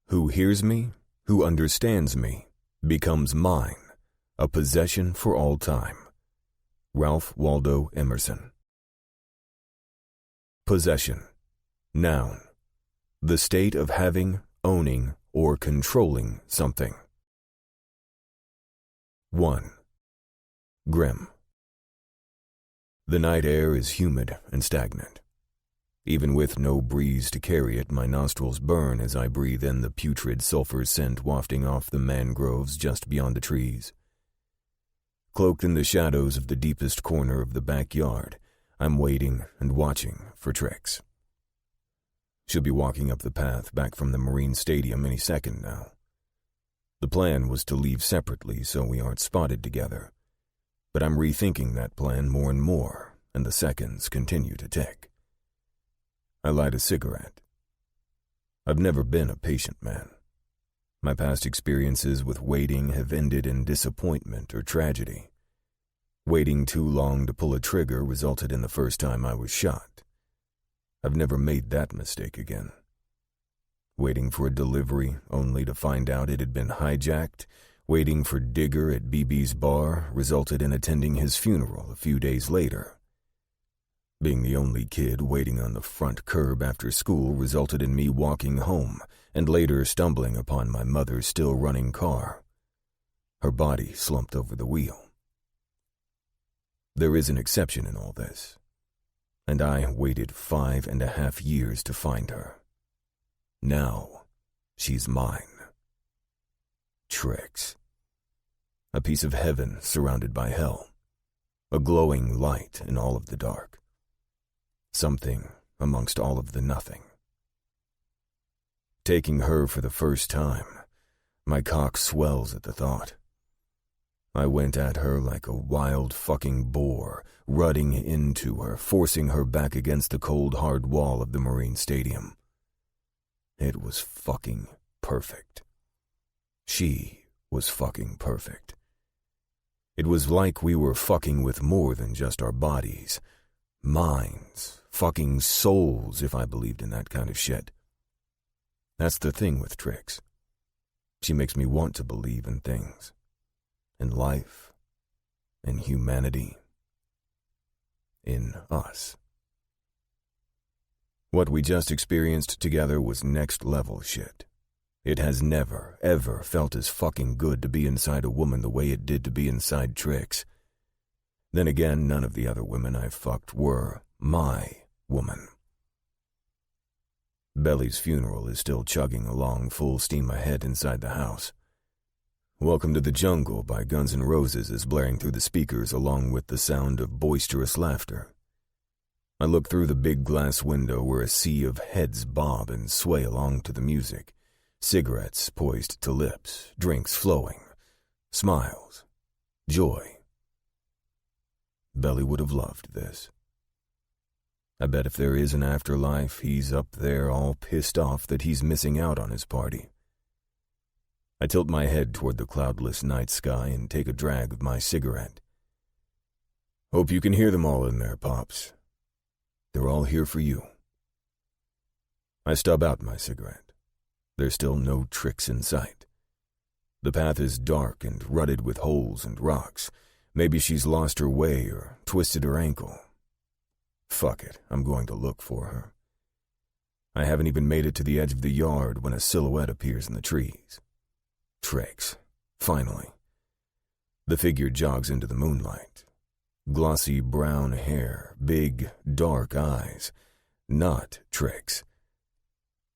Who hears me, who understands me, becomes mine, a possession for all time. Ralph Waldo Emerson. Possession. Noun. The state of having, owning, or controlling something. 1. Grim. The night air is humid and stagnant. Even with no breeze to carry it, my nostrils burn as I breathe in the putrid sulfur scent wafting off the mangroves just beyond the trees. Cloaked in the shadows of the deepest corner of the backyard, I'm waiting and watching for Trix. She'll be walking up the path back from the Marine Stadium any second now. The plan was to leave separately so we aren't spotted together, but I'm rethinking that plan more and more, and the seconds continue to tick. I light a cigarette. I've never been a patient man. My past experiences with waiting have ended in disappointment or tragedy. Waiting too long to pull a trigger resulted in the first time I was shot. I've never made that mistake again. Waiting for a delivery only to find out it had been hijacked, waiting for Digger at BB's bar resulted in attending his funeral a few days later. Being the only kid waiting on the front curb after school resulted in me walking home and later stumbling upon my mother's still running car. Her body slumped over the wheel. There is an exception in all this, and I waited 5.5 years to find her. Now, she's mine. Trix. A piece of heaven surrounded by hell. A glowing light in all of the dark. Something amongst all of the nothing. Taking her for the first time, my cock swells at the thought. I went at her like a wild fucking boar, rutting into her, forcing her back against the cold hard wall of the Marine Stadium. It was fucking perfect. She was fucking perfect. It was like we were fucking with more than just our bodies. Minds, fucking souls, if I believed in that kind of shit. That's the thing with Trix. She makes me want to believe in things. In life. In humanity. In us. What we just experienced together was next level shit. It has never, ever felt as fucking good to be inside a woman the way it did to be inside Trix. Then again, none of the other women I've fucked were my woman. Belly's funeral is still chugging along full steam ahead inside the house. Welcome to the Jungle by Guns N' Roses is blaring through the speakers along with the sound of boisterous laughter. I look through the big glass window where a sea of heads bob and sway along to the music, cigarettes poised to lips, drinks flowing, smiles, joy. Belly would have loved this. I bet if there is an afterlife, he's up there all pissed off that he's missing out on his party. I tilt my head toward the cloudless night sky and take a drag of my cigarette. Hope you can hear them all in there, Pops. They're all here for you. I stub out my cigarette. There's still no Trix in sight. The path is dark and rutted with holes and rocks. Maybe she's lost her way or twisted her ankle. Fuck it, I'm going to look for her. I haven't even made it to the edge of the yard when a silhouette appears in the trees. Trix, finally. The figure jogs into the moonlight. Glossy brown hair, big, dark eyes. Not Trix.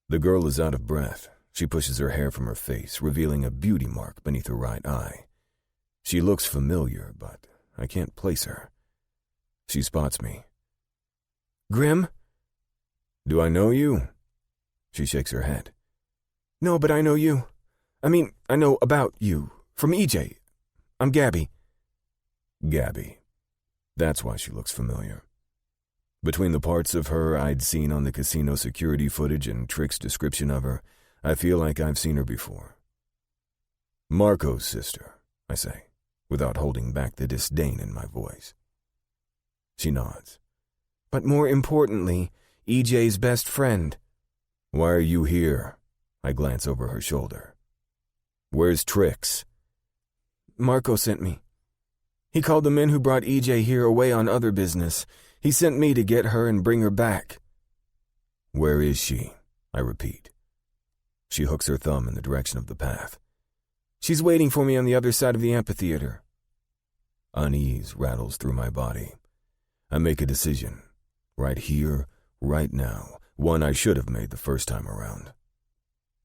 The girl is out of breath. She pushes her hair from her face, revealing a beauty mark beneath her right eye. She looks familiar, but I can't place her. She spots me. Grim? Do I know you? She shakes her head. No, but I know you. I know about you. From EJ. I'm Gabby. Gabby. That's why she looks familiar. Between the parts of her I'd seen on the casino security footage and Trix's description of her, I feel like I've seen her before. Marco's sister, I say, without holding back the disdain in my voice. She nods. But more importantly, EJ's best friend. Why are you here? I glance over her shoulder. Where's Trix? Marco sent me. He called the men who brought EJ here away on other business. He sent me to get her and bring her back. Where is she? I repeat. She hooks her thumb in the direction of the path. She's waiting for me on the other side of the amphitheater. Unease rattles through my body. I make a decision. Right here, right now. One I should have made the first time around.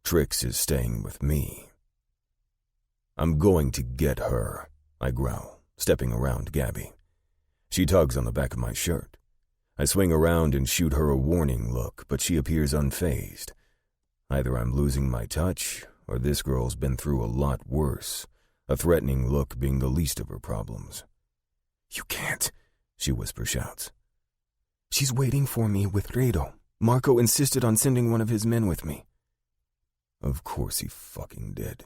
Trix is staying with me. I'm going to get her, I growl, stepping around Gabby. She tugs on the back of my shirt. I swing around and shoot her a warning look, but she appears unfazed. Either I'm losing my touch, or this girl's been through a lot worse, a threatening look being the least of her problems. You can't, she whisper-shouts. She's waiting for me with Redo. Marco insisted on sending one of his men with me. Of course he fucking did.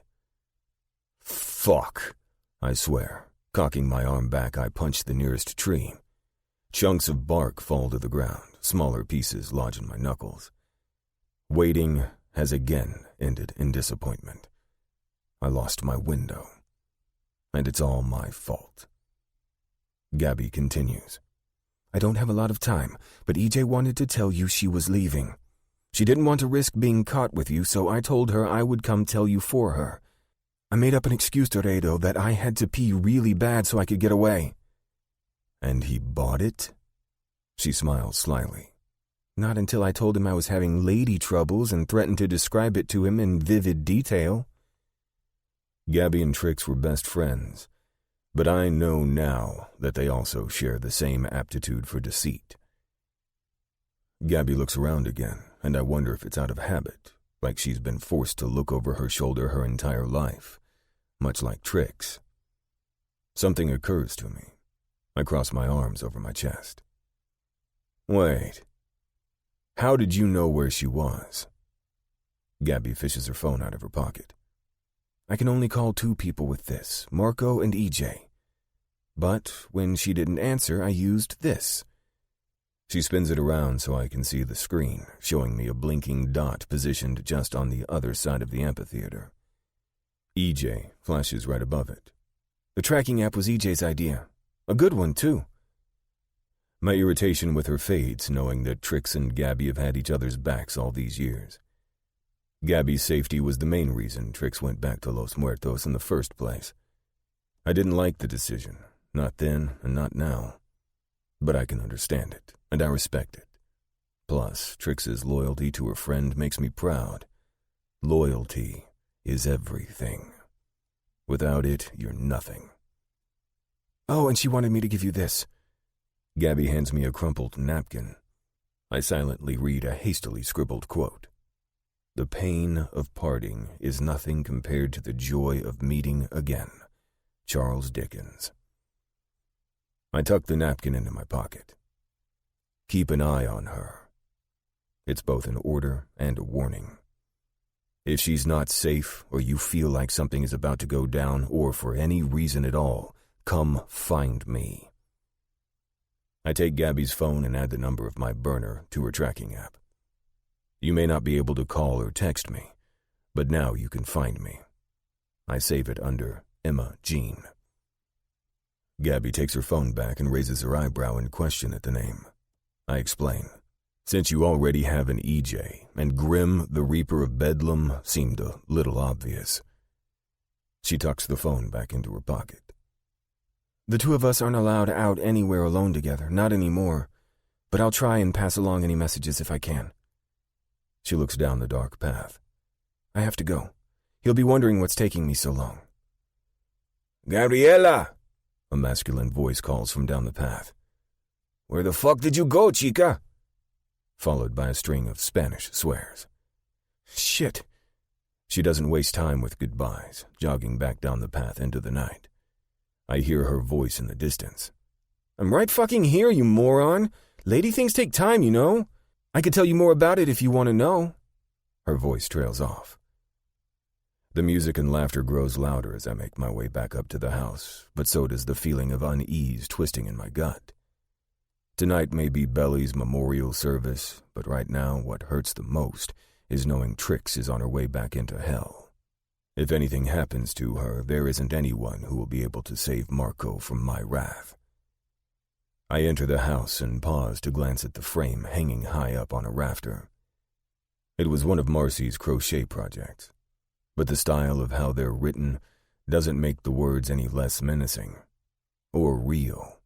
Fuck, I swear. Cocking my arm back, I punch the nearest tree. Chunks of bark fall to the ground, smaller pieces lodge in my knuckles. Waiting has again ended in disappointment. I lost my window, and it's all my fault. Gabby continues. I don't have a lot of time, but EJ wanted to tell you she was leaving. She didn't want to risk being caught with you, so I told her I would come tell you for her. I made up an excuse to Redo that I had to pee really bad so I could get away. And he bought it? She smiles slyly. Not until I told him I was having lady troubles and threatened to describe it to him in vivid detail. Gabby and Trix were best friends, but I know now that they also share the same aptitude for deceit. Gabby looks around again, and I wonder if it's out of habit, like she's been forced to look over her shoulder her entire life, much like Trix. Something occurs to me. I cross my arms over my chest. Wait. How did you know where she was? Gabby fishes her phone out of her pocket. I can only call 2 people with this, Marco and EJ. But when she didn't answer, I used this. She spins it around so I can see the screen, showing me a blinking dot positioned just on the other side of the amphitheater. EJ flashes right above it. The tracking app was EJ's idea. A good one, too. My irritation with her fades, knowing that Trix and Gabby have had each other's backs all these years. Gabby's safety was the main reason Trix went back to Los Muertos in the first place. I didn't like the decision, not then and not now. But I can understand it, and I respect it. Plus, Trix's loyalty to her friend makes me proud. Loyalty is everything. Without it, you're nothing. Oh, and she wanted me to give you this. Gabby hands me a crumpled napkin. I silently read a hastily scribbled quote. The pain of parting is nothing compared to the joy of meeting again. Charles Dickens. I tuck the napkin into my pocket. Keep an eye on her. It's both an order and a warning. If she's not safe, or you feel like something is about to go down, or for any reason at all, come find me. I take Gabby's phone and add the number of my burner to her tracking app. You may not be able to call or text me, but now you can find me. I save it under Emma Jean. Gabby takes her phone back and raises her eyebrow in question at the name. I explain. Since you already have an EJ, and Grim, the Reaper of Bedlam, seemed a little obvious. She tucks the phone back into her pocket. The 2 of us aren't allowed out anywhere alone together, not anymore. But I'll try and pass along any messages if I can. She looks down the dark path. I have to go. He'll be wondering what's taking me so long. Gabriela! A masculine voice calls from down the path. Where the fuck did you go, chica? Followed by a string of Spanish swears. Shit. She doesn't waste time with goodbyes, jogging back down the path into the night. I hear her voice in the distance. I'm right fucking here, you moron. Lady things take time, you know. I could tell you more about it if you want to know. Her voice trails off. The music and laughter grows louder as I make my way back up to the house, but so does the feeling of unease twisting in my gut. Tonight may be Belly's memorial service, but right now what hurts the most is knowing Trix is on her way back into hell. If anything happens to her, there isn't anyone who will be able to save Marco from my wrath. I enter the house and pause to glance at the frame hanging high up on a rafter. It was one of Marcy's crochet projects, but the style of how they're written doesn't make the words any less menacing or real.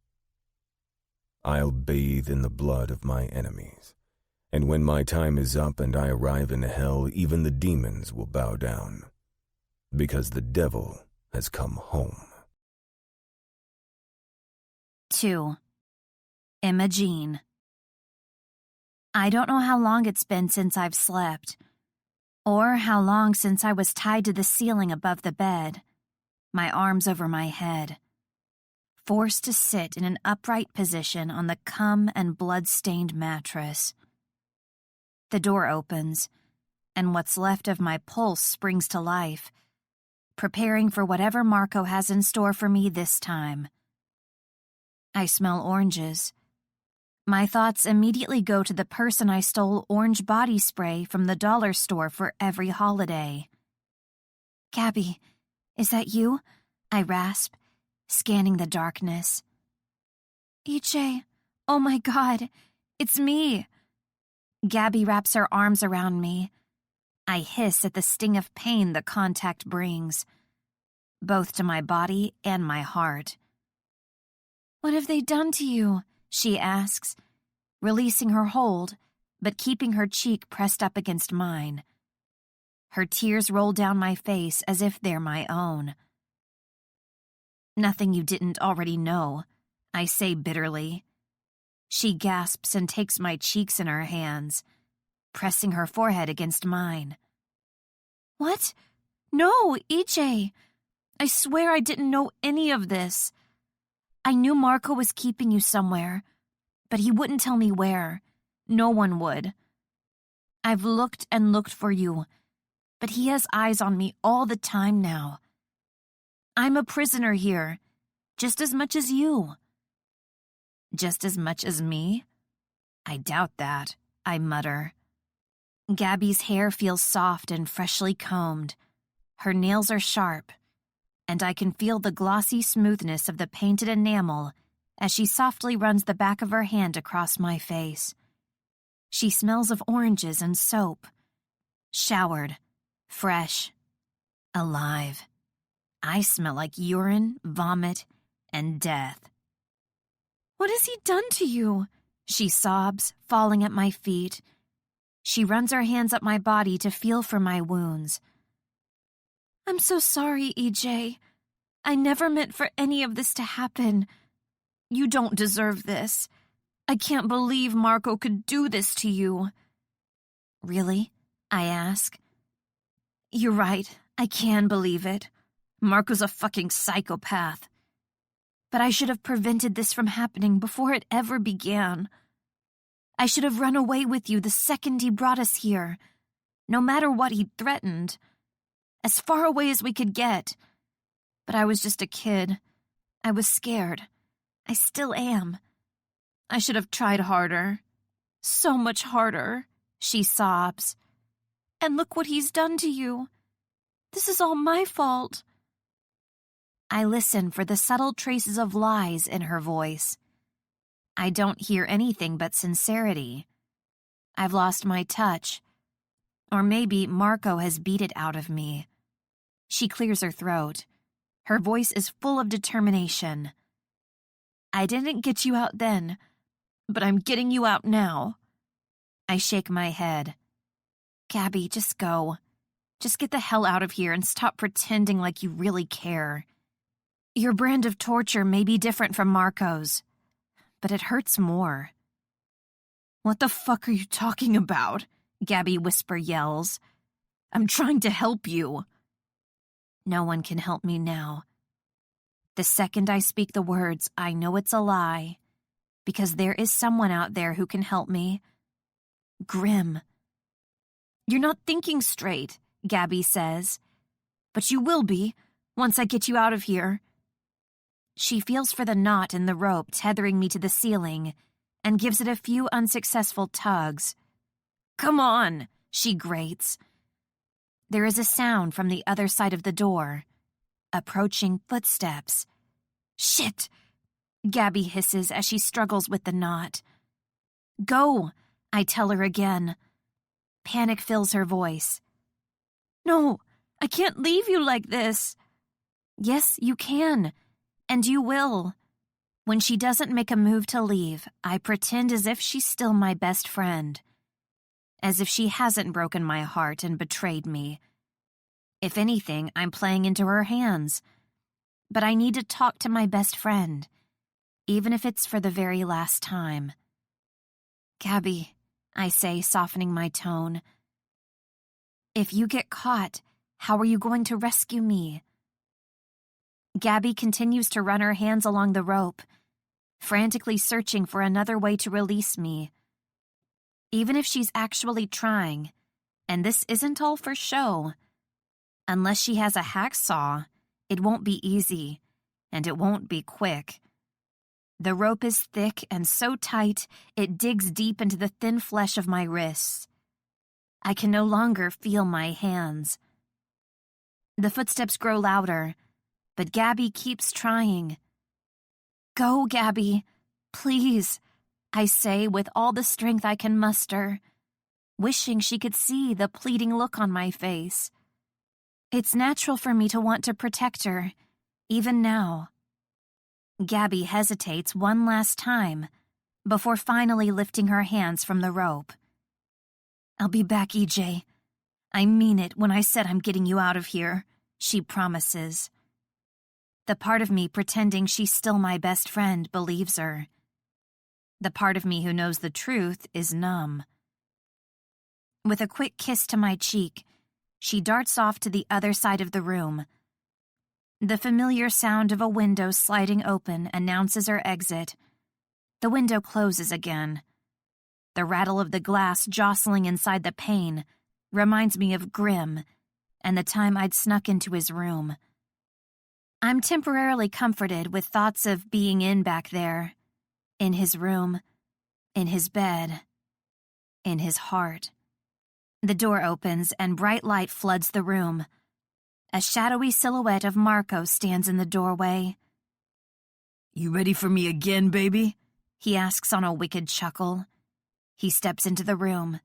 I'll bathe in the blood of my enemies, and when my time is up and I arrive in hell, even the demons will bow down, because the devil has come home. 2. Imogene. I don't know how long it's been since I've slept, or how long since I was tied to the ceiling above the bed, my arms over my head, forced to sit in an upright position on the cum and blood-stained mattress. The door opens, and what's left of my pulse springs to life, preparing for whatever Marco has in store for me this time. I smell oranges. My thoughts immediately go to the person I stole orange body spray from the dollar store for every holiday. "Gabby, is that you?" I rasp, scanning the darkness. "EJ, oh my God, it's me." Gabby wraps her arms around me. I hiss at the sting of pain the contact brings, both to my body and my heart. "What have they done to you?" she asks, releasing her hold, but keeping her cheek pressed up against mine. Her tears roll down my face as if they're my own. "Nothing you didn't already know," I say bitterly. She gasps and takes my cheeks in her hands, pressing her forehead against mine. "What? No, EJ. I swear I didn't know any of this. I knew Marco was keeping you somewhere, but he wouldn't tell me where. No one would. I've looked and looked for you, but he has eyes on me all the time now. I'm a prisoner here, just as much as you." "Just as much as me?" "I doubt that," I mutter. Gabby's hair feels soft and freshly combed. Her nails are sharp, and I can feel the glossy smoothness of the painted enamel as she softly runs the back of her hand across my face. She smells of oranges and soap. Showered, fresh, alive. I smell like urine, vomit, and death. "What has he done to you?" she sobs, falling at my feet. She runs her hands up my body to feel for my wounds. "I'm so sorry, EJ. I never meant for any of this to happen. You don't deserve this. I can't believe Marco could do this to you." "Really?" I ask. "You're right. I can believe it. Marco's a fucking psychopath. But I should have prevented this from happening before it ever began. I should have run away with you the second he brought us here, no matter what he'd threatened. As far away as we could get. But I was just a kid. I was scared. I still am. I should have tried harder. So much harder," she sobs. "And look what he's done to you. This is all my fault." I listen for the subtle traces of lies in her voice. I don't hear anything but sincerity. I've lost my touch. Or maybe Marco has beat it out of me. She clears her throat. Her voice is full of determination. "I didn't get you out then, but I'm getting you out now." I shake my head. "Gabby, just go. Just get the hell out of here and stop pretending like you really care. Your brand of torture may be different from Marco's, but it hurts more." "What the fuck are you talking about?" Gabby whisper yells. "I'm trying to help you." No one can help me now. The second I speak the words, I know it's a lie, because there is someone out there who can help me. Grim. "You're not thinking straight," Gabby says. "But you will be, once I get you out of here." She feels for the knot in the rope tethering me to the ceiling and gives it a few unsuccessful tugs. "Come on," she grates. There is a sound from the other side of the door. Approaching footsteps. Shit! Gabby hisses as she struggles with the knot. Go, I tell her again. Panic fills her voice. No, I can't leave you like this. Yes, you can, and you will. When she doesn't make a move to leave, I pretend as if she's still my best friend. As if she hasn't broken my heart and betrayed me. If anything, I'm playing into her hands. But I need to talk to my best friend, even if it's for the very last time. Gabby, I say, softening my tone. If you get caught, how are you going to rescue me? Gabby continues to run her hands along the rope, frantically searching for another way to release me. Even if she's actually trying, and this isn't all for show, unless she has a hacksaw, it won't be easy, and it won't be quick. The rope is thick and so tight, it digs deep into the thin flesh of my wrists. I can no longer feel my hands. The footsteps grow louder, but Gabby keeps trying. Go, Gabby, please, I say with all the strength I can muster, wishing she could see the pleading look on my face. It's natural for me to want to protect her, even now. Gabby hesitates one last time before finally lifting her hands from the rope. I'll be back, EJ. I mean it when I said I'm getting you out of here, she promises. The part of me pretending she's still my best friend believes her. The part of me who knows the truth is numb. With a quick kiss to my cheek, she darts off to the other side of the room. The familiar sound of a window sliding open announces her exit. The window closes again. The rattle of the glass jostling inside the pane reminds me of Grim and the time I'd snuck into his room. I'm temporarily comforted with thoughts of being in back there, in his room, in his bed, in his heart. The door opens and bright light floods the room. A shadowy silhouette of Marco stands in the doorway. You ready for me again, baby? He asks on a wicked chuckle. He steps into the room.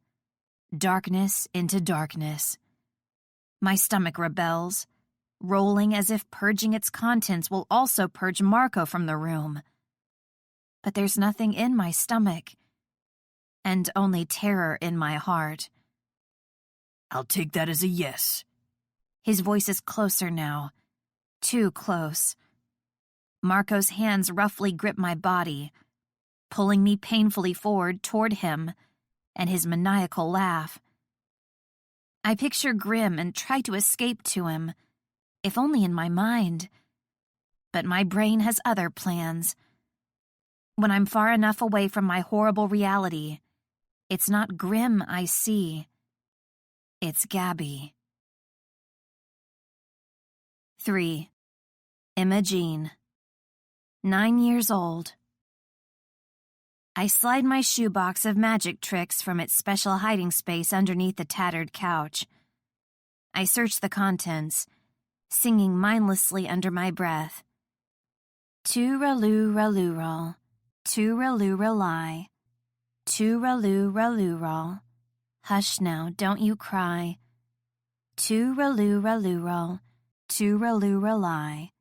Darkness into darkness. My stomach rebels, rolling as if purging its contents will also purge Marco from the room. But there's nothing in my stomach, and only terror in my heart. I'll take that as a yes. His voice is closer now, too close. Marco's hands roughly grip my body, pulling me painfully forward toward him and his maniacal laugh. I picture Grim and try to escape to him, if only in my mind. But my brain has other plans. When I'm far enough away from my horrible reality, it's not Grim I see. It's Gabby. 3. Imogene. 9 years old. I slide my shoebox of magic tricks from its special hiding space underneath the tattered couch. I search the contents, singing mindlessly under my breath. Tooraloo-raloo-roll, tooraloo-rally, tooraloo-raloo-roll. Hush now, don't you cry. Tooraloo-raloo-roll, tooraloo-rally,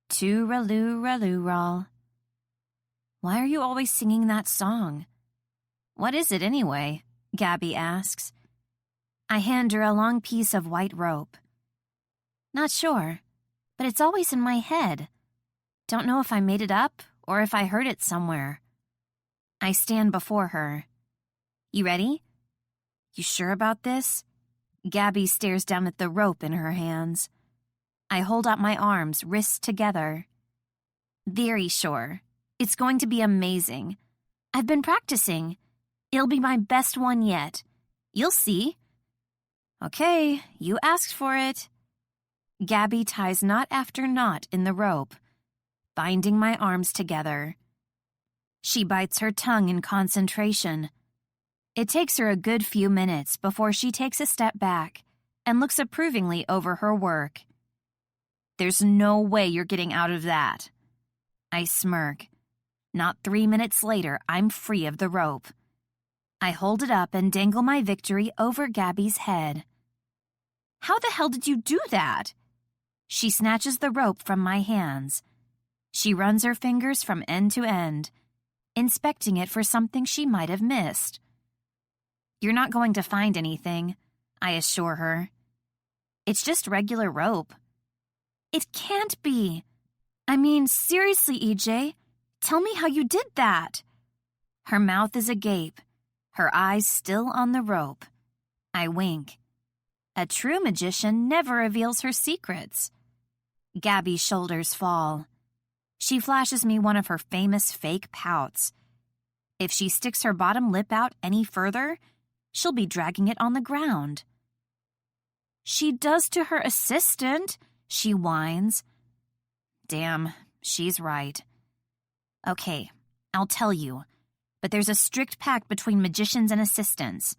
tooraloo-raloo-roll. Why are you always singing that song? What is it anyway? Gabby asks. I hand her a long piece of white rope. Not sure, but it's always in my head. Don't know if I made it up or if I heard it somewhere. I stand before her. You ready? You sure about this? Gabby stares down at the rope in her hands. I hold out my arms, wrists together. Very sure. It's going to be amazing. I've been practicing. It'll be my best one yet. You'll see. Okay, you asked for it. Gabby ties knot after knot in the rope, binding my arms together. She bites her tongue in concentration. It takes her a good few minutes before she takes a step back and looks approvingly over her work. "There's no way you're getting out of that." I smirk. Not 3 minutes later, I'm free of the rope. I hold it up and dangle my victory over Gabby's head. "How the hell did you do that?" She snatches the rope from my hands. She runs her fingers from end to end, inspecting it for something she might have missed. "You're not going to find anything," I assure her. "It's just regular rope." "It can't be. I mean, seriously, EJ, tell me how you did that." Her mouth is agape, her eyes still on the rope. I wink. A true magician never reveals her secrets. Gabby's shoulders fall. She flashes me one of her famous fake pouts. If she sticks her bottom lip out any further, she'll be dragging it on the ground. "She does to her assistant," she whines. Damn, she's right. Okay, I'll tell you, but there's a strict pact between magicians and assistants.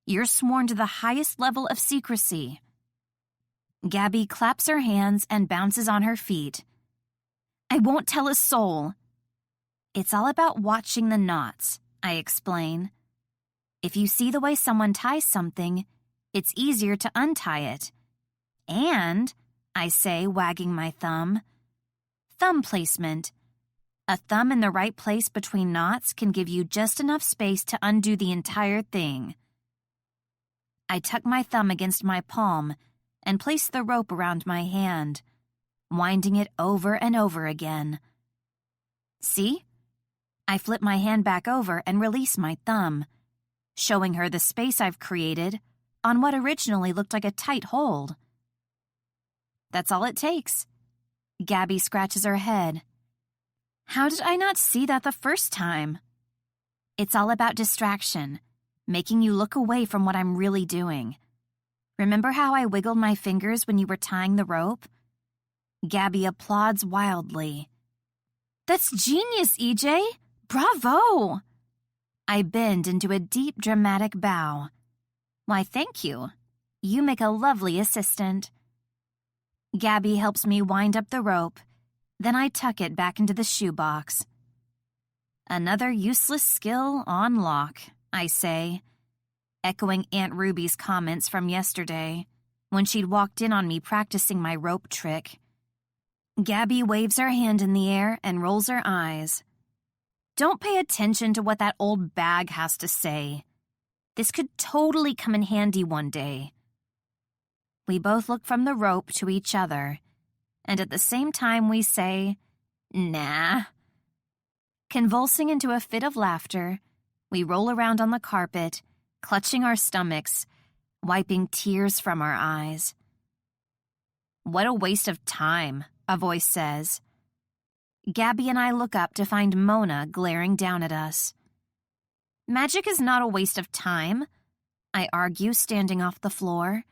You're sworn to the highest level of secrecy. Gabby claps her hands and bounces on her feet. "I won't tell a soul." "It's all about watching the knots," I explain. "If you see the way someone ties something, it's easier to untie it. And," I say, wagging my thumb, "thumb placement. A thumb in the right place between knots can give you just enough space to undo the entire thing." I tuck my thumb against my palm and place the rope around my hand, winding it over and over again. "See?" I flip my hand back over and release my thumb, showing her the space I've created on what originally looked like a tight hold. "That's all it takes." Gabby scratches her head. "How did I not see that the first time?" "It's all about distraction, making you look away from what I'm really doing. Remember how I wiggled my fingers when you were tying the rope?" Gabby applauds wildly. "That's genius, EJ! Bravo!" I bend into a deep, dramatic bow. "Why, thank you. You make a lovely assistant." Gabby helps me wind up the rope, then I tuck it back into the shoebox. "Another useless skill on lock," I say, echoing Aunt Ruby's comments from yesterday, when she'd walked in on me practicing my rope trick. Gabby waves her hand in the air and rolls her eyes. "Don't pay attention to what that old bag has to say. This could totally come in handy one day." We both look from the rope to each other, and at the same time we say, "Nah." Convulsing into a fit of laughter, we roll around on the carpet, clutching our stomachs, wiping tears from our eyes. "What a waste of time," a voice says. Gabby and I look up to find Mona glaring down at us. "Magic is not a waste of time," I argue, standing off the floor.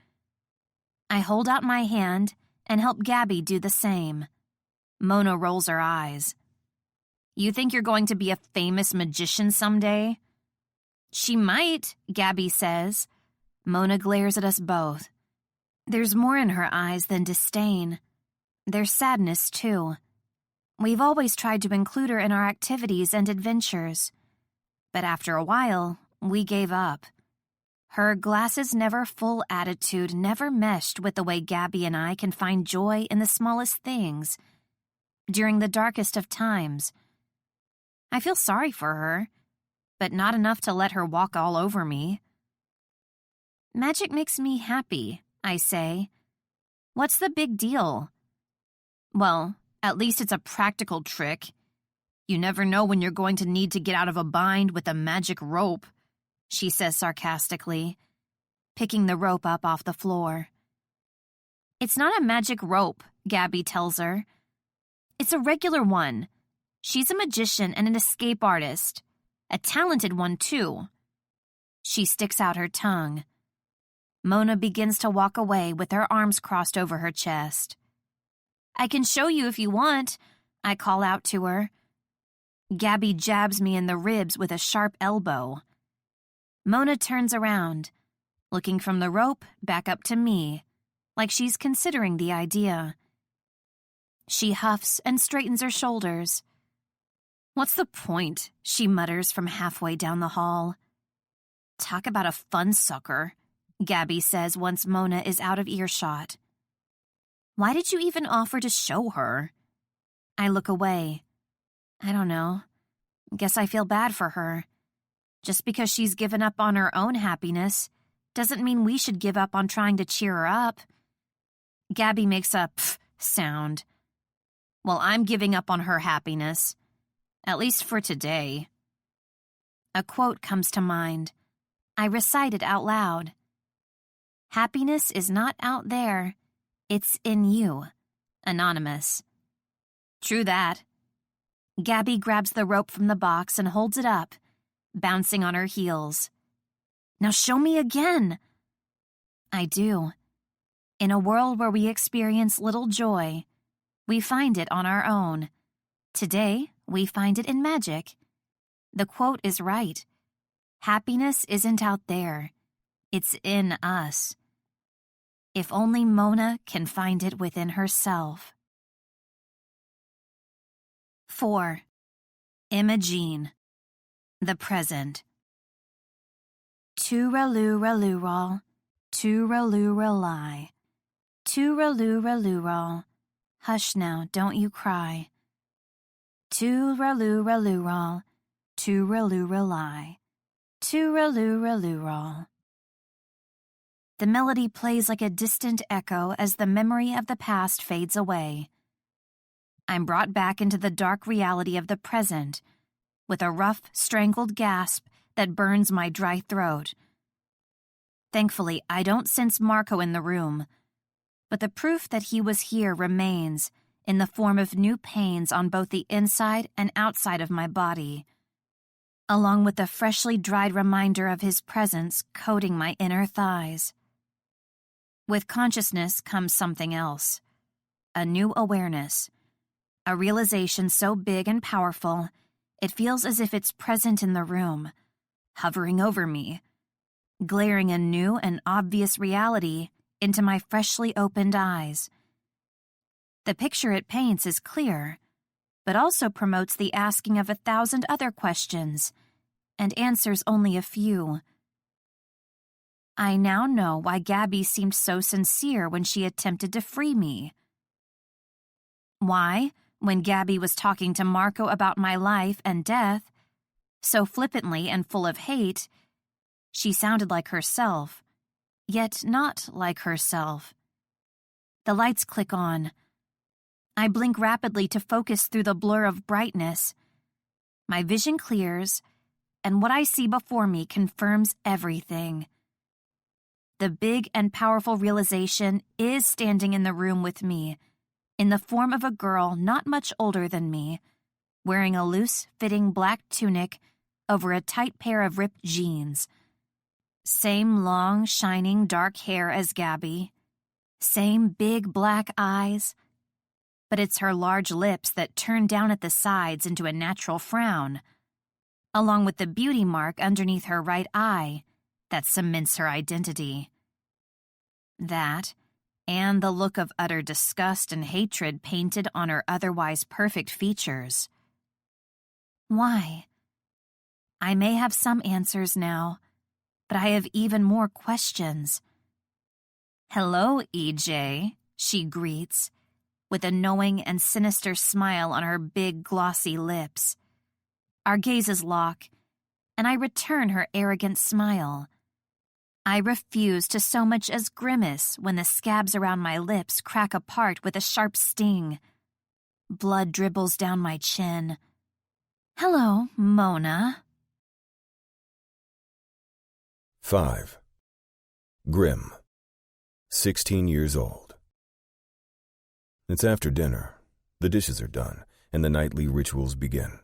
I hold out my hand and help Gabby do the same. Mona rolls her eyes. "You think you're going to be a famous magician someday?" "She might," Gabby says. Mona glares at us both. There's more in her eyes than disdain. There's sadness, too. We've always tried to include her in our activities and adventures. But after a while, we gave up. Her glasses never full attitude never meshed with the way Gabby and I can find joy in the smallest things, during the darkest of times. I feel sorry for her, but not enough to let her walk all over me. "Magic makes me happy," I say. "What's the big deal?" "Well, at least it's a practical trick. You never know when you're going to need to get out of a bind with a magic rope," she says sarcastically, picking the rope up off the floor. "It's not a magic rope," Gabby tells her. "It's a regular one. She's a magician and an escape artist. A talented one, too." She sticks out her tongue. Mona begins to walk away with her arms crossed over her chest. "I can show you if you want," I call out to her. Gabby jabs me in the ribs with a sharp elbow. Mona turns around, looking from the rope back up to me, like she's considering the idea. She huffs and straightens her shoulders. "What's the point?" she mutters from halfway down the hall. "Talk about a fun sucker," Gabby says once Mona is out of earshot. "Why did you even offer to show her?" I look away. I don't know. Guess I feel bad for her. Just because she's given up on her own happiness doesn't mean we should give up on trying to cheer her up. Gabby makes a pff sound. Well, I'm giving up on her happiness. At least for today. A quote comes to mind. I recite it out loud. "Happiness is not out there. It's in you." Anonymous. True that. Gabby grabs the rope from the box and holds it up, bouncing on her heels. "Now show me again." I do. In a world where we experience little joy, we find it on our own. Today, we find it in magic. The quote is right. Happiness isn't out there. It's in us. If only Mona can find it within herself. 4. Imogene. The present. Tooraloo-raloo-ral, tooraloo-rally. Tooraloo-raloo-ral. Hush now, don't you cry. Tooraloo-raloo-ral, tooraloo-rally. Tooraloo-raloo-ral. The melody plays like a distant echo as the memory of the past fades away. I'm brought back into the dark reality of the present, with a rough, strangled gasp that burns my dry throat. Thankfully, I don't sense Marco in the room, but the proof that he was here remains in the form of new pains on both the inside and outside of my body, along with the freshly dried reminder of his presence coating my inner thighs. With consciousness comes something else, a new awareness, a realization so big and powerful, it feels as if it's present in the room, hovering over me, glaring a new and obvious reality into my freshly opened eyes. The picture it paints is clear, but also promotes the asking of 1,000 other questions, and answers only a few. I now know why Gabby seemed so sincere when she attempted to free me. Why, when Gabby was talking to Marco about my life and death, so flippantly and full of hate, she sounded like herself, yet not like herself. The lights click on. I blink rapidly to focus through the blur of brightness. My vision clears, and what I see before me confirms everything. The big and powerful realization is standing in the room with me, in the form of a girl not much older than me, wearing a loose-fitting black tunic over a tight pair of ripped jeans. Same long, shining dark hair as Gabby. Same big black eyes. But it's her large lips that turn down at the sides into a natural frown, along with the beauty mark underneath her right eye that cements her identity. That, and the look of utter disgust and hatred painted on her otherwise perfect features. Why? I may have some answers now, but I have even more questions. "Hello, EJ," she greets, with a knowing and sinister smile on her big, glossy lips. Our gazes lock, and I return her arrogant smile. I refuse to so much as grimace when the scabs around my lips crack apart with a sharp sting. Blood dribbles down my chin. "Hello, Mona." 5. Grim. 16 years old. It's after dinner. The dishes are done, and the nightly rituals begin.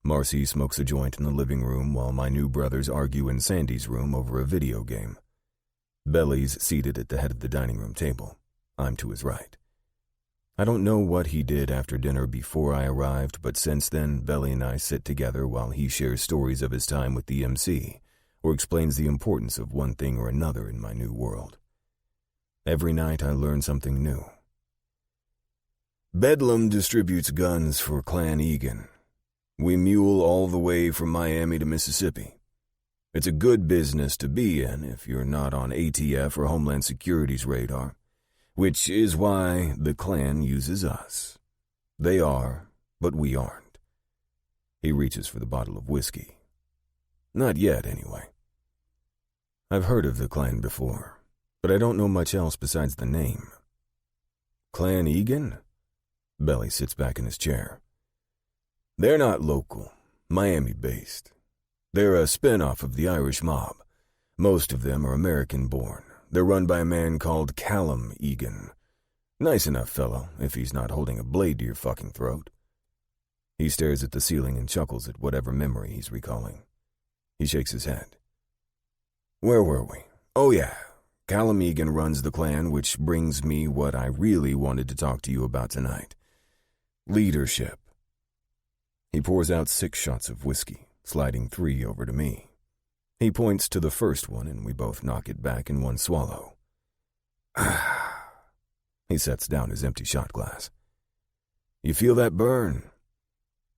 Marcy smokes a joint in the living room while my new brothers argue in Sandy's room over a video game. Belly's seated at the head of the dining room table. I'm to his right. I don't know what he did after dinner before I arrived, but since then, Belly and I sit together while he shares stories of his time with the MC, or explains the importance of one thing or another in my new world. Every night I learn something new. Bedlam distributes guns for Clan Egan. We mule all the way from Miami to Mississippi. It's a good business to be in if you're not on ATF or Homeland Security's radar, which is why the Klan uses us. They are, but we aren't. He reaches for the bottle of whiskey. Not yet, anyway. I've heard of the Klan before, but I don't know much else besides the name. Clan Egan? Belly sits back in his chair. They're not local, Miami-based. They're a spin-off of the Irish mob. Most of them are American-born. They're run by a man called Callum Egan. Nice enough fellow, if he's not holding a blade to your fucking throat. He stares at the ceiling and chuckles at whatever memory he's recalling. He shakes his head. Where were we? Oh yeah, Callum Egan runs the Klan, which brings me what I really wanted to talk to you about tonight. Leadership. He pours out 6 shots of whiskey, sliding 3 over to me. He points to the first one, and we both knock it back in one swallow. He sets down his empty shot glass. You feel that burn?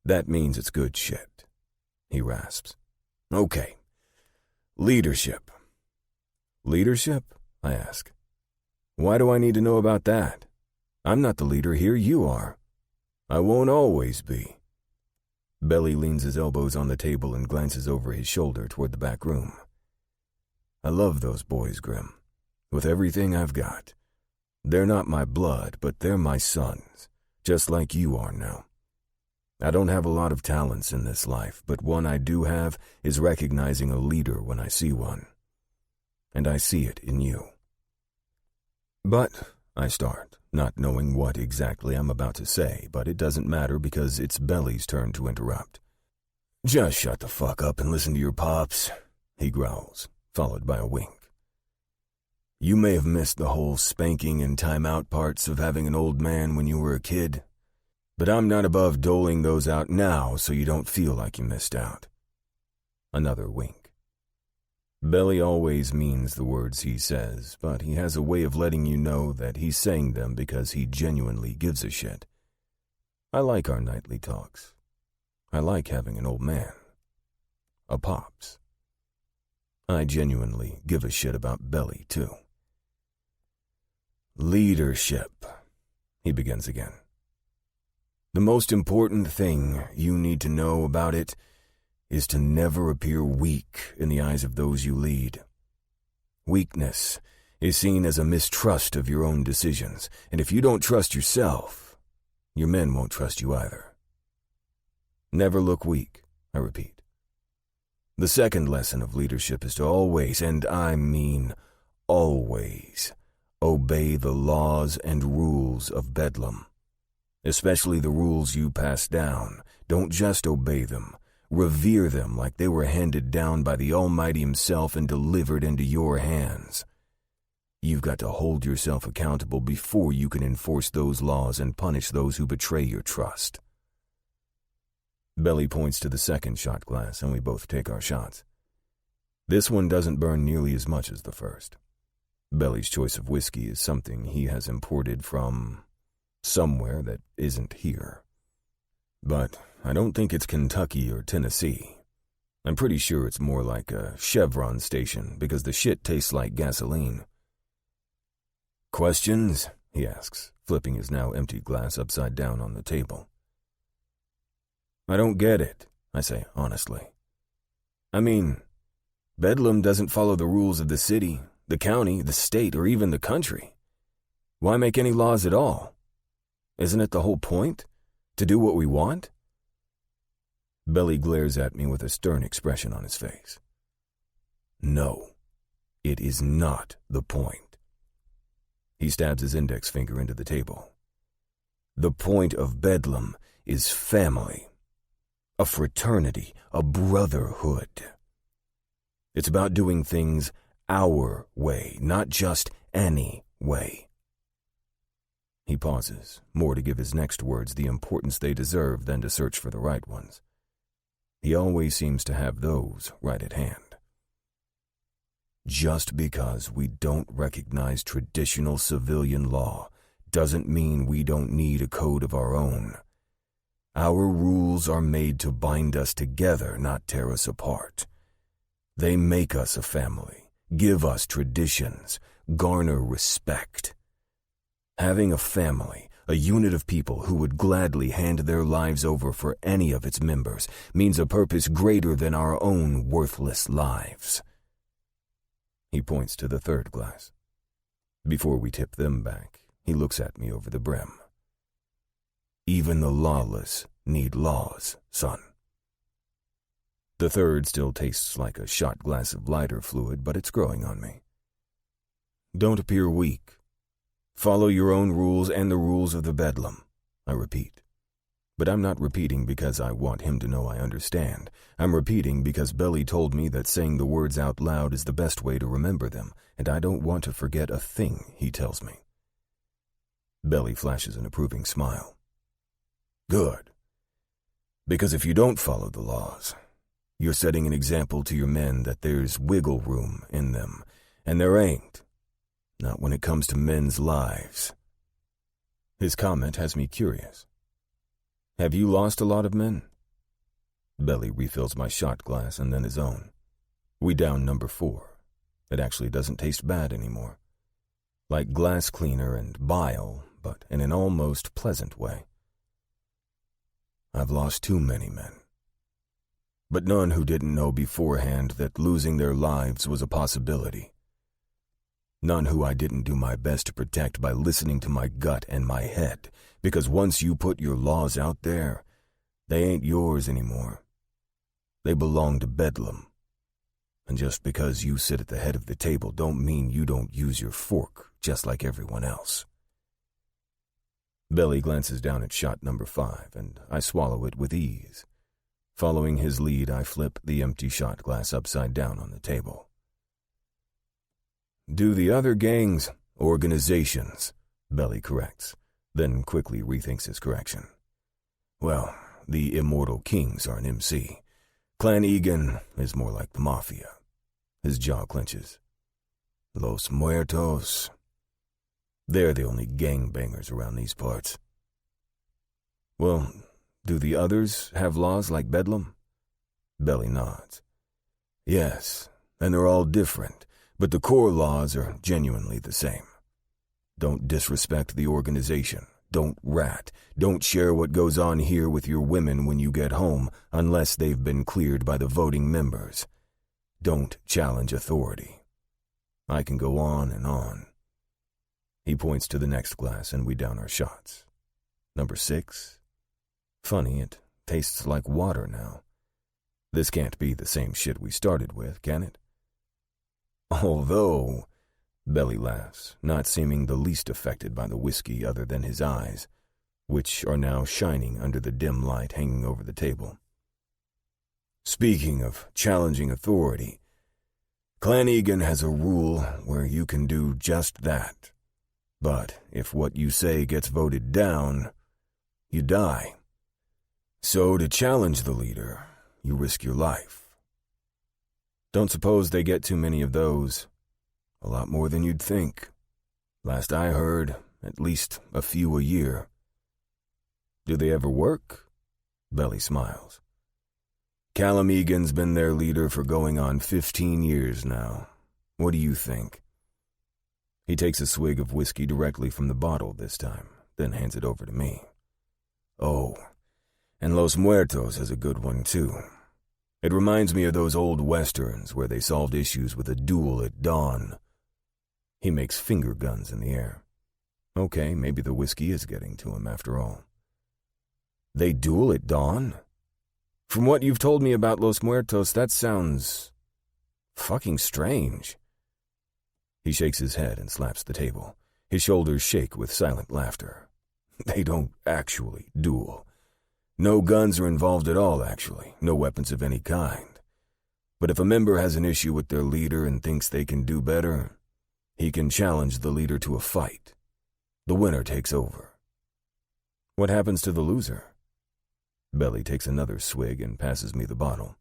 That means it's good shit, he rasps. Okay. Leadership. Leadership? I ask. Why do I need to know about that? I'm not the leader here, you are. I won't always be. Belly leans his elbows on the table and glances over his shoulder toward the back room. I love those boys, Grim, with everything I've got. They're not my blood, but they're my sons, just like you are now. I don't have a lot of talents in this life, but one I do have is recognizing a leader when I see one. And I see it in you. But, I start, not knowing what exactly I'm about to say, but it doesn't matter because it's Belly's turn to interrupt. Just shut the fuck up and listen to your pops, he growls, followed by a wink. You may have missed the whole spanking and time-out parts of having an old man when you were a kid, but I'm not above doling those out now so you don't feel like you missed out. Another wink. Belly always means the words he says, but he has a way of letting you know that he's saying them because he genuinely gives a shit. I like our nightly talks. I like having an old man. A pops. I genuinely give a shit about Belly, too. Leadership, he begins again. The most important thing you need to know about it is to never appear weak in the eyes of those you lead. Weakness is seen as a mistrust of your own decisions, and if you don't trust yourself, your men won't trust you either. Never look weak, I repeat. The second lesson of leadership is to always, and I mean always, obey the laws and rules of Bedlam. Especially the rules you pass down. Don't just obey them. Revere them like they were handed down by the Almighty himself and delivered into your hands. You've got to hold yourself accountable before you can enforce those laws and punish those who betray your trust. Belly points to the second shot glass, and we both take our shots. This one doesn't burn nearly as much as the first. Belly's choice of whiskey is something he has imported from somewhere that isn't here. But I don't think it's Kentucky or Tennessee. I'm pretty sure it's more like a Chevron station because the shit tastes like gasoline. Questions? He asks, flipping his now empty glass upside down on the table. I don't get it, I say honestly. I mean, Bedlam doesn't follow the rules of the city, the county, the state, or even the country. Why make any laws at all? Isn't it the whole point? To do what we want? Belly glares at me with a stern expression on his face. No, it is not the point. He stabs his index finger into the table. The point of Bedlam is family. A fraternity, a brotherhood. It's about doing things our way, not just any way. He pauses, more to give his next words the importance they deserve than to search for the right ones. He always seems to have those right at hand. Just because we don't recognize traditional civilian law doesn't mean we don't need a code of our own. Our rules are made to bind us together, not tear us apart. They make us a family, give us traditions, garner respect. Having a family, a unit of people who would gladly hand their lives over for any of its members, means a purpose greater than our own worthless lives. He points to the third glass. Before we tip them back, he looks at me over the brim. Even the lawless need laws, son. The third still tastes like a shot glass of lighter fluid, but it's growing on me. Don't appear weak. Follow your own rules and the rules of the Bedlam, I repeat. But I'm not repeating because I want him to know I understand. I'm repeating because Belly told me that saying the words out loud is the best way to remember them, and I don't want to forget a thing he tells me. Belly flashes an approving smile. Good. Because if you don't follow the laws, you're setting an example to your men that there's wiggle room in them, and there ain't. Not when it comes to men's lives. His comment has me curious. Have you lost a lot of men? Belly refills my shot glass and then his own. We down number 4. It actually doesn't taste bad anymore. Like glass cleaner and bile, but in an almost pleasant way. I've lost too many men. But none who didn't know beforehand that losing their lives was a possibility. None who I didn't do my best to protect by listening to my gut and my head, because once you put your laws out there, they ain't yours anymore. They belong to Bedlam. And just because you sit at the head of the table don't mean you don't use your fork just like everyone else. Belly glances down at shot number 5, and I swallow it with ease. Following his lead, I flip the empty shot glass upside down on the table. Do the other gangs, organizations, Belly corrects, then quickly rethinks his correction. Well, the Immortal Kings are an MC. Clan Egan is more like the Mafia. His jaw clenches. Los Muertos. They're the only gangbangers around these parts. Well, do the others have laws like Bedlam? Belly nods. Yes, and they're all different, but the core laws are genuinely the same. Don't disrespect the organization. Don't rat. Don't share what goes on here with your women when you get home unless they've been cleared by the voting members. Don't challenge authority. I can go on and on. He points to the next glass and we down our shots. Number 6. Funny, it tastes like water now. This can't be the same shit we started with, can it? Although, Belly laughs, not seeming the least affected by the whiskey other than his eyes, which are now shining under the dim light hanging over the table. Speaking of challenging authority, Clan Egan has a rule where you can do just that. But if what you say gets voted down, you die. So to challenge the leader, you risk your life. Don't suppose they get too many of those. A lot more than you'd think. Last I heard, at least a few a year. Do they ever work? Belly smiles. Callum Egan's been their leader for going on 15 years now. What do you think? He takes a swig of whiskey directly from the bottle this time, then hands it over to me. Oh, and Los Muertos has a good one too. It reminds me of those old westerns where they solved issues with a duel at dawn. He makes finger guns in the air. Okay, maybe the whiskey is getting to him after all. They duel at dawn? From what you've told me about Los Muertos, that sounds fucking strange. He shakes his head and slaps the table. His shoulders shake with silent laughter. They don't actually duel. No guns are involved at all, actually. No weapons of any kind. But if a member has an issue with their leader and thinks they can do better, he can challenge the leader to a fight. The winner takes over. What happens to the loser? Belly takes another swig and passes me the bottle.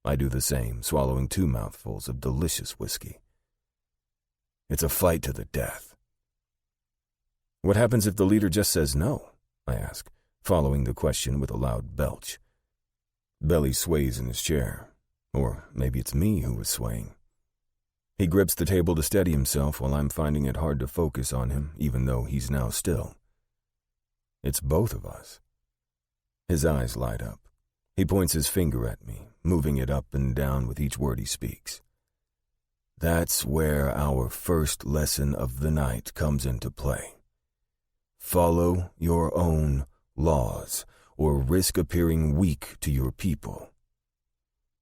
I do the same, swallowing 2 mouthfuls of delicious whiskey. It's a fight to the death. What happens if the leader just says no? I ask, following the question with a loud belch. Belly sways in his chair. Or maybe it's me who is swaying. He grips the table to steady himself while I'm finding it hard to focus on him, even though he's now still. It's both of us. His eyes light up. He points his finger at me, moving it up and down with each word he speaks. That's where our first lesson of the night comes into play. Follow your own laws, or risk appearing weak to your people.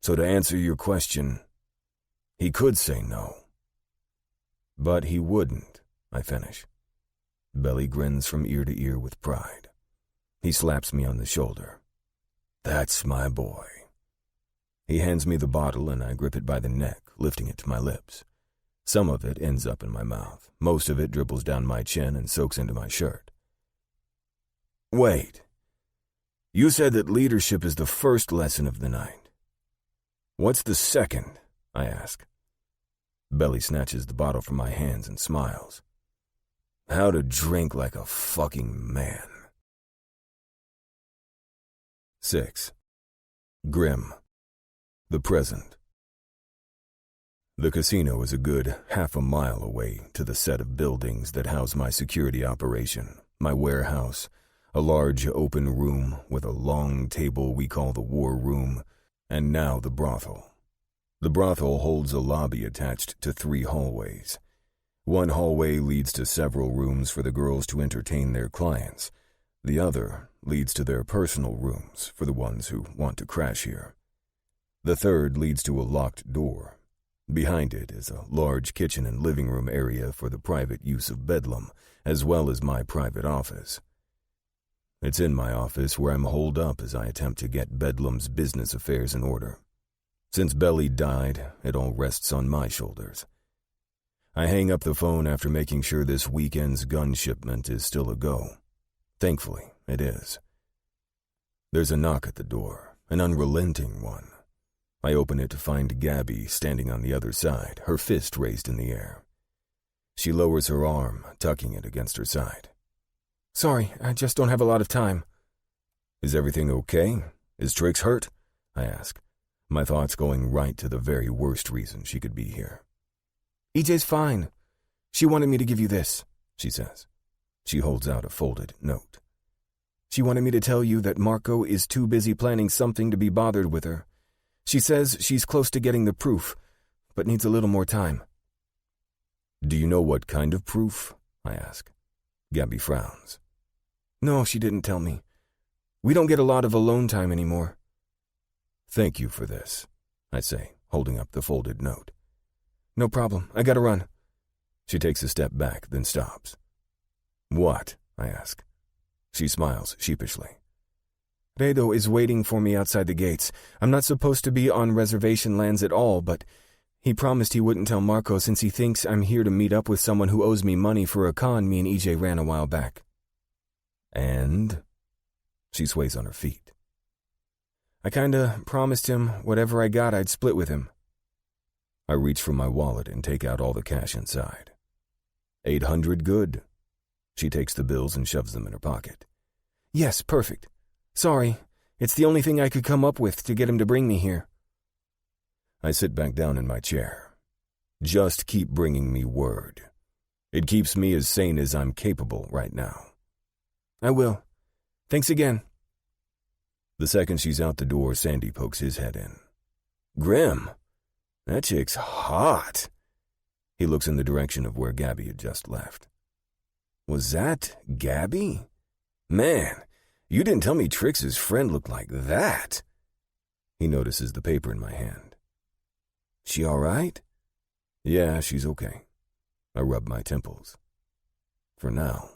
So to answer your question, he could say no. But he wouldn't, I finish. Belly grins from ear to ear with pride. He slaps me on the shoulder. That's my boy. He hands me the bottle and I grip it by the neck, lifting it to my lips. Some of it ends up in my mouth. Most of it dribbles down my chin and soaks into my shirt. Wait. You said that leadership is the first lesson of the night. What's the second? I ask. Belly snatches the bottle from my hands and smiles. How to drink like a fucking man. 6. Grim. The present. The casino is a good half a mile away to the set of buildings that house my security operation, my warehouse, a large open room with a long table we call the war room, and now the brothel. The brothel holds a lobby attached to 3 hallways. One hallway leads to several rooms for the girls to entertain their clients. The other leads to their personal rooms for the ones who want to crash here. The third leads to a locked door. Behind it is a large kitchen and living room area for the private use of Bedlam, as well as my private office. It's in my office where I'm holed up as I attempt to get Bedlam's business affairs in order. Since Belly died, it all rests on my shoulders. I hang up the phone after making sure this weekend's gun shipment is still a go. Thankfully, it is. There's a knock at the door, an unrelenting one. I open it to find Gabby standing on the other side, her fist raised in the air. She lowers her arm, tucking it against her side. Sorry, I just don't have a lot of time. Is everything okay? Is Trix hurt? I ask, my thoughts going right to the very worst reason she could be here. EJ's fine. She wanted me to give you this, she says. She holds out a folded note. She wanted me to tell you that Marco is too busy planning something to be bothered with her. She says she's close to getting the proof, but needs a little more time. Do you know what kind of proof? I ask. Gabby frowns. No, she didn't tell me. We don't get a lot of alone time anymore. Thank you for this, I say, holding up the folded note. No problem. I gotta run. She takes a step back, then stops. What? I ask. She smiles sheepishly. Redo is waiting for me outside the gates. I'm not supposed to be on reservation lands at all, but he promised he wouldn't tell Marco since he thinks I'm here to meet up with someone who owes me money for a con me and EJ ran a while back. And? She sways on her feet. I kinda promised him whatever I got I'd split with him. I reach for my wallet and take out all the cash inside. 800 good. She takes the bills and shoves them in her pocket. Yes, perfect. Sorry, it's the only thing I could come up with to get him to bring me here. I sit back down in my chair. Just keep bringing me word. It keeps me as sane as I'm capable right now. I will. Thanks again. The second she's out the door, Sandy pokes his head in. Grim, that chick's hot. He looks in the direction of where Gabby had just left. Was that Gabby? Man, you didn't tell me Trix's friend looked like that. He notices the paper in my hand. She all right? Yeah, she's okay. I rub my temples. For now.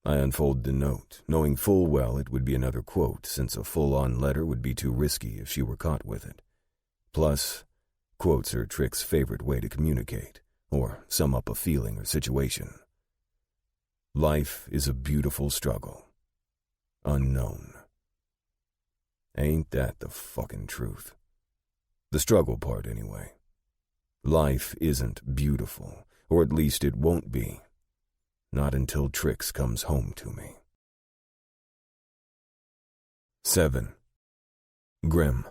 I unfold the note, knowing full well it would be another quote, since a full-on letter would be too risky if she were caught with it. Plus, quotes are Trix's favorite way to communicate, or sum up a feeling or situation. Life is a beautiful struggle. Unknown. Ain't that the fucking truth? The struggle part, anyway. Life isn't beautiful, or at least it won't be. Not until Trix comes home to me. 7. Grim.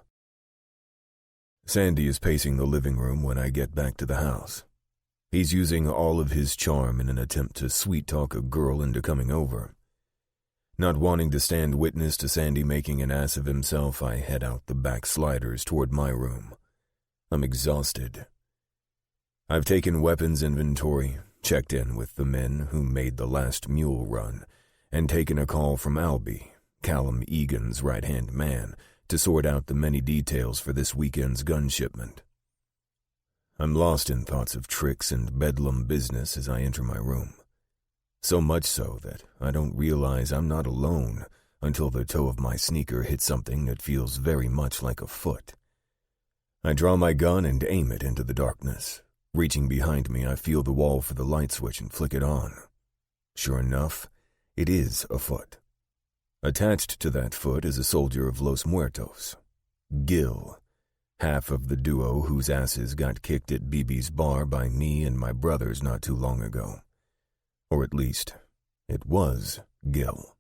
Sandy is pacing the living room when I get back to the house. He's using all of his charm in an attempt to sweet-talk a girl into coming over. Not wanting to stand witness to Sandy making an ass of himself, I head out the back sliders toward my room. I'm exhausted. I've taken weapons inventory, checked in with the men who made the last mule run, and taken a call from Albie, Callum Egan's right-hand man, to sort out the many details for this weekend's gun shipment. I'm lost in thoughts of Trix and bedlam business as I enter my room. So much so that I don't realize I'm not alone until the toe of my sneaker hits something that feels very much like a foot. I draw my gun and aim it into the darkness. Reaching behind me, I feel the wall for the light switch and flick it on. Sure enough, it is a foot. Attached to that foot is a soldier of Los Muertos, Gil, half of the duo whose asses got kicked at BB's bar by me and my brothers not too long ago. Or at least, it was Gil.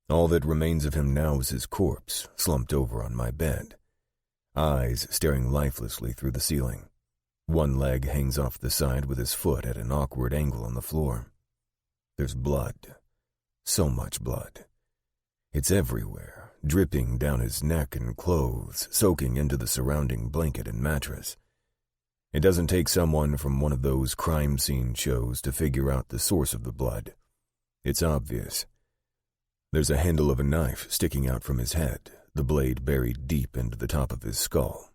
All that remains of him now is his corpse, slumped over on my bed. Eyes staring lifelessly through the ceiling. One leg hangs off the side with his foot at an awkward angle on the floor. There's blood. So much blood. It's everywhere, dripping down his neck and clothes, soaking into the surrounding blanket and mattress. It doesn't take someone from one of those crime scene shows to figure out the source of the blood. It's obvious. There's a handle of a knife sticking out from his head, the blade buried deep into the top of his skull.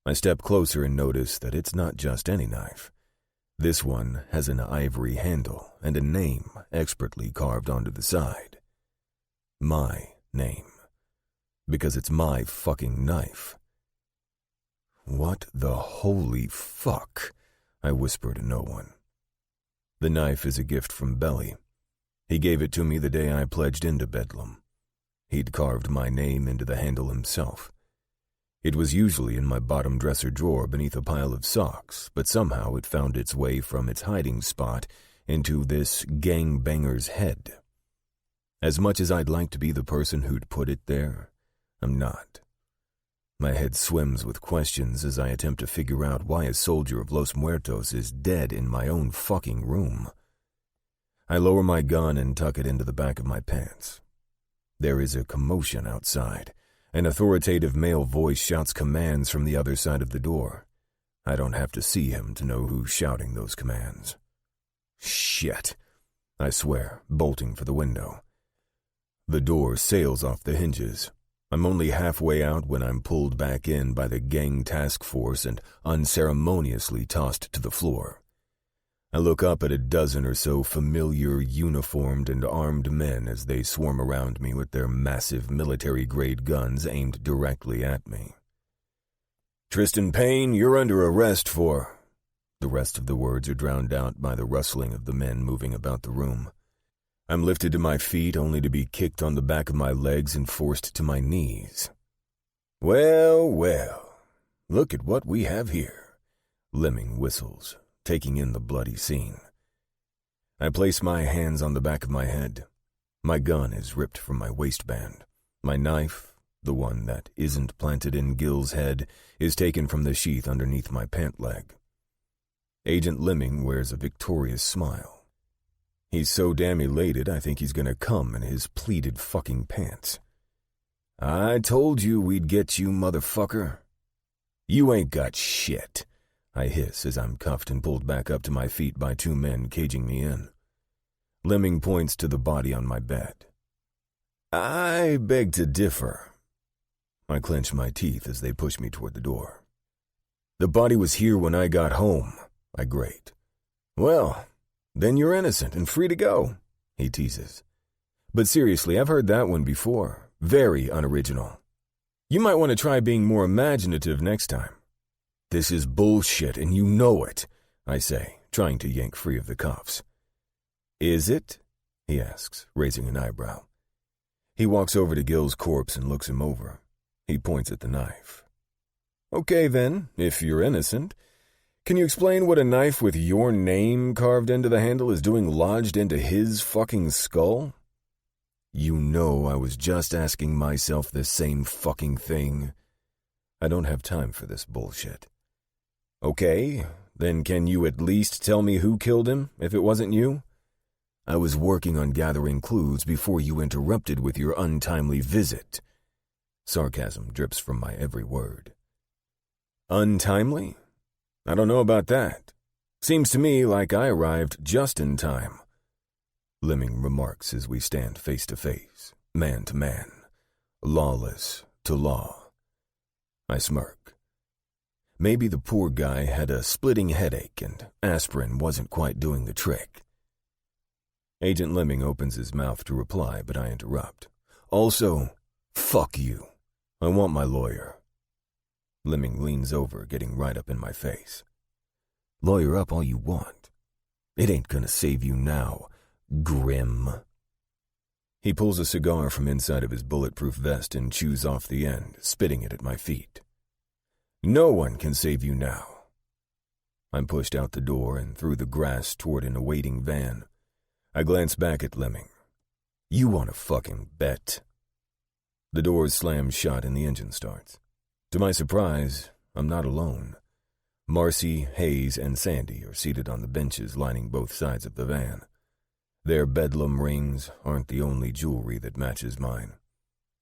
I step closer and notice that it's not just any knife. This one has an ivory handle and a name expertly carved onto the side. My name. Because it's my fucking knife. What the holy fuck? I whisper to no one. The knife is a gift from Belly. He gave it to me the day I pledged into Bedlam. He'd carved my name into the handle himself. It was usually in my bottom dresser drawer beneath a pile of socks, but somehow it found its way from its hiding spot into this gangbanger's head. As much as I'd like to be the person who'd put it there, I'm not. My head swims with questions as I attempt to figure out why a soldier of Los Muertos is dead in my own fucking room. I lower my gun and tuck it into the back of my pants. There is a commotion outside. An authoritative male voice shouts commands from the other side of the door. I don't have to see him to know who's shouting those commands. Shit, I swear, bolting for the window. The door sails off the hinges. I'm only halfway out when I'm pulled back in by the gang task force and unceremoniously tossed to the floor. I look up at a dozen or so familiar, uniformed and armed men as they swarm around me with their massive military-grade guns aimed directly at me. Tristan Payne, you're under arrest for... The rest of the words are drowned out by the rustling of the men moving about the room. I'm lifted to my feet only to be kicked on the back of my legs and forced to my knees. Well, well, look at what we have here. Lemming whistles, taking in the bloody scene. I place my hands on the back of my head. My gun is ripped from my waistband. My knife, the one that isn't planted in Gil's head, is taken from the sheath underneath my pant leg. Agent Lemming wears a victorious smile. He's so damn elated I think he's gonna come in his pleated fucking pants. I told you we'd get you, motherfucker. You ain't got shit, I hiss as I'm cuffed and pulled back up to my feet by two men caging me in. Lemming points to the body on my bed. I beg to differ. I clench my teeth as they push me toward the door. The body was here when I got home, I grate. Well, then you're innocent and free to go, he teases. But seriously, I've heard that one before. Very unoriginal. You might want to try being more imaginative next time. This is bullshit and you know it, I say, trying to yank free of the cuffs. Is it? He asks, raising an eyebrow. He walks over to Gil's corpse and looks him over. He points at the knife. Okay then, if you're innocent. Can you explain what a knife with your name carved into the handle is doing lodged into his fucking skull? You know I was just asking myself the same fucking thing. I don't have time for this bullshit. Okay, then can you at least tell me who killed him, if it wasn't you? I was working on gathering clues before you interrupted with your untimely visit. Sarcasm drips from my every word. Untimely? I don't know about that. Seems to me like I arrived just in time. Lemming remarks as we stand face to face, man to man, lawless to law. I smirk. Maybe the poor guy had a splitting headache and aspirin wasn't quite doing the trick. Agent Lemming opens his mouth to reply, but I interrupt. Also, fuck you. I want my lawyer. Lemming leans over, getting right up in my face. Lawyer up all you want. It ain't gonna save you now, Grim. He pulls a cigar from inside of his bulletproof vest and chews off the end, spitting it at my feet. No one can save you now. I'm pushed out the door and through the grass toward an awaiting van. I glance back at Lemming. You want a fucking bet? The doors slam shut and the engine starts. To my surprise, I'm not alone. Marcy, Hayes, and Sandy are seated on the benches lining both sides of the van. Their bedlam rings aren't the only jewelry that matches mine.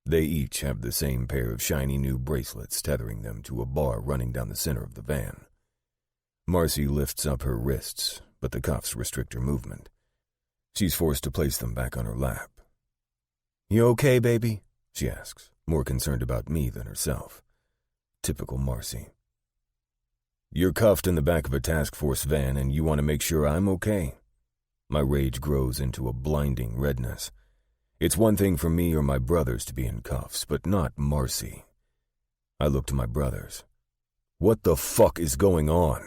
They each have the same pair of shiny new bracelets tethering them to a bar running down the center of the van. Marcy lifts up her wrists, but the cuffs restrict her movement. She's forced to place them back on her lap. You okay, baby? She asks, more concerned about me than herself. Typical Marcy. You're cuffed in the back of a task force van and you want to make sure I'm okay? My rage grows into a blinding redness. It's one thing for me or my brothers to be in cuffs, but not Marcy. I look to my brothers. What the fuck is going on?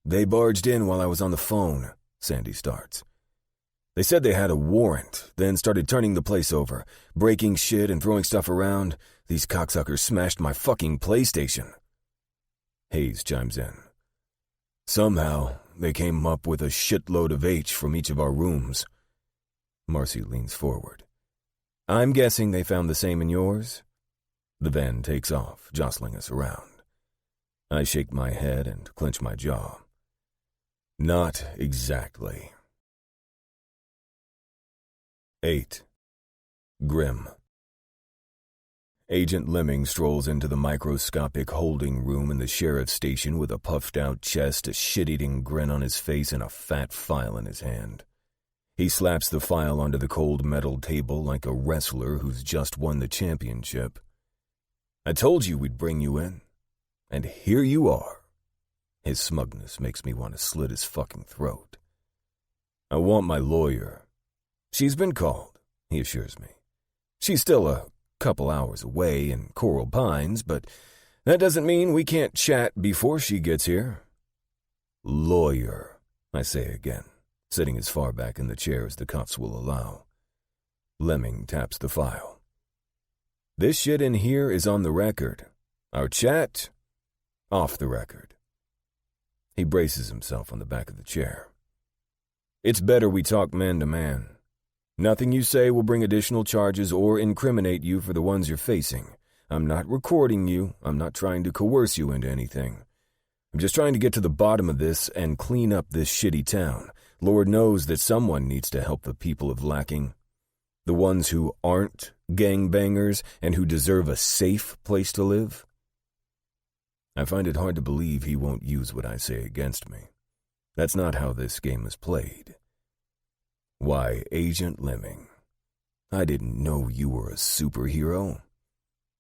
They barged in while I was on the phone, Sandy starts. They said they had a warrant, then started turning the place over, breaking shit and throwing stuff around. These cocksuckers smashed my fucking PlayStation. Hayes chimes in. Somehow, they came up with a shitload of H from each of our rooms. Marcy leans forward. I'm guessing they found the same in yours? The van takes off, jostling us around. I shake my head and clench my jaw. Not exactly. 8. Grim. Agent Lemming strolls into the microscopic holding room in the sheriff's station with a puffed-out chest, a shit-eating grin on his face, and a fat file in his hand. He slaps the file onto the cold metal table like a wrestler who's just won the championship. I told you we'd bring you in. And here you are. His smugness makes me want to slit his fucking throat. I want my lawyer. She's been called, he assures me. She's still a couple hours away in Coral Pines, but that doesn't mean we can't chat before she gets here. Lawyer, I say again, sitting as far back in the chair as the cuffs will allow. Lemming taps the file. This shit in here is on the record. Our chat, off the record. He braces himself on the back of the chair. It's better we talk man to man. Nothing you say will bring additional charges or incriminate you for the ones you're facing. I'm not recording you. I'm not trying to coerce you into anything. I'm just trying to get to the bottom of this and clean up this shitty town. Lord knows that someone needs to help the people of Lacking. The ones who aren't gangbangers and who deserve a safe place to live. I find it hard to believe he won't use what I say against me. That's not how this game is played. Why, Agent Lemming, I didn't know you were a superhero.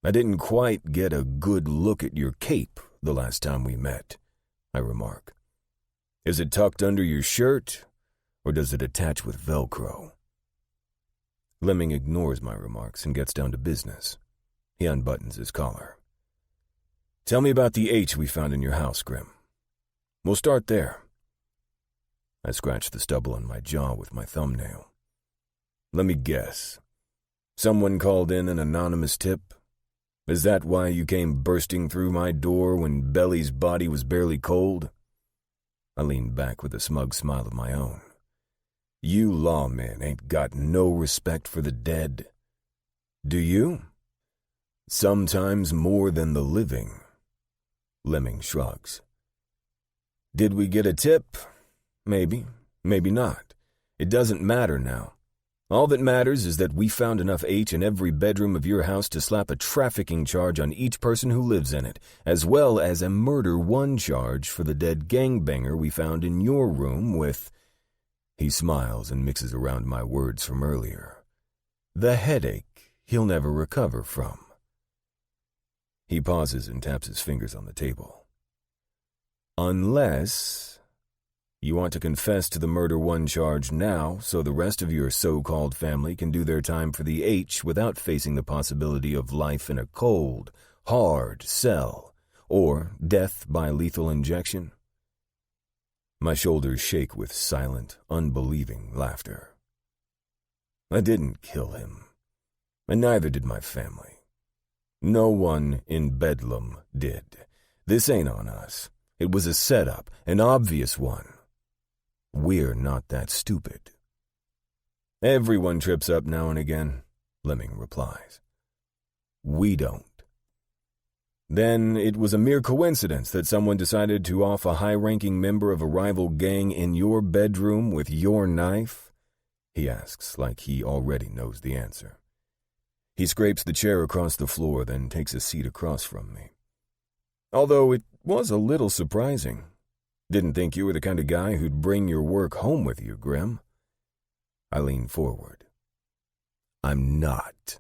I didn't quite get a good look at your cape the last time we met, I remark. Is it tucked under your shirt, or does it attach with Velcro? Lemming ignores my remarks and gets down to business. He unbuttons his collar. Tell me about the H we found in your house, Grim. We'll start there. I scratch the stubble on my jaw with my thumbnail. Let me guess. Someone called in an anonymous tip? Is that why you came bursting through my door when Belly's body was barely cold? I leaned back with a smug smile of my own. You lawmen ain't got no respect for the dead. Do you? Sometimes more than the living. Lemming shrugs. Did we get a tip? Maybe, maybe not. It doesn't matter now. All that matters is that we found enough H in every bedroom of your house to slap a trafficking charge on each person who lives in it, as well as a murder one charge for the dead gangbanger we found in your room with... He smiles and mixes around my words from earlier. The headache he'll never recover from. He pauses and taps his fingers on the table. Unless... You want to confess to the murder one charge now so the rest of your so-called family can do their time for the H without facing the possibility of life in a cold, hard cell, or death by lethal injection? My shoulders shake with silent, unbelieving laughter. I didn't kill him, and neither did my family. No one in Bedlam did. This ain't on us. It was a setup, an obvious one. We're not that stupid. Everyone trips up now and again, Lemming replies. We don't. Then it was a mere coincidence that someone decided to off a high-ranking member of a rival gang in your bedroom with your knife? He asks, like he already knows the answer. He scrapes the chair across the floor, then takes a seat across from me. Although it was a little surprising. Didn't think you were the kind of guy who'd bring your work home with you, Grim. I lean forward. I'm not.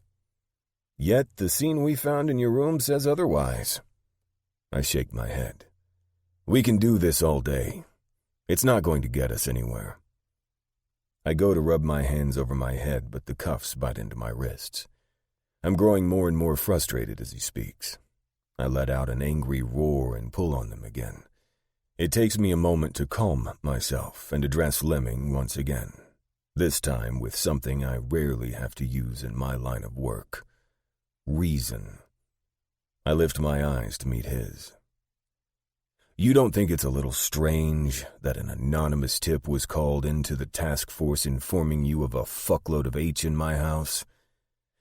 Yet the scene we found in your room says otherwise. I shake my head. We can do this all day. It's not going to get us anywhere. I go to rub my hands over my head, but the cuffs bite into my wrists. I'm growing more and more frustrated as he speaks. I let out an angry roar and pull on them again. It takes me a moment to calm myself and address Lemming once again, this time with something I rarely have to use in my line of work. Reason. I lift my eyes to meet his. You don't think it's a little strange that an anonymous tip was called into the task force informing you of a fuckload of H in my house?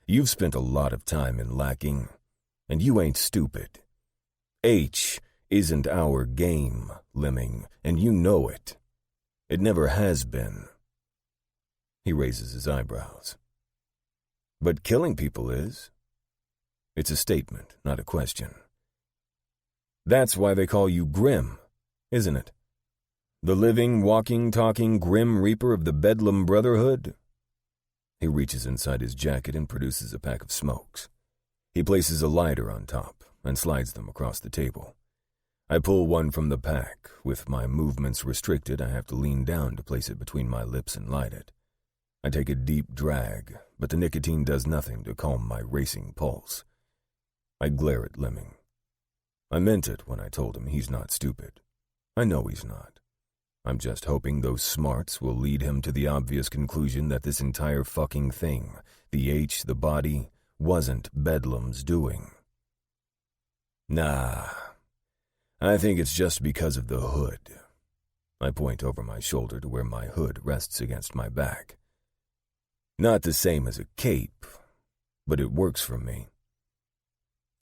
You've spent a lot of time in lacking, and you ain't stupid. H isn't our game, Lemming, and you know it. It never has been. He raises his eyebrows. But killing people is. It's a statement, not a question. That's why they call you Grim, isn't it? The living, walking, talking Grim Reaper of the Bedlam Brotherhood? He reaches inside his jacket and produces a pack of smokes. He places a lighter on top and slides them across the table. I pull one from the pack. With my movements restricted, I have to lean down to place it between my lips and light it. I take a deep drag, but the nicotine does nothing to calm my racing pulse. I glare at Lemming. I meant it when I told him he's not stupid. I know he's not. I'm just hoping those smarts will lead him to the obvious conclusion that this entire fucking thing, the H, the body, wasn't Bedlam's doing. Nah. I think it's just because of the hood. I point over my shoulder to where my hood rests against my back. Not the same as a cape, but it works for me.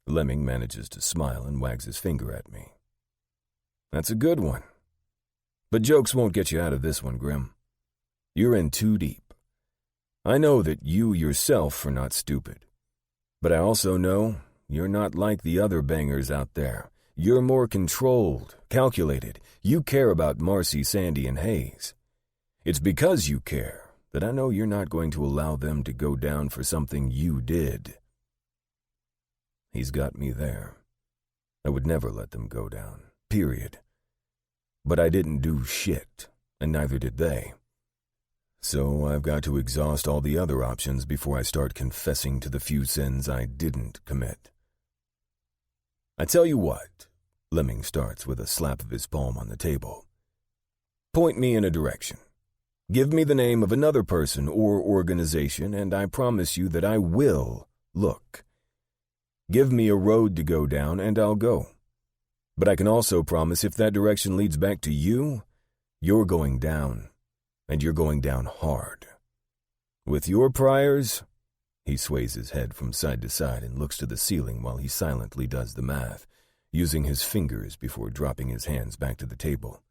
Lemming manages to smile and wags his finger at me. That's a good one. But jokes won't get you out of this one, Grim. You're in too deep. I know that you yourself are not stupid. But I also know you're not like the other bangers out there. You're more controlled, calculated. You care about Marcy, Sandy, and Hayes. It's because you care that I know you're not going to allow them to go down for something you did. He's got me there. I would never let them go down, period. But I didn't do shit, and neither did they. So I've got to exhaust all the other options before I start confessing to the few sins I didn't commit. I tell you what, Lemming starts with a slap of his palm on the table. Point me in a direction. Give me the name of another person or organization, and I promise you that I will look. Give me a road to go down and I'll go. But I can also promise if that direction leads back to you, you're going down, and you're going down hard. With your priors, he sways his head from side to side and looks to the ceiling while he silently does the math, using his fingers before dropping his hands back to the table.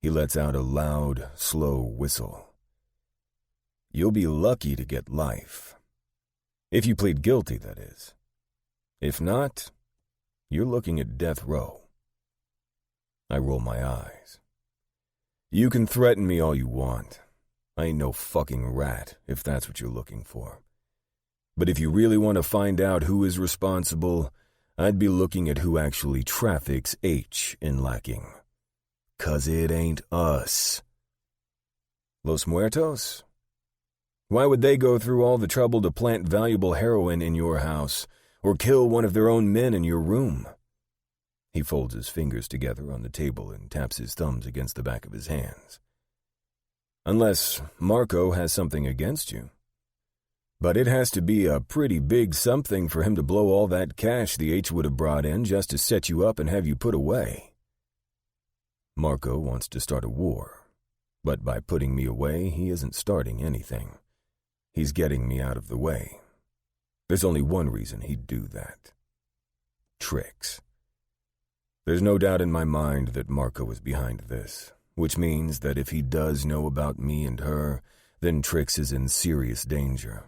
He lets out a loud, slow whistle. You'll be lucky to get life. If you plead guilty, that is. If not, you're looking at death row. I roll my eyes. You can threaten me all you want. I ain't no fucking rat, if that's what you're looking for. But if you really want to find out who is responsible, I'd be looking at who actually traffics H in lacking. 'Cause it ain't us. Los Muertos? Why would they go through all the trouble to plant valuable heroin in your house, or kill one of their own men in your room? He folds his fingers together on the table and taps his thumbs against the back of his hands. Unless Marco has something against you. But it has to be a pretty big something for him to blow all that cash the H would have brought in just to set you up and have you put away. Marco wants to start a war, but by putting me away, he isn't starting anything. He's getting me out of the way. There's only one reason he'd do that. Tricks. There's no doubt in my mind that Marco is behind this, which means that if he does know about me and her, then Trix is in serious danger.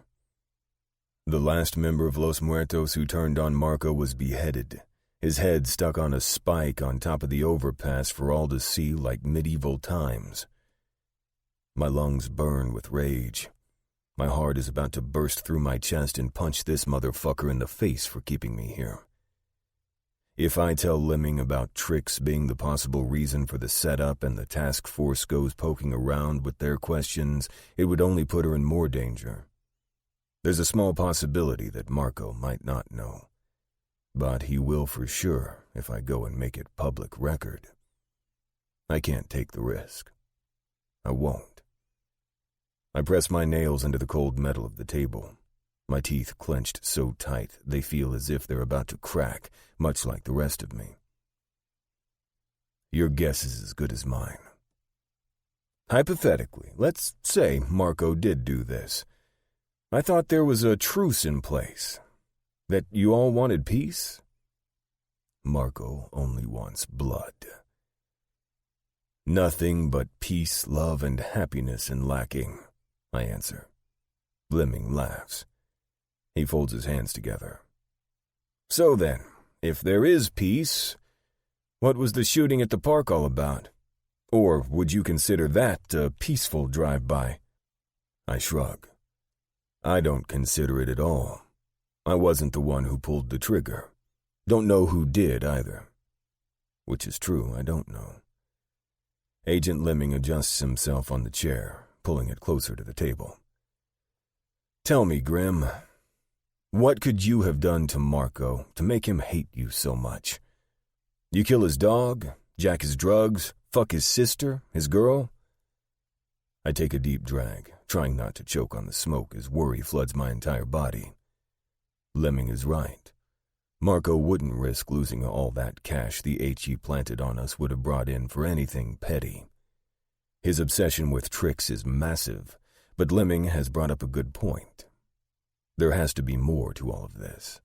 The last member of Los Muertos who turned on Marco was beheaded, his head stuck on a spike on top of the overpass for all to see like medieval times. My lungs burn with rage. My heart is about to burst through my chest and punch this motherfucker in the face for keeping me here. If I tell Lemming about Trix being the possible reason for the setup and the task force goes poking around with their questions, it would only put her in more danger. There's a small possibility that Marco might not know, but he will for sure if I go and make it public record. I can't take the risk. I won't. I press my nails into the cold metal of the table. My teeth clenched so tight they feel as if they're about to crack, much like the rest of me. Your guess is as good as mine. Hypothetically, let's say Marco did do this. I thought there was a truce in place. That you all wanted peace? Marco only wants blood. Nothing but peace, love, and happiness in lacking, I answer. Lemming laughs. He folds his hands together. So then, if there is peace, what was the shooting at the park all about? Or would you consider that a peaceful drive-by? I shrug. I don't consider it at all. I wasn't the one who pulled the trigger. Don't know who did either. Which is true, I don't know. Agent Lemming adjusts himself on the chair, pulling it closer to the table. Tell me, Grim. What could you have done to Marco to make him hate you so much? You kill his dog, jack his drugs, fuck his sister, his girl? I take a deep drag, trying not to choke on the smoke as worry floods my entire body. Lemming is right. Marco wouldn't risk losing all that cash the HE planted on us would have brought in for anything petty. His obsession with Trix is massive, but Lemming has brought up a good point. There has to be more to all of this.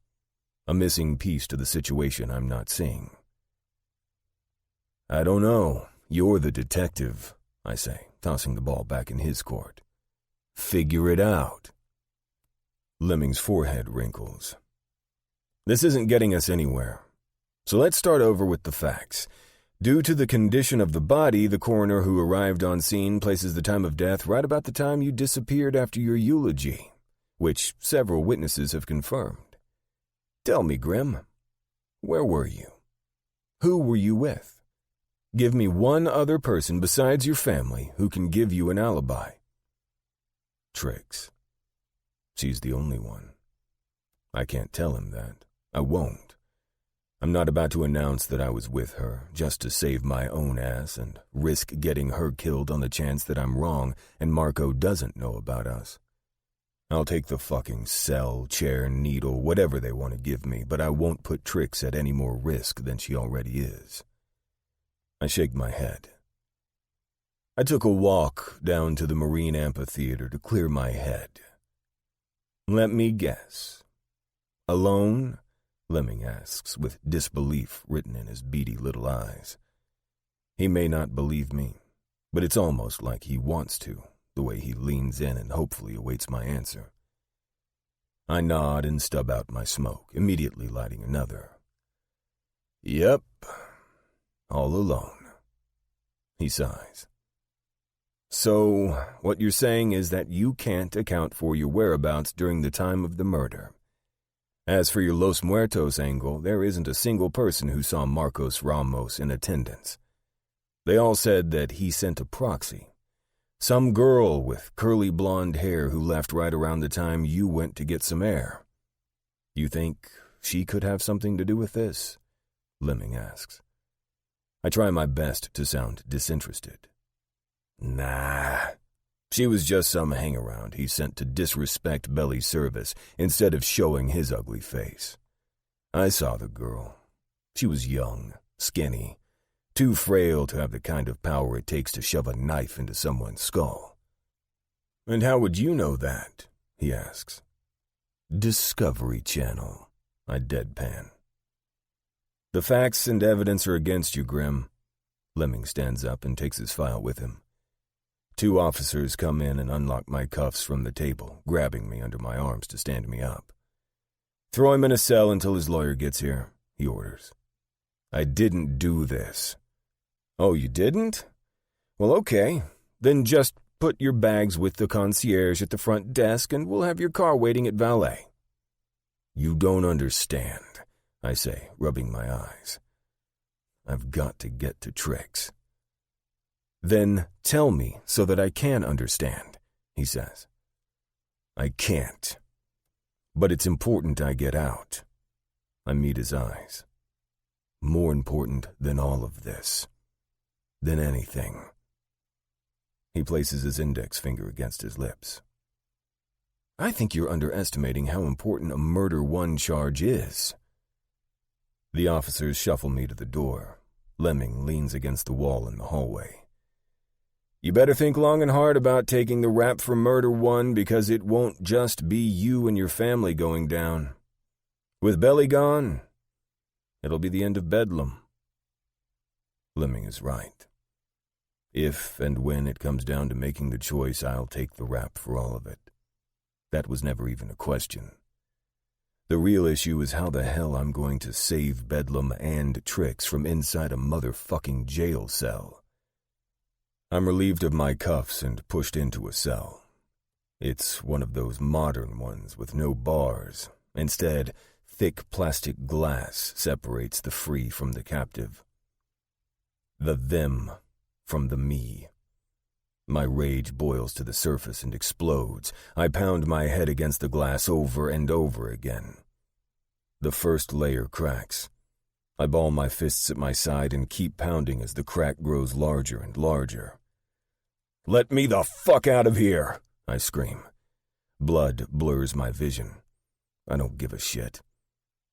A missing piece to the situation I'm not seeing. I don't know. You're the detective, I say, tossing the ball back in his court. Figure it out. Lemming's forehead wrinkles. This isn't getting us anywhere. So let's start over with the facts. Due to the condition of the body, the coroner who arrived on scene places the time of death right about the time you disappeared after your eulogy, which several witnesses have confirmed. Tell me, Grim, where were you? Who were you with? Give me one other person besides your family who can give you an alibi. Trix. She's the only one. I can't tell him that. I won't. I'm not about to announce that I was with her just to save my own ass and risk getting her killed on the chance that I'm wrong and Marco doesn't know about us. I'll take the fucking cell, chair, needle, whatever they want to give me, but I won't put Trix at any more risk than she already is. I shake my head. I took a walk down to the Marine Amphitheater to clear my head. Let me guess. Alone? Lemming asks, with disbelief written in his beady little eyes. He may not believe me, but it's almost like he wants to, the way he leans in and hopefully awaits my answer. I nod and stub out my smoke, immediately lighting another. Yep, all alone. He sighs. So, what you're saying is that you can't account for your whereabouts during the time of the murder. As for your Los Muertos angle, there isn't a single person who saw Marcos Ramos in attendance. They all said that he sent a proxy. Some girl with curly blonde hair who left right around the time you went to get some air. You think she could have something to do with this? Lemming asks. I try my best to sound disinterested. Nah. She was just some hangaround he sent to disrespect Belly's service instead of showing his ugly face. I saw the girl. She was young, skinny, too frail to have the kind of power it takes to shove a knife into someone's skull. And how would you know that? He asks. Discovery Channel, I deadpan. The facts and evidence are against you, Grim. Lemming stands up and takes his file with him. 2 officers come in and unlock my cuffs from the table, grabbing me under my arms to stand me up. Throw him in a cell until his lawyer gets here, he orders. I didn't do this. Oh, you didn't? Well, okay. Then just put your bags with the concierge at the front desk and we'll have your car waiting at valet. You don't understand, I say, rubbing my eyes. I've got to get to Trix. Then tell me so that I can understand, he says. I can't. But it's important I get out. I meet his eyes. More important than all of this. Than anything. He places his index finger against his lips. I think you're underestimating how important a murder one charge is. The officers shuffle me to the door. Lemming leans against the wall in the hallway. You better think long and hard about taking the rap for murder one because it won't just be you and your family going down. With Belly gone, it'll be the end of Bedlam. Lemming is right. If and when it comes down to making the choice, I'll take the rap for all of it. That was never even a question. The real issue is how the hell I'm going to save Bedlam and Trix from inside a motherfucking jail cell. I'm relieved of my cuffs and pushed into a cell. It's one of those modern ones with no bars. Instead, thick plastic glass separates the free from the captive. The them from the me. My rage boils to the surface and explodes. I pound my head against the glass over and over again. The first layer cracks. I ball my fists at my side and keep pounding as the crack grows larger and larger. Let me the fuck out of here, I scream. Blood blurs my vision. I don't give a shit.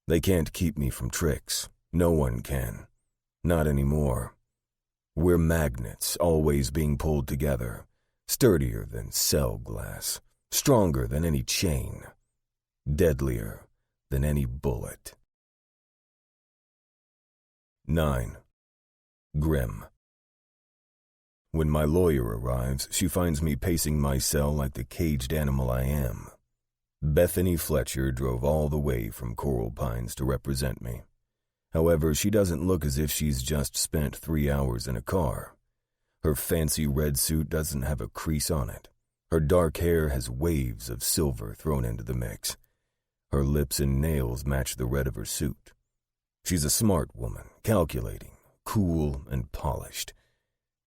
They can't keep me from Trix. No one can. Not anymore. We're magnets, always being pulled together. Sturdier than cell glass. Stronger than any chain. Deadlier than any bullet. 9. Grim. When my lawyer arrives, she finds me pacing my cell like the caged animal I am. Bethany Fletcher drove all the way from Coral Pines to represent me. However, she doesn't look as if she's just spent 3 hours in a car. Her fancy red suit doesn't have a crease on it. Her dark hair has waves of silver thrown into the mix. Her lips and nails match the red of her suit. She's a smart woman, calculating, cool and polished.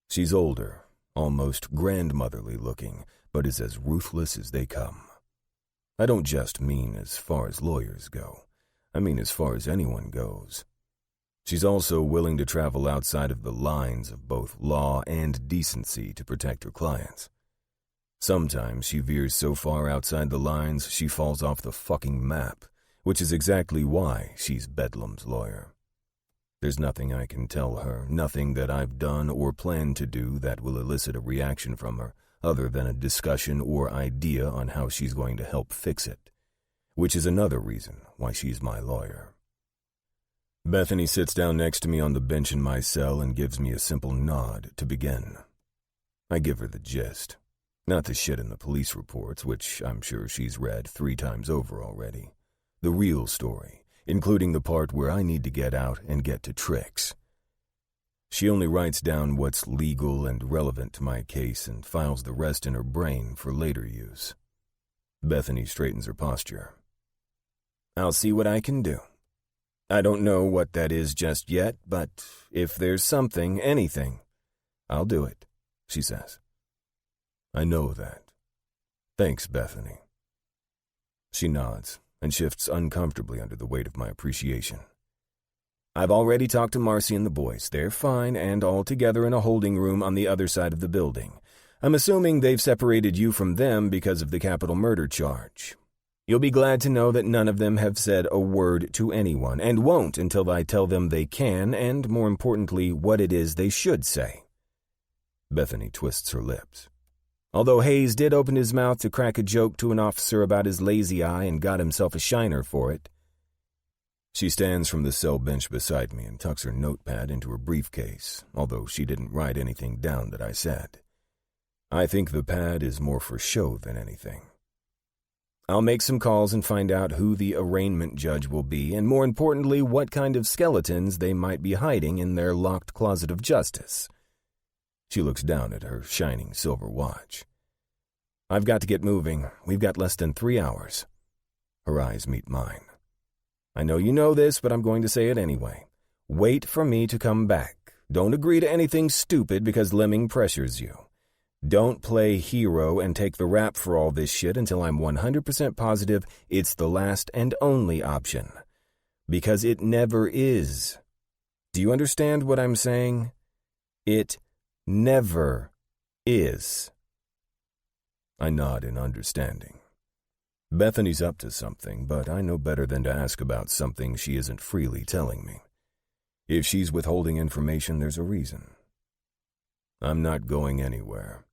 She's older, almost grandmotherly looking, but is as ruthless as they come. I don't just mean as far as lawyers go. I mean as far as anyone goes. She's also willing to travel outside of the lines of both law and decency to protect her clients. Sometimes she veers so far outside the lines she falls off the fucking map, which is exactly why she's Bedlam's lawyer. There's nothing I can tell her, nothing that I've done or plan to do that will elicit a reaction from her, other than a discussion or idea on how she's going to help fix it, which is another reason why she's my lawyer. Bethany sits down next to me on the bench in my cell and gives me a simple nod to begin. I give her the gist. Not the shit in the police reports, which I'm sure she's read 3 times over already. The real story, including the part where I need to get out and get to Trix. She only writes down what's legal and relevant to my case and files the rest in her brain for later use. Bethany straightens her posture. I'll see what I can do. I don't know what that is just yet, but if there's something, anything, I'll do it, she says. I know that. Thanks, Bethany. She nods and shifts uncomfortably under the weight of my appreciation. I've already talked to Marcy and the boys. They're fine and all together in a holding room on the other side of the building. I'm assuming they've separated you from them because of the capital murder charge. You'll be glad to know that none of them have said a word to anyone, and won't until I tell them they can, and more importantly, what it is they should say. Bethany twists her lips. Although Hayes did open his mouth to crack a joke to an officer about his lazy eye and got himself a shiner for it. She stands from the cell bench beside me and tucks her notepad into her briefcase, although she didn't write anything down that I said. I think the pad is more for show than anything. I'll make some calls and find out who the arraignment judge will be, and more importantly, what kind of skeletons they might be hiding in their locked closet of justice. She looks down at her shining silver watch. I've got to get moving. We've got less than 3 hours. Her eyes meet mine. I know you know this, but I'm going to say it anyway. Wait for me to come back. Don't agree to anything stupid because Lemming pressures you. Don't play hero and take the rap for all this shit until I'm 100% positive it's the last and only option. Because it never is. Do you understand what I'm saying? It never is. I nod in understanding. Bethany's up to something, but I know better than to ask about something she isn't freely telling me. If she's withholding information, there's a reason. I'm not going anywhere.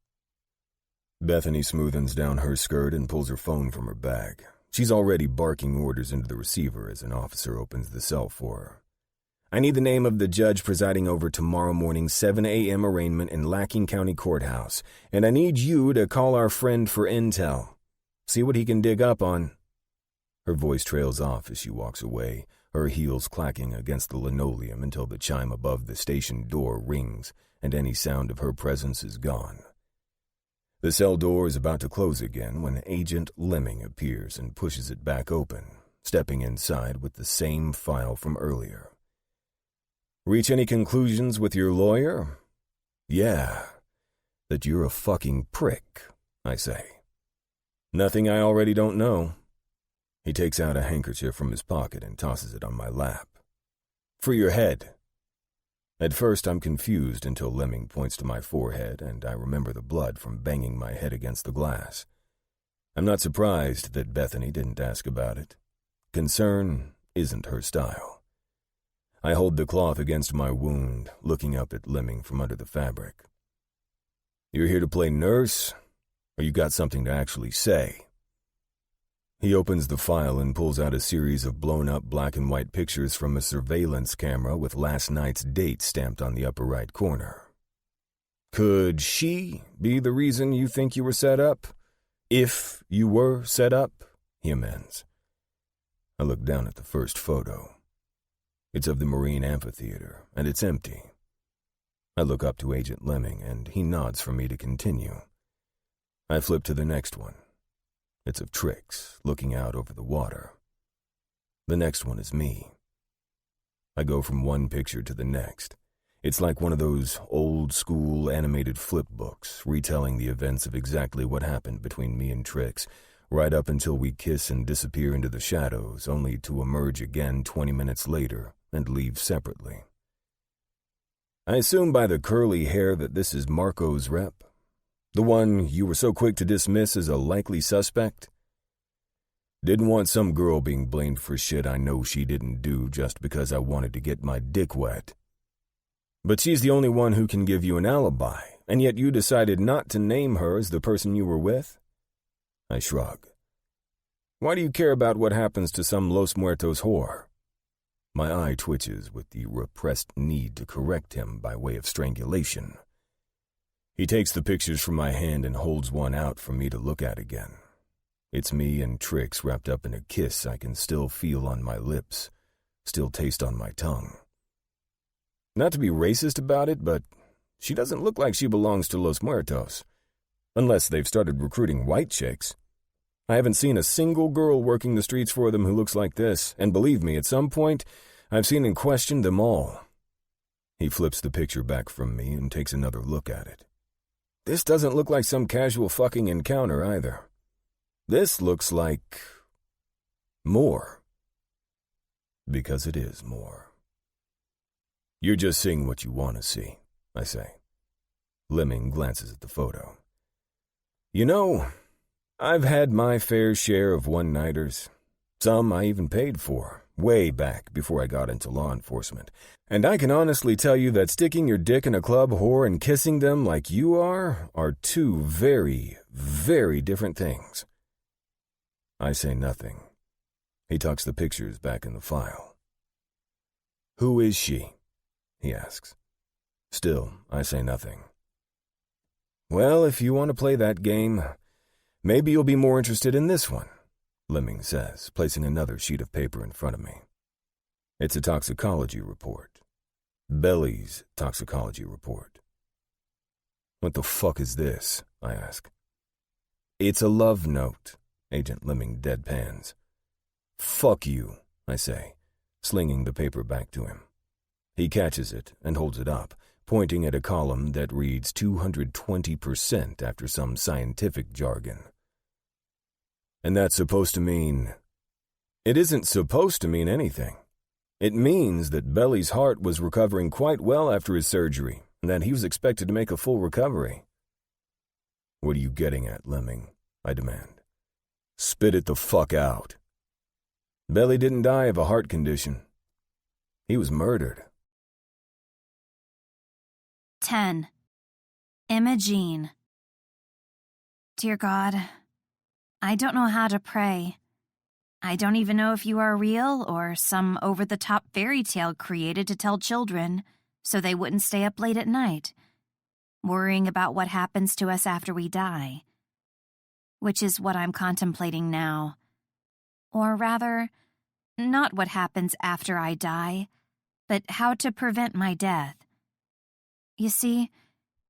Bethany smoothens down her skirt and pulls her phone from her bag. She's already barking orders into the receiver as an officer opens the cell for her. I need the name of the judge presiding over tomorrow morning's 7 a.m. arraignment in Lacking County Courthouse, and I need you to call our friend for intel. See what he can dig up on. Her voice trails off as she walks away, her heels clacking against the linoleum until the chime above the station door rings and any sound of her presence is gone. The cell door is about to close again when Agent Lemming appears and pushes it back open, stepping inside with the same file from earlier. Reach any conclusions with your lawyer? Yeah, that you're a fucking prick, I say. Nothing I already don't know. He takes out a handkerchief from his pocket and tosses it on my lap. For your head. At first I'm confused until Lemming points to my forehead and I remember the blood from banging my head against the glass. I'm not surprised that Bethany didn't ask about it. Concern isn't her style. I hold the cloth against my wound, looking up at Lemming from under the fabric. You're here to play nurse, or you got something to actually say? He opens the file and pulls out a series of blown-up black-and-white pictures from a surveillance camera with last night's date stamped on the upper right corner. Could she be the reason you think you were set up? If you were set up? He amends. I look down at the first photo. It's of the Marine Amphitheater, and it's empty. I look up to Agent Lemming, and he nods for me to continue. I flip to the next one. It's of Trix, looking out over the water. The next one is me. I go from one picture to the next. It's like one of those old-school animated flip books, retelling the events of exactly what happened between me and Trix, right up until we kiss and disappear into the shadows, only to emerge again 20 minutes later and leave separately. I assume by the curly hair that this is Marco's rep. The one you were so quick to dismiss as a likely suspect? Didn't want some girl being blamed for shit I know she didn't do just because I wanted to get my dick wet. But she's the only one who can give you an alibi, and yet you decided not to name her as the person you were with? I shrug. Why do you care about what happens to some Los Muertos whore? My eye twitches with the repressed need to correct him by way of strangulation. He takes the pictures from my hand and holds one out for me to look at again. It's me and Trix wrapped up in a kiss I can still feel on my lips, still taste on my tongue. Not to be racist about it, but she doesn't look like she belongs to Los Muertos. Unless they've started recruiting white chicks. I haven't seen a single girl working the streets for them who looks like this, and believe me, at some point, I've seen and questioned them all. He flips the picture back from me and takes another look at it. This doesn't look like some casual fucking encounter either. This looks like more. Because it is more. You're just seeing what you want to see, I say. Lemming glances at the photo. You know, I've had my fair share of one-nighters. Some I even paid for, way back before I got into law enforcement. And I can honestly tell you that sticking your dick in a club whore and kissing them like you are two very, very different things. I say nothing. He tucks the pictures back in the file. Who is she? He asks. Still, I say nothing. Well, if you want to play that game, maybe you'll be more interested in this one, Lemming says, placing another sheet of paper in front of me. It's a toxicology report. Belly's toxicology report. What the fuck is this? I ask. It's a love note, Agent Lemming deadpans. Fuck you, I say, slinging the paper back to him. He catches it and holds it up, pointing at a column that reads 220% after some scientific jargon. And that's supposed to mean... It isn't supposed to mean anything. It means that Belly's heart was recovering quite well after his surgery, and that he was expected to make a full recovery. What are you getting at, Lemming? I demand. Spit it the fuck out. Belly didn't die of a heart condition. He was murdered. 10. Imogene. Dear God, I don't know how to pray. I don't even know if you are real or some over-the-top fairy tale created to tell children so they wouldn't stay up late at night, worrying about what happens to us after we die. Which is what I'm contemplating now. Or rather, not what happens after I die, but how to prevent my death. You see,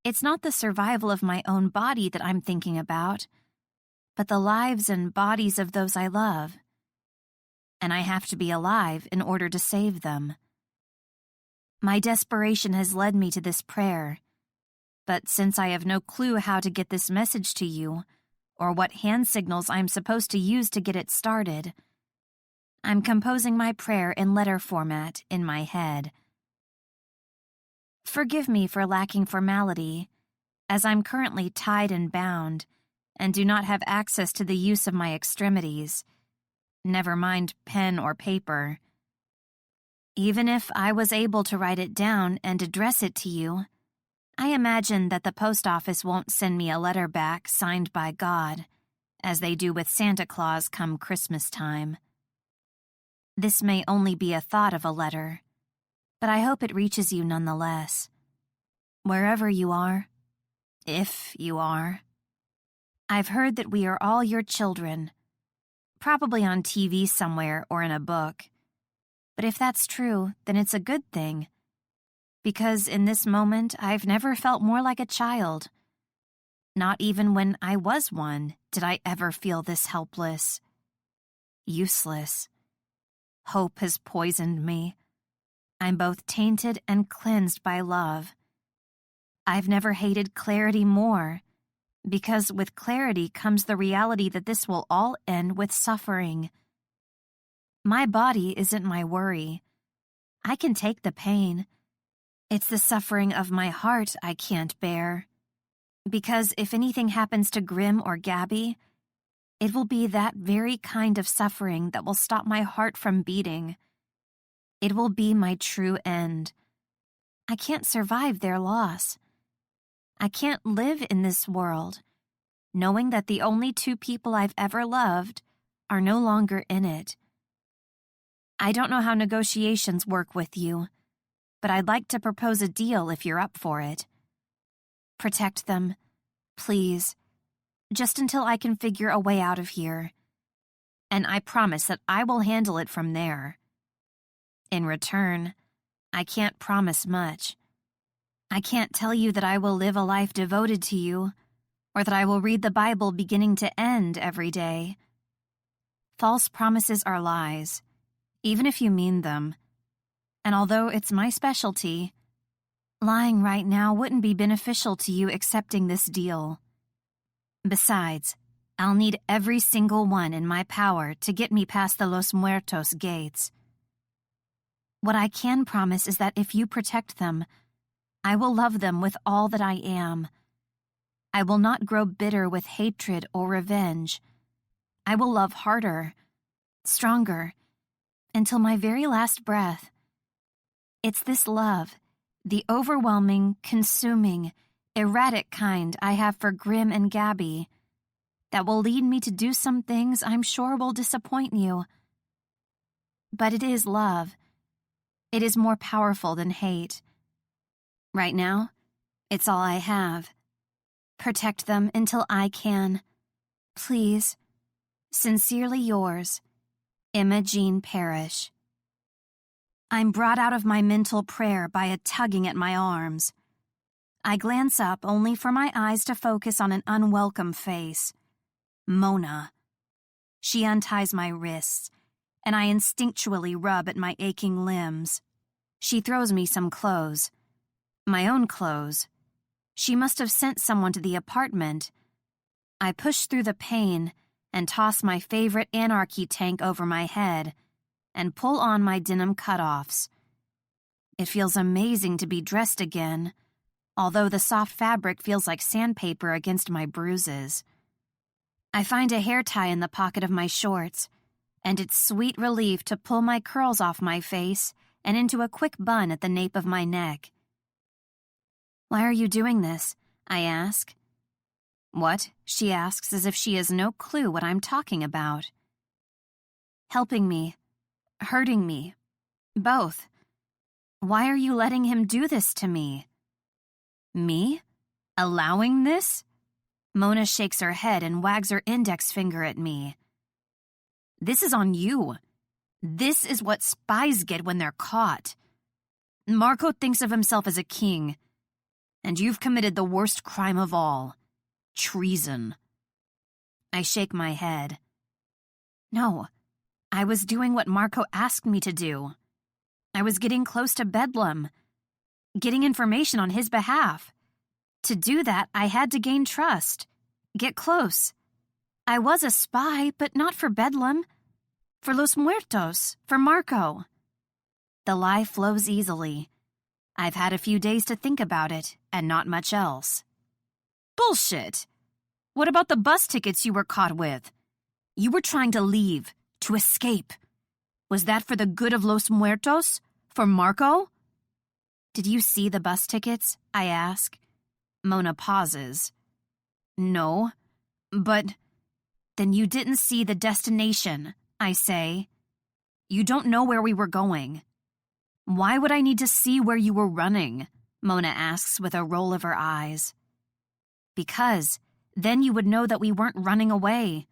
it's not the survival of my own body that I'm thinking about, but the lives and bodies of those I love. And I have to be alive in order to save them. My desperation has led me to this prayer, but since I have no clue how to get this message to you, or what hand signals I'm supposed to use to get it started, I'm composing my prayer in letter format in my head. Forgive me for lacking formality, as I'm currently tied and bound, and do not have access to the use of my extremities, never mind pen or paper. Even if I was able to write it down and address it to you, I imagine that the post office won't send me a letter back signed by God, as they do with Santa Claus come Christmas time. This may only be a thought of a letter, but I hope it reaches you nonetheless. Wherever you are, if you are. I've heard that we are all your children, probably on TV somewhere or in a book. But if that's true, then it's a good thing. Because in this moment, I've never felt more like a child. Not even when I was one did I ever feel this helpless. Useless. Hope has poisoned me. I'm both tainted and cleansed by love. I've never hated clarity more, because with clarity comes the reality that this will all end with suffering. My body isn't my worry. I can take the pain. It's the suffering of my heart I can't bear, Because if anything happens to Grim or Gabby, it will be that very kind of suffering that will stop my heart from beating. It will be my true end. I can't survive their loss. I can't live in this world, knowing that the only two people I've ever loved are no longer in it. I don't know how negotiations work with you, but I'd like to propose a deal if you're up for it. Protect them, please, just until I can figure a way out of here. And I promise that I will handle it from there. In return, I can't promise much. I can't tell you that I will live a life devoted to you, or that I will read the Bible beginning to end every day. False promises are lies, even if you mean them. And although it's my specialty, lying right now wouldn't be beneficial to you accepting this deal. Besides, I'll need every single one in my power to get me past the Los Muertos gates. What I can promise is that if you protect them, I will love them with all that I am. I will not grow bitter with hatred or revenge. I will love harder, stronger, until my very last breath. It's this love, the overwhelming, consuming, erratic kind I have for Grim and Gabby, that will lead me to do some things I'm sure will disappoint you. But it is love. It is more powerful than hate. Right now, it's all I have. Protect them until I can. Please. Sincerely yours, Emma Jean Parrish. I'm brought out of my mental prayer by a tugging at my arms. I glance up only for my eyes to focus on an unwelcome face. Mona. She unties my wrists, and I instinctually rub at my aching limbs. She throws me some clothes. My own clothes. She must have sent someone to the apartment. I push through the pain and toss my favorite anarchy tank over my head and pull on my denim cutoffs. It feels amazing to be dressed again, although the soft fabric feels like sandpaper against my bruises. I find a hair tie in the pocket of my shorts, and it's sweet relief to pull my curls off my face and into a quick bun at the nape of my neck. "Why are you doing this?" I ask. "What?" she asks as if she has no clue what I'm talking about. "Helping me. Hurting me. Both. Why are you letting him do this to me?" "Me? Allowing this?" Mona shakes her head and wags her index finger at me. "This is on you. This is what spies get when they're caught. Marco thinks of himself as a king, and you've committed the worst crime of all. Treason." I shake my head. "No, I was doing what Marco asked me to do. I was getting close to Bedlam, getting information on his behalf. To do that, I had to gain trust, get close. I was a spy, but not for Bedlam. For Los Muertos, for Marco." The lie flows easily. I've had a few days to think about it, and not much else. "Bullshit! What about the bus tickets you were caught with? You were trying to leave, to escape. Was that for the good of Los Muertos? For Marco?" "Did you see the bus tickets?" I ask. Mona pauses. "No, but—" "Then you didn't see the destination," I say. "You don't know where we were going." "Why would I need to see where you were running?" Mona asks with a roll of her eyes. "Because then you would know that we weren't running away.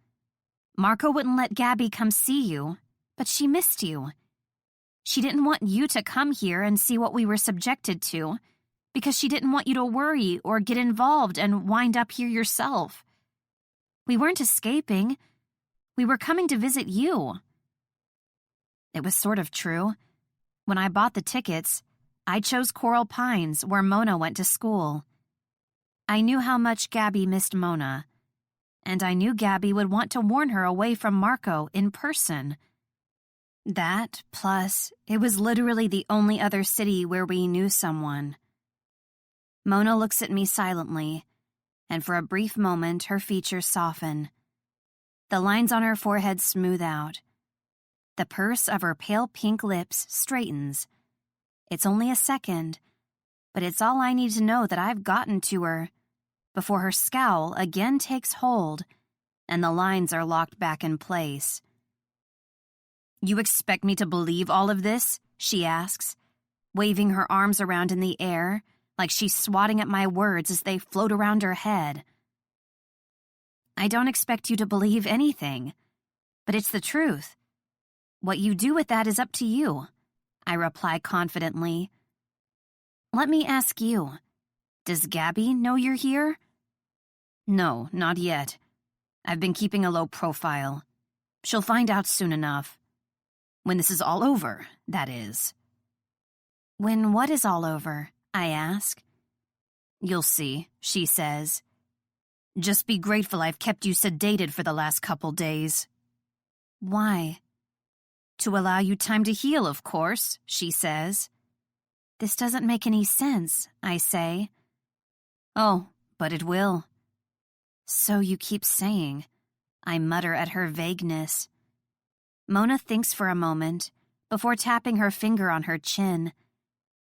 Marco wouldn't let Gabby come see you, but she missed you. She didn't want you to come here and see what we were subjected to, because she didn't want you to worry or get involved and wind up here yourself. We weren't escaping. We were coming to visit you." It was sort of true. When I bought the tickets, I chose Coral Pines, where Mona went to school. I knew how much Gabby missed Mona, and I knew Gabby would want to warn her away from Marco in person. That, plus, it was literally the only other city where we knew someone. Mona looks at me silently, and for a brief moment her features soften. The lines on her forehead smooth out. The purse of her pale pink lips straightens. It's only a second, but it's all I need to know that I've gotten to her before her scowl again takes hold and the lines are locked back in place. "You expect me to believe all of this?" she asks, waving her arms around in the air like she's swatting at my words as they float around her head. "I don't expect you to believe anything, but it's the truth. What you do with that is up to you," I reply confidently. "Let me ask you, does Gabby know you're here?" "No, not yet. I've been keeping a low profile. She'll find out soon enough. When this is all over, that is." "When what is all over?" I ask. "You'll see," she says. "Just be grateful I've kept you sedated for the last couple days." "Why?" "To allow you time to heal, of course," she says. "This doesn't make any sense," I say. "Oh, but it will." "So you keep saying," I mutter at her vagueness. Mona thinks for a moment before tapping her finger on her chin.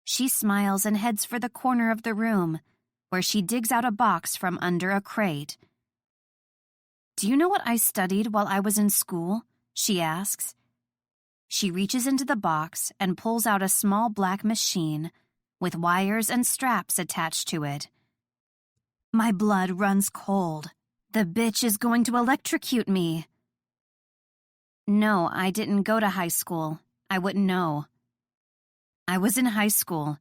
She smiles and heads for the corner of the room, where she digs out a box from under a crate. "Do you know what I studied while I was in school?" she asks. She reaches into the box and pulls out a small black machine with wires and straps attached to it. My blood runs cold. The bitch is going to electrocute me. "No, I didn't go to high school. I wouldn't know." "I was in high school,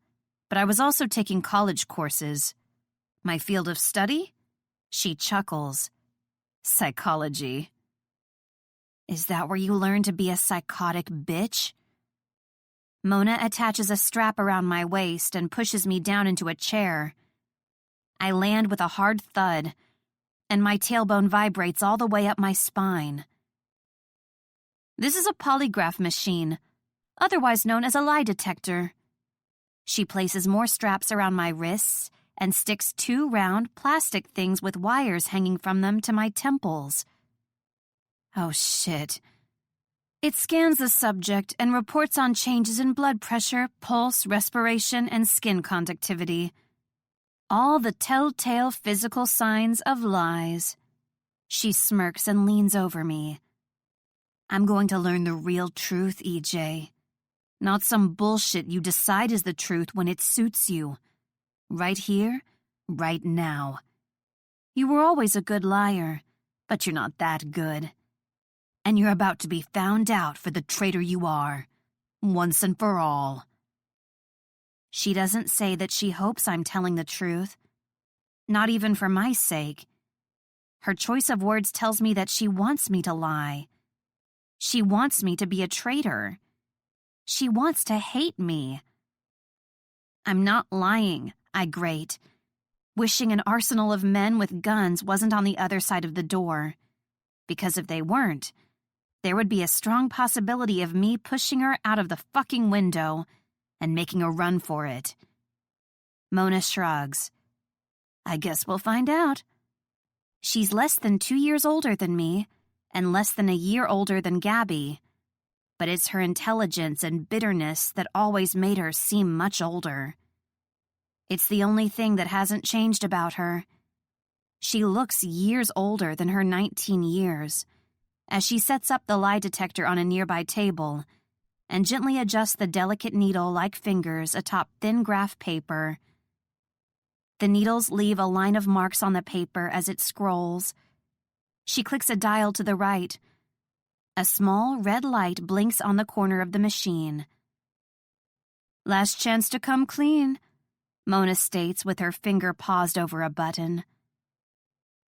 but I was also taking college courses. My field of study?" She chuckles. "Psychology." "Is that where you learn to be a psychotic bitch?" Mona attaches a strap around my waist and pushes me down into a chair. I land with a hard thud, and my tailbone vibrates all the way up my spine. "This is a polygraph machine, otherwise known as a lie detector." She places more straps around my wrists and sticks 2 round plastic things with wires hanging from them to my temples. Oh shit. It scans the subject and reports on changes in blood pressure, pulse, respiration, and skin conductivity. All the telltale physical signs of lies. She smirks and leans over me. "I'm going to learn the real truth, EJ. Not some bullshit you decide is the truth when it suits you. Right here, right now. You were always a good liar, but you're not that good. And you're about to be found out for the traitor you are, once and for all." She doesn't say that she hopes I'm telling the truth. Not even for my sake. Her choice of words tells me that she wants me to lie. She wants me to be a traitor. She wants to hate me. "I'm not lying," I grate, wishing an arsenal of men with guns wasn't on the other side of the door. Because if they weren't, there would be a strong possibility of me pushing her out of the fucking window and making a run for it. Mona shrugs. "I guess we'll find out." She's less than 2 years older than me, and less than a year older than Gabby, but it's her intelligence and bitterness that always made her seem much older. It's the only thing that hasn't changed about her. She looks years older than her 19 years, as she sets up the lie detector on a nearby table and gently adjusts the delicate needle-like fingers atop thin graph paper. The needles leave a line of marks on the paper as it scrolls. She clicks a dial to the right. A small red light blinks on the corner of the machine. "Last chance to come clean," Mona states with her finger paused over a button.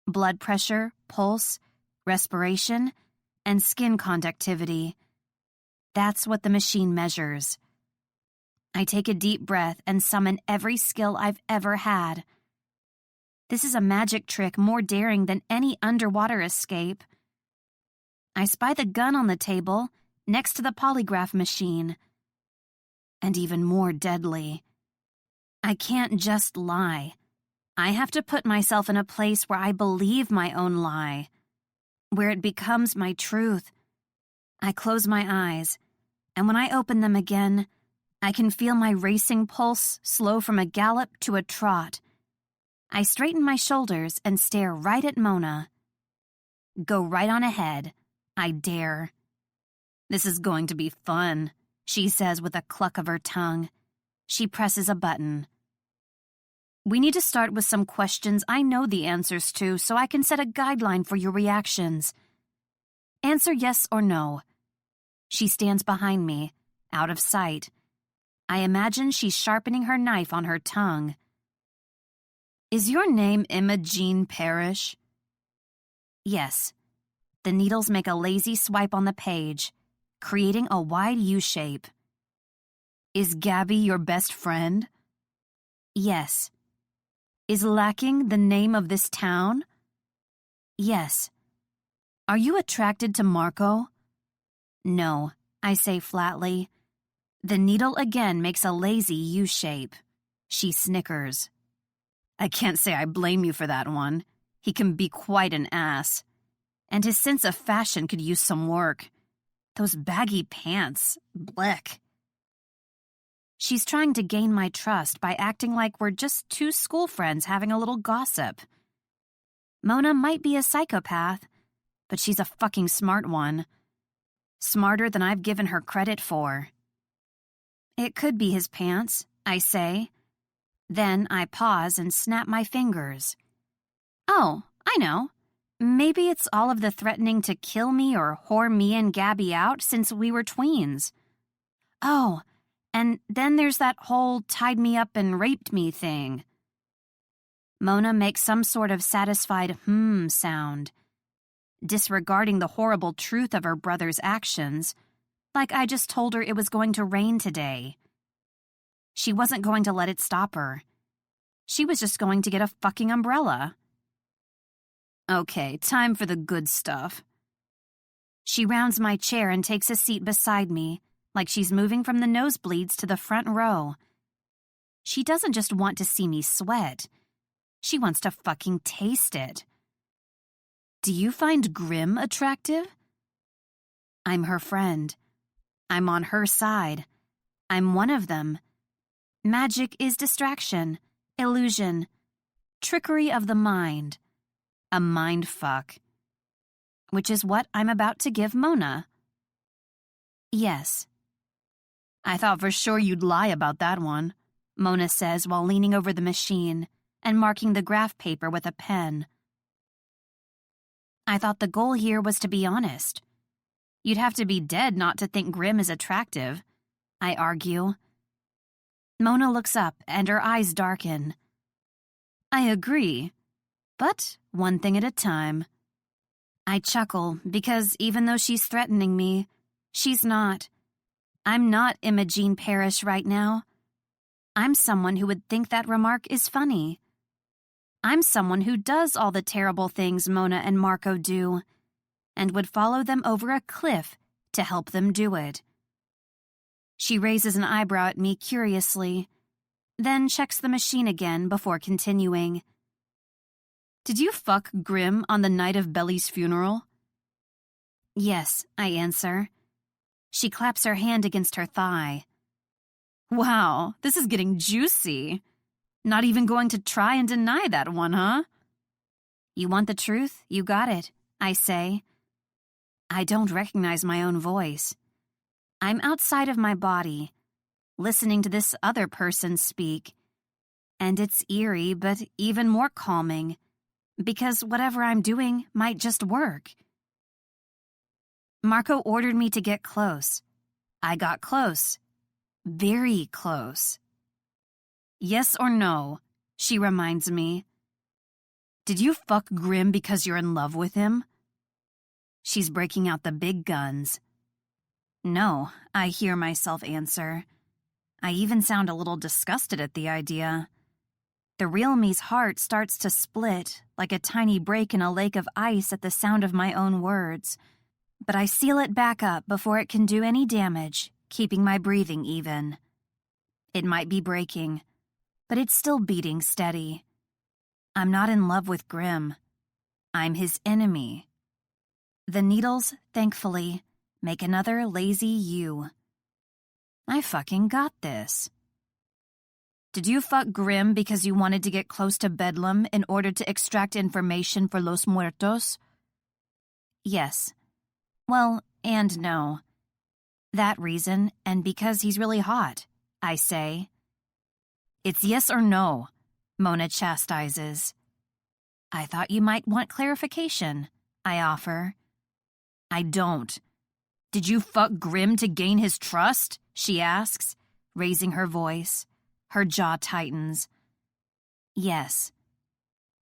Blood pressure, pulse, respiration, and skin conductivity. That's what the machine measures. I take a deep breath and summon every skill I've ever had. This is a magic trick more daring than any underwater escape. I spy the gun on the table next to the polygraph machine. And even more deadly. I can't just lie. I have to put myself in a place where I believe my own lie, where it becomes my truth. I close my eyes, and when I open them again, I can feel my racing pulse slow from a gallop to a trot. I straighten my shoulders and stare right at Mona. Go right on ahead. I dare. This is going to be fun, she says with a cluck of her tongue. She presses a button. We need to start with some questions I know the answers to so I can set a guideline for your reactions. Answer yes or no. She stands behind me, out of sight. I imagine she's sharpening her knife on her tongue. Is your name Imogene Parrish? Yes. The needles make a lazy swipe on the page, creating a wide U-shape. Is Gabby your best friend? Yes. Is Lacking the name of this town? Yes. Are you attracted to Marco? No, I say flatly. The needle again makes a lazy U-shape. She snickers. I can't say I blame you for that one. He can be quite an ass. And his sense of fashion could use some work. Those baggy pants, blech. She's trying to gain my trust by acting like we're just two school friends having a little gossip. Mona might be a psychopath, but she's a fucking smart one. Smarter than I've given her credit for. It could be his pants, I say. Then I pause and snap my fingers. Oh, I know. Maybe it's all of the threatening to kill me or whore me and Gabby out since we were tweens. Oh, and then there's that whole tied me up and raped me thing. Mona makes some sort of satisfied sound, disregarding the horrible truth of her brother's actions, like I just told her it was going to rain today. She wasn't going to let it stop her. She was just going to get a fucking umbrella. Okay, time for the good stuff. She rounds my chair and takes a seat beside me, like she's moving from the nosebleeds to the front row. She doesn't just want to see me sweat. She wants to fucking taste it. Do you find Grimm attractive? I'm her friend. I'm on her side. I'm one of them. Magic is distraction, illusion, trickery of the mind. A mind fuck. Which is what I'm about to give Mona. Yes. I thought for sure you'd lie about that one, Mona says while leaning over the machine and marking the graph paper with a pen. I thought the goal here was to be honest. You'd have to be dead not to think Grimm is attractive, I argue. Mona looks up and her eyes darken. I agree, but one thing at a time. I chuckle because even though she's threatening me, she's not. I'm not Imogene Parrish right now. I'm someone who would think that remark is funny. I'm someone who does all the terrible things Mona and Marco do, and would follow them over a cliff to help them do it. She raises an eyebrow at me curiously, then checks the machine again before continuing. Did you fuck Grimm on the night of Belly's funeral? Yes, I answer. She claps her hand against her thigh. Wow, this is getting juicy. Not even going to try and deny that one, huh? You want the truth? You got it, I say. I don't recognize my own voice. I'm outside of my body, listening to this other person speak. And it's eerie, but even more calming, because whatever I'm doing might just work. Marco ordered me to get close. I got close. Very close. Yes or no, she reminds me. Did you fuck Grimm because you're in love with him? She's breaking out the big guns. No, I hear myself answer. I even sound a little disgusted at the idea. The real me's heart starts to split like a tiny break in a lake of ice at the sound of my own words. But I seal it back up before it can do any damage, keeping my breathing even. It might be breaking, but it's still beating steady. I'm not in love with Grim. I'm his enemy. The needles, thankfully, make another lazy U. I fucking got this. Did you fuck Grim because you wanted to get close to Bedlam in order to extract information for Los Muertos? Yes. Well, and no. That reason, and because he's really hot, I say. It's yes or no, Mona chastises. I thought you might want clarification, I offer. I don't. Did you fuck Grim to gain his trust? She asks, raising her voice. Her jaw tightens. Yes.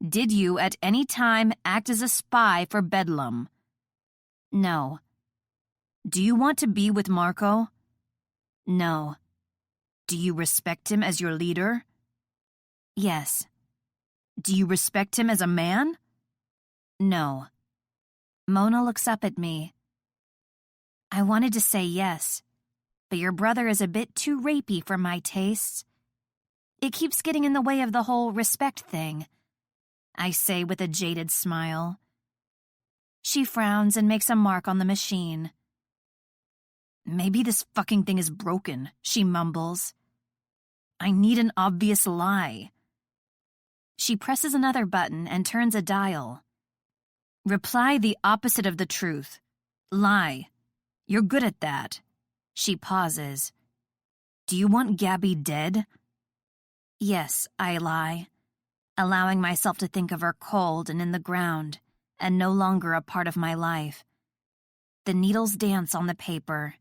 Did you at any time act as a spy for Bedlam? No. Do you want to be with Marco? No. Do you respect him as your leader? Yes. Do you respect him as a man? No. Mona looks up at me. I wanted to say yes, but your brother is a bit too rapey for my tastes. It keeps getting in the way of the whole respect thing, I say with a jaded smile. She frowns and makes a mark on the machine. Maybe this fucking thing is broken, she mumbles. I need an obvious lie. She presses another button and turns a dial. Reply the opposite of the truth. Lie. You're good at that. She pauses. Do you want Gabby dead? Yes, I lie, allowing myself to think of her cold and in the ground, and no longer a part of my life. The needles dance on the paper.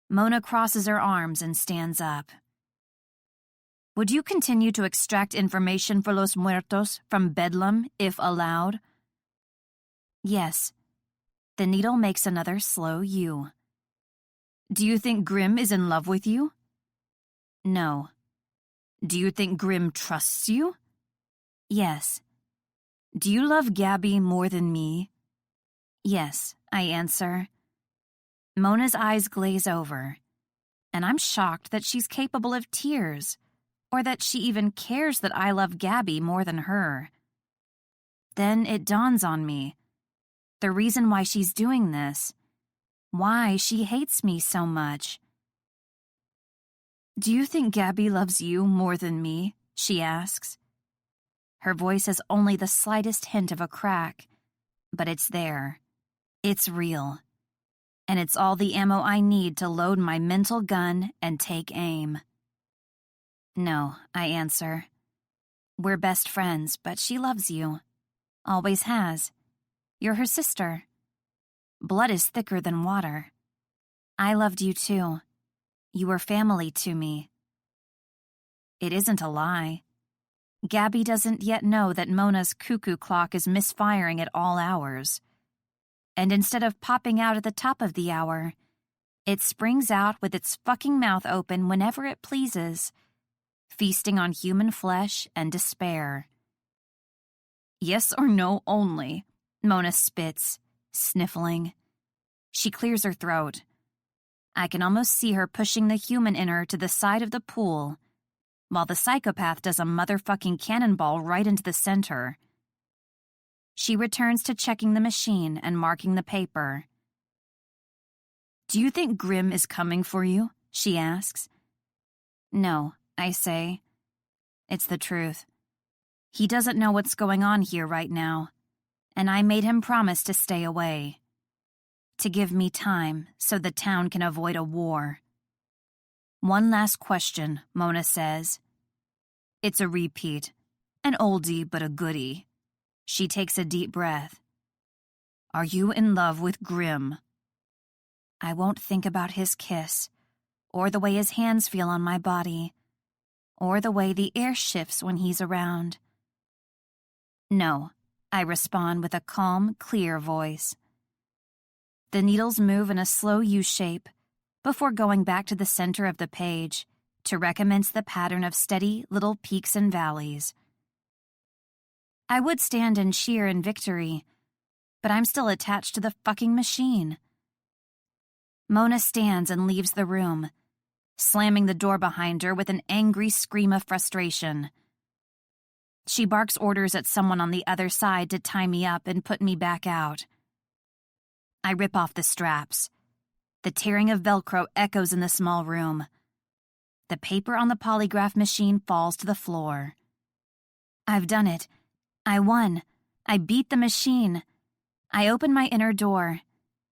Mona crosses her arms and stands up. Would you continue to extract information for Los Muertos from Bedlam, if allowed? Yes. The needle makes another slow U. Do you think Grim is in love with you? No. Do you think Grim trusts you? Yes. Do you love Gabby more than me? Yes, I answer. Mona's eyes glaze over, and I'm shocked that she's capable of tears, or that she even cares that I love Gabby more than her. Then it dawns on me. The reason why she's doing this. Why she hates me so much. Do you think Gabby loves you more than me? She asks. Her voice has only the slightest hint of a crack, but it's there. It's real. And it's all the ammo I need to load my mental gun and take aim. No, I answer. We're best friends, but she loves you. Always has. You're her sister. Blood is thicker than water. I loved you too. You were family to me. It isn't a lie. Gabby doesn't yet know that Mona's cuckoo clock is misfiring at all hours. And instead of popping out at the top of the hour, it springs out with its fucking mouth open whenever it pleases, feasting on human flesh and despair. Yes or no only, Mona spits, sniffling. She clears her throat. I can almost see her pushing the human in her to the side of the pool, while the psychopath does a motherfucking cannonball right into the center. She returns to checking the machine and marking the paper. Do you think Grim is coming for you? She asks. No, I say. It's the truth. He doesn't know what's going on here right now, and I made him promise to stay away. To give me time so the town can avoid a war. One last question, Mona says. It's a repeat. An oldie but a goodie. She takes a deep breath. Are you in love with Grim? I won't think about his kiss, or the way his hands feel on my body, or the way the air shifts when he's around. No, I respond with a calm, clear voice. The needles move in a slow U-shape before going back to the center of the page to recommence the pattern of steady little peaks and valleys. I would stand and cheer in victory, but I'm still attached to the fucking machine. Mona stands and leaves the room, slamming the door behind her with an angry scream of frustration. She barks orders at someone on the other side to tie me up and put me back out. I rip off the straps. The tearing of Velcro echoes in the small room. The paper on the polygraph machine falls to the floor. I've done it. I won. I beat the machine. I open my inner door,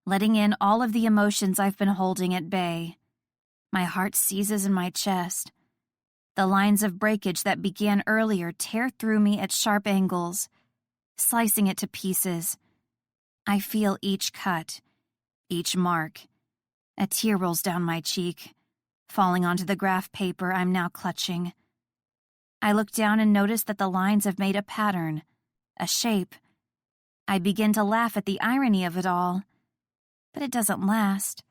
letting in all of the emotions I've been holding at bay. My heart seizes in my chest. The lines of breakage that began earlier tear through me at sharp angles, slicing it to pieces. I feel each cut, each mark. A tear rolls down my cheek, falling onto the graph paper I'm now clutching. I look down and notice that the lines have made a pattern, a shape. I begin to laugh at the irony of it all, but it doesn't last,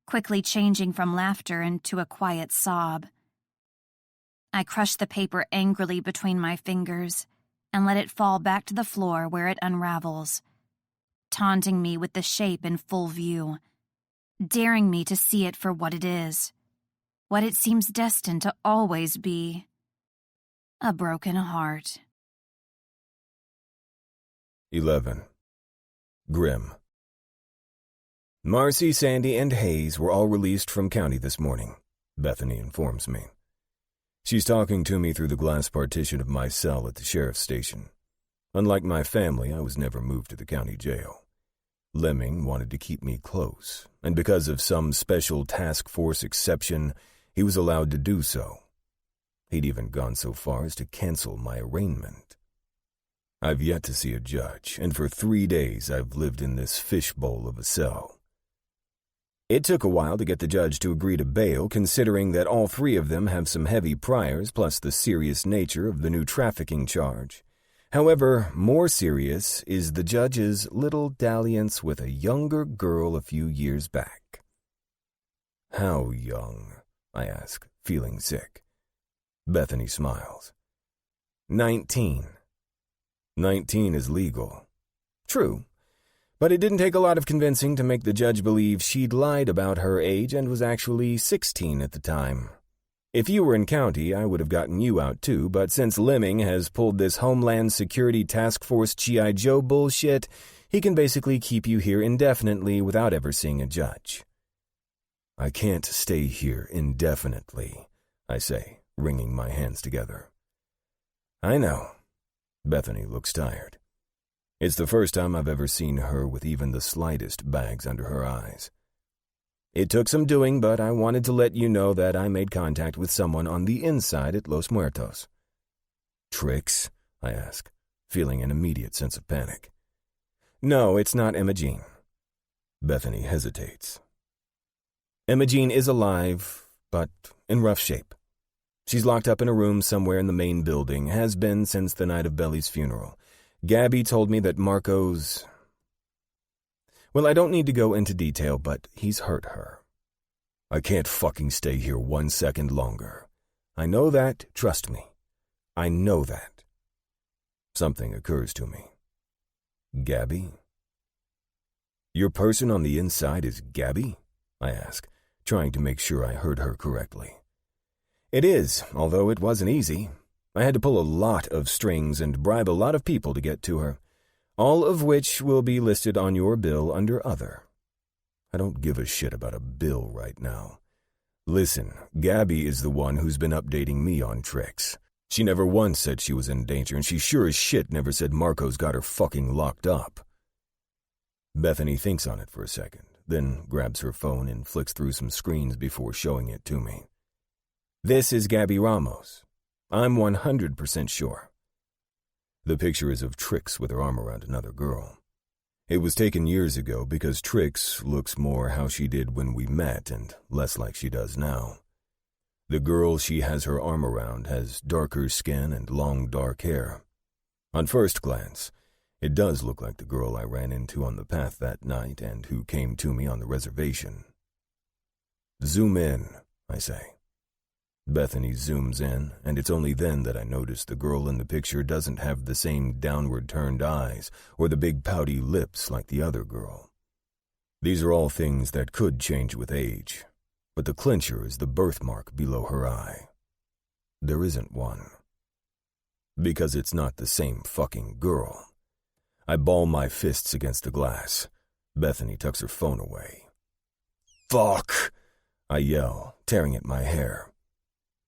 quickly changing from laughter into a quiet sob. I crush the paper angrily between my fingers and let it fall back to the floor where it unravels, taunting me with the shape in full view, daring me to see it for what it is, what it seems destined to always be: a broken heart. 11. Grim. Marcy, Sandy, and Hayes were all released from county this morning, Bethany informs me. She's talking to me through the glass partition of my cell at the sheriff's station. Unlike my family, I was never moved to the county jail. Lemming wanted to keep me close, and because of some special task force exception, he was allowed to do so. He'd even gone so far as to cancel my arraignment. I've yet to see a judge, and for 3 days I've lived in this fishbowl of a cell. It took a while to get the judge to agree to bail, considering that all 3 of them have some heavy priors, plus the serious nature of the new trafficking charge. However, more serious is the judge's little dalliance with a younger girl a few years back. How young? I ask, feeling sick. Bethany smiles. 19. 19 is legal. True. But it didn't take a lot of convincing to make the judge believe she'd lied about her age and was actually 16 at the time. If you were in county, I would have gotten you out too, but since Lemming has pulled this Homeland Security Task Force G.I. Joe bullshit, he can basically keep you here indefinitely without ever seeing a judge. I can't stay here indefinitely, I say, wringing my hands together. I know. Bethany looks tired. It's the first time I've ever seen her with even the slightest bags under her eyes. It took some doing, but I wanted to let you know that I made contact with someone on the inside at Los Muertos. Tricks? I ask, feeling an immediate sense of panic. No, it's not Emma Jean. Bethany hesitates. Emma Jean is alive, but in rough shape. She's locked up in a room somewhere in the main building, has been since the night of Belly's funeral. Gabby told me that Marco's... Well, I don't need to go into detail, but he's hurt her. I can't fucking stay here 1 second longer. I know that, trust me. I know that. Something occurs to me. Gabby? Your person on the inside is Gabby? I ask, trying to make sure I heard her correctly. It is, although it wasn't easy. I had to pull a lot of strings and bribe a lot of people to get to her, all of which will be listed on your bill under other. I don't give a shit about a bill right now. Listen, Gabby is the one who's been updating me on tricks. She never once said she was in danger, and she sure as shit never said Marco's got her fucking locked up. Bethany thinks on it for a second, then grabs her phone and flicks through some screens before showing it to me. This is Gabby Ramos. I'm 100% sure. The picture is of Trix with her arm around another girl. It was taken years ago because Trix looks more how she did when we met and less like she does now. The girl she has her arm around has darker skin and long dark hair. On first glance, it does look like the girl I ran into on the path that night and who came to me on the reservation. Zoom in, I say. Bethany zooms in, and it's only then that I notice the girl in the picture doesn't have the same downward-turned eyes or the big pouty lips like the other girl. These are all things that could change with age, but the clincher is the birthmark below her eye. There isn't one. because it's not the same fucking girl. I ball my fists against the glass. Bethany tucks her phone away. Fuck! I yell, tearing at my hair.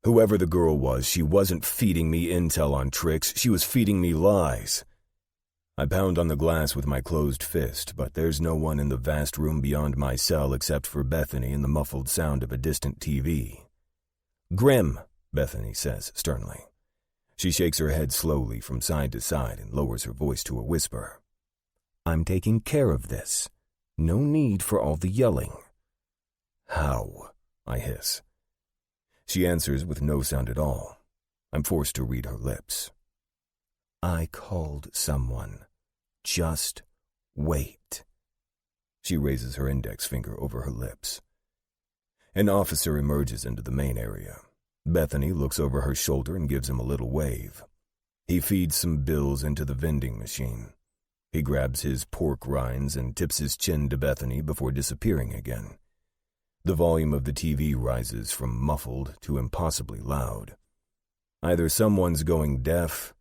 Whoever the girl was, she wasn't feeding me intel on tricks, she was feeding me lies. I pound on the glass with my closed fist, but there's no one in the vast room beyond my cell except for Bethany and the muffled sound of a distant TV. Grim, Bethany says sternly. She shakes her head slowly from side to side and lowers her voice to a whisper. I'm taking care of this. No need for all the yelling. How? I hiss. She answers with no sound at all. I'm forced to read her lips. I called someone. Just wait. She raises her index finger over her lips. An officer emerges into the main area. Bethany looks over her shoulder and gives him a little wave. He feeds some bills into the vending machine. He grabs his pork rinds and tips his chin to Bethany before disappearing again. The volume of the TV rises from muffled to impossibly loud. Either someone's going deaf,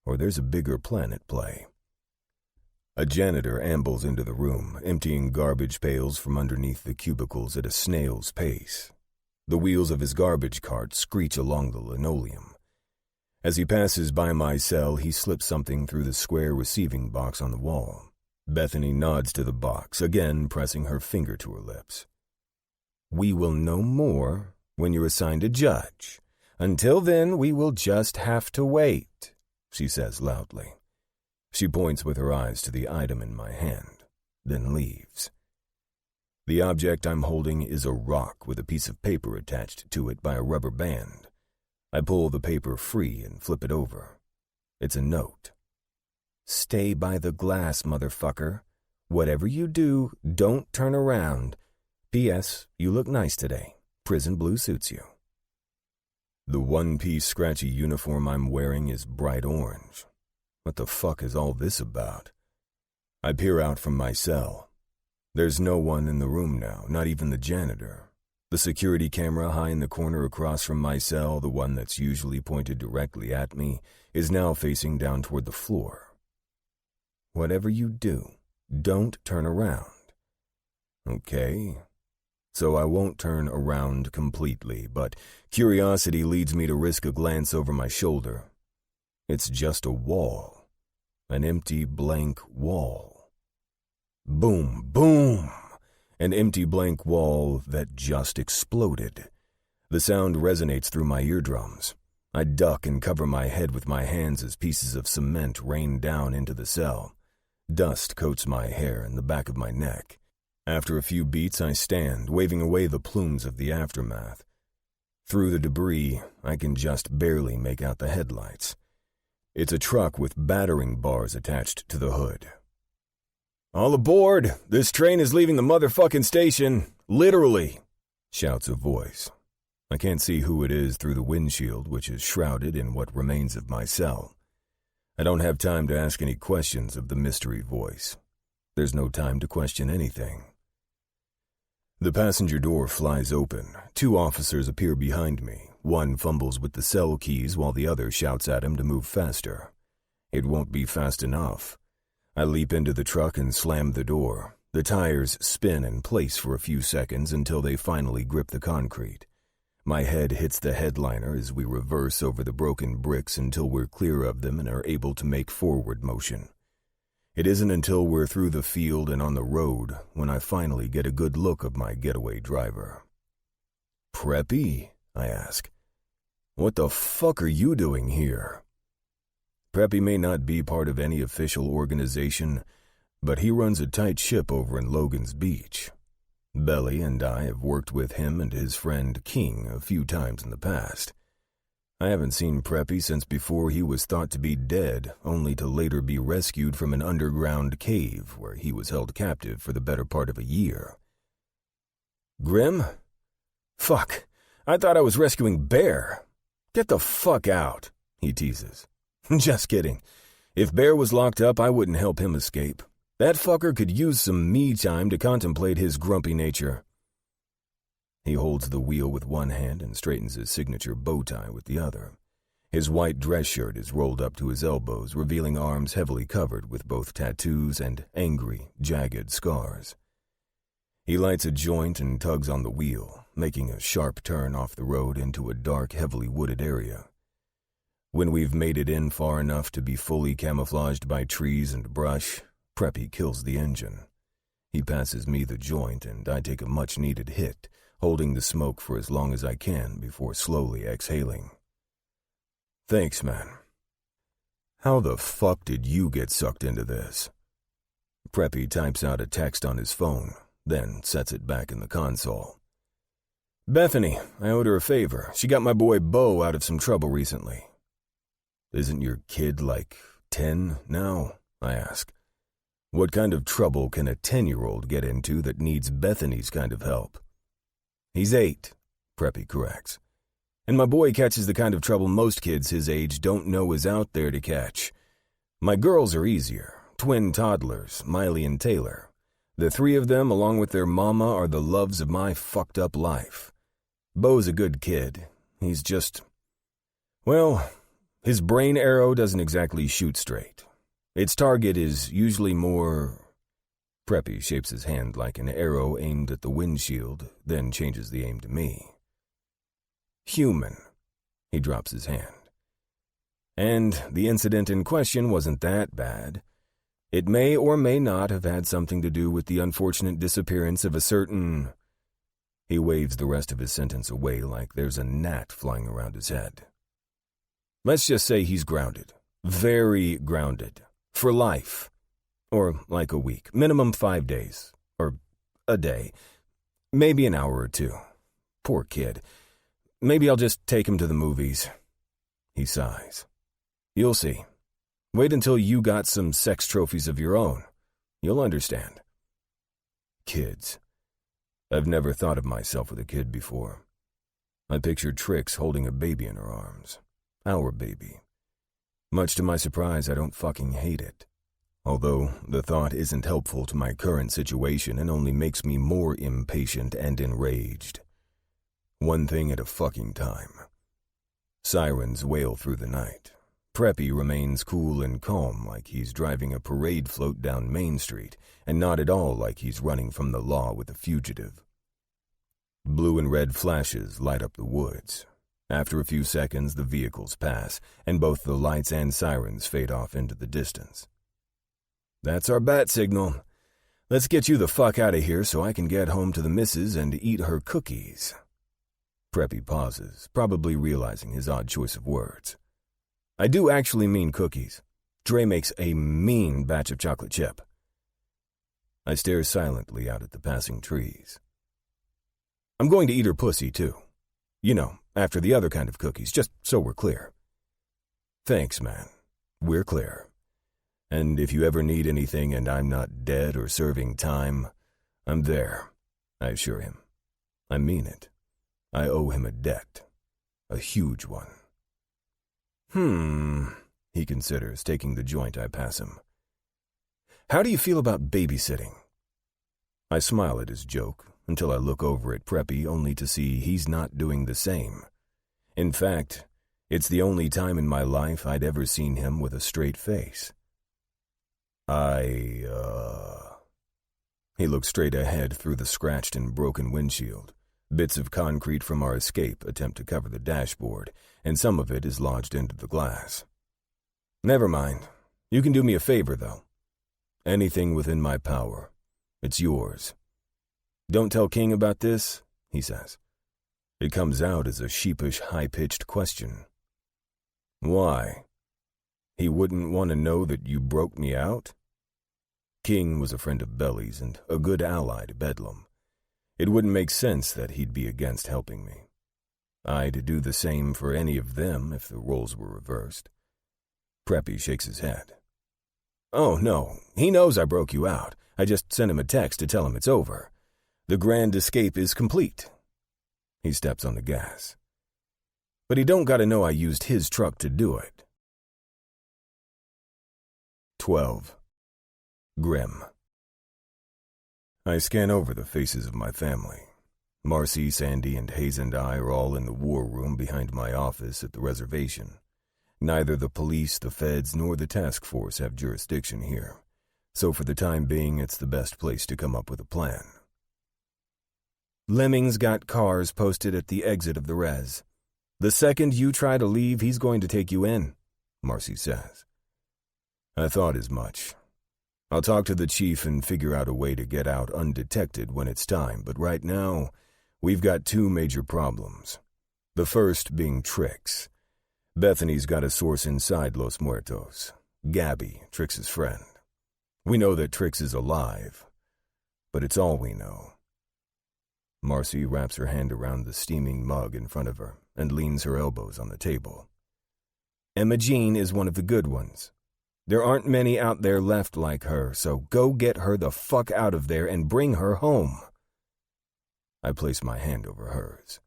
or there's a bigger plan at play. A janitor ambles into the room, emptying garbage pails from underneath the cubicles at a snail's pace. The wheels of his garbage cart screech along the linoleum. As he passes by my cell, he slips something through the square receiving box on the wall. Bethany nods to the box, again pressing her finger to her lips. We will know more when you're assigned a judge. Until then, we will just have to wait, she says loudly. She points with her eyes to the item in my hand, then leaves. The object I'm holding is a rock with a piece of paper attached to it by a rubber band. I pull the paper free and flip it over. It's a note. Stay by the glass, motherfucker. Whatever you do, don't turn around. P.S. You look nice today. Prison blue suits you. The one-piece scratchy uniform I'm wearing is bright orange. What the fuck is all this about? I peer out from my cell. There's no one in the room now, not even the janitor. The security camera high in the corner across from my cell, the one that's usually pointed directly at me, is now facing down toward the floor. Whatever you do, don't turn around. Okay. So I won't turn around completely, but curiosity leads me to risk a glance over my shoulder. It's just a wall. An empty, blank wall. Boom, boom! An empty, blank wall that just exploded. The sound resonates through my eardrums. I duck and cover my head with my hands as pieces of cement rain down into the cell. Dust coats my hair and the back of my neck. After a few beats, I stand, waving away the plumes of the aftermath. Through the debris, I can just barely make out the headlights. It's a truck with battering bars attached to the hood. All aboard! This train is leaving the motherfucking station! Literally! Shouts a voice. I can't see who it is through the windshield, which is shrouded in what remains of my cell. I don't have time to ask any questions of the mystery voice. There's no time to question anything. The passenger door flies open. 2 officers appear behind me. One fumbles with the cell keys while the other shouts at him to move faster. It won't be fast enough. I leap into the truck and slam the door. The tires spin in place for a few seconds until they finally grip the concrete. My head hits the headliner as we reverse over the broken bricks until we're clear of them and are able to make forward motion. It isn't until we're through the field and on the road when I finally get a good look of my getaway driver. Preppy? I ask. What the fuck are you doing here? Preppy may not be part of any official organization, but he runs a tight ship over in Logan's Beach. Belly and I have worked with him and his friend King a few times in the past. I haven't seen Preppy since before he was thought to be dead, only to later be rescued from an underground cave where he was held captive for the better part of a year. Grim? Fuck, I thought I was rescuing Bear. Get the fuck out, he teases. Just kidding. If Bear was locked up, I wouldn't help him escape. That fucker could use some me time to contemplate his grumpy nature. He holds the wheel with one hand and straightens his signature bow tie with the other. His white dress shirt is rolled up to his elbows, revealing arms heavily covered with both tattoos and angry, jagged scars. He lights a joint and tugs on the wheel, making a sharp turn off the road into a dark, heavily wooded area. When we've made it in far enough to be fully camouflaged by trees and brush, Preppy kills the engine. He passes me the joint and I take a much-needed hit, holding the smoke for as long as I can before slowly exhaling. Thanks, man. How the fuck did you get sucked into this? Preppy types out a text on his phone, then sets it back in the console. Bethany, I owed her a favor. She got my boy Bo out of some trouble recently. Isn't your kid like 10 now? I ask. What kind of trouble can a 10-year-old get into that needs Bethany's kind of help? He's 8, Preppy corrects. And my boy catches the kind of trouble most kids his age don't know is out there to catch. My girls are easier, twin toddlers, Miley and Taylor. The three of them, along with their mama, are the loves of my fucked up life. Bo's a good kid. He's just... well, his brain arrow doesn't exactly shoot straight. Its target is usually more... Preppy shapes his hand like an arrow aimed at the windshield, then changes the aim to me. Human. He drops his hand. And the incident in question wasn't that bad. It may or may not have had something to do with the unfortunate disappearance of a certain... He waves the rest of his sentence away like there's a gnat flying around his head. Let's just say he's grounded. Very grounded. For life. Or like a week. Minimum 5 days. Or a day. Maybe an hour or two. Poor kid. Maybe I'll just take him to the movies. He sighs. You'll see. Wait until you got some sex trophies of your own. You'll understand. Kids. I've never thought of myself with a kid before. I pictured Trix holding a baby in her arms. Our baby. Much to my surprise, I don't fucking hate it. Although the thought isn't helpful to my current situation and only makes me more impatient and enraged. One thing at a fucking time. Sirens wail through the night. Preppy remains cool and calm like he's driving a parade float down Main Street, and not at all like he's running from the law with a fugitive. Blue and red flashes light up the woods. After a few seconds, the vehicles pass, and both the lights and sirens fade off into the distance. That's our bat signal. Let's get you the fuck out of here so I can get home to the missus and eat her cookies. Preppy pauses, probably realizing his odd choice of words. I do actually mean cookies. Dre makes a mean batch of chocolate chip. I stare silently out at the passing trees. I'm going to eat her pussy, too. You know, after the other kind of cookies, just so we're clear. Thanks, man. We're clear. And if you ever need anything and I'm not dead or serving time, I'm there, I assure him. I mean it. I owe him a debt. A huge one. He considers, taking the joint I pass him. How do you feel about babysitting? I smile at his joke until I look over at Preppy only to see he's not doing the same. In fact, it's the only time in my life I'd ever seen him with a straight face. He looks straight ahead through the scratched and broken windshield. Bits of concrete from our escape attempt to cover the dashboard, and some of it is lodged into the glass. Never mind. You can do me a favor, though. Anything within my power. It's yours. Don't tell King about this, he says. It comes out as a sheepish, high-pitched question. Why? He wouldn't want to know that you broke me out? King was a friend of Belly's and a good ally to Bedlam. It wouldn't make sense that he'd be against helping me. I'd do the same for any of them if the roles were reversed. Preppy shakes his head. Oh, no, he knows I broke you out. I just sent him a text to tell him it's over. The grand escape is complete. He steps on the gas. But he don't gotta know I used his truck to do it. 12. Grim. I scan over the faces of my family. Marcy, Sandy, and Hayes and I are all in the war room behind my office at the reservation. Neither the police, the feds, nor the task force have jurisdiction here, so for the time being it's the best place to come up with a plan. Lemming's got cars posted at the exit of the res. The second you try to leave, he's going to take you in, Marcy says. I thought as much. I'll talk to the chief and figure out a way to get out undetected when it's time, but right now, we've got two major problems. The first being Trix. Bethany's got a source inside Los Muertos. Gabby, Trix's friend. We know that Trix is alive, but it's all we know. Marcy wraps her hand around the steaming mug in front of her and leans her elbows on the table. Emma Jean is one of the good ones. There aren't many out there left like her, so go get her the fuck out of there and bring her home. I place my hand over hers.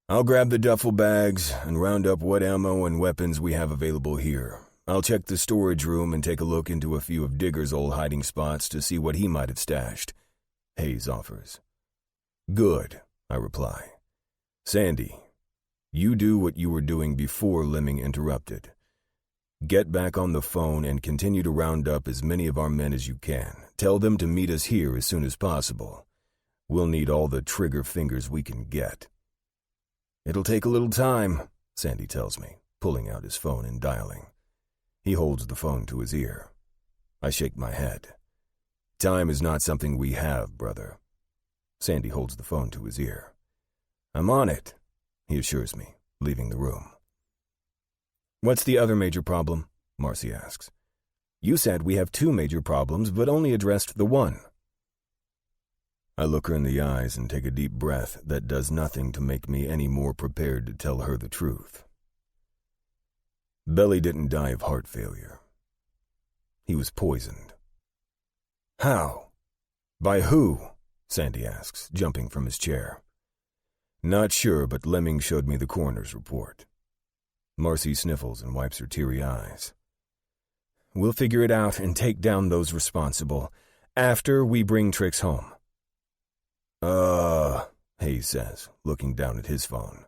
I'll grab the duffel bags and round up what ammo and weapons we have available here. I'll check the storage room and take a look into a few of Digger's old hiding spots to see what he might have stashed, Hayes offers. Good, I reply. Sandy, you do what you were doing before Lemming interrupted. Get back on the phone and continue to round up as many of our men as you can. Tell them to meet us here as soon as possible. We'll need all the trigger fingers we can get. It'll take a little time, Sandy tells me, pulling out his phone and dialing. He holds the phone to his ear. I shake my head. Time is not something we have, brother. Sandy holds the phone to his ear. I'm on it, he assures me, leaving the room. What's the other major problem? Marcy asks. You said we have two major problems, but only addressed the one. I look her in the eyes and take a deep breath that does nothing to make me any more prepared to tell her the truth. Belly didn't die of heart failure. He was poisoned. How? By who? Sandy asks, jumping from his chair. Not sure, but Lemming showed me the coroner's report. Marcy sniffles and wipes her teary eyes. We'll figure it out and take down those responsible after we bring Trix home. Hayes says, looking down at his phone.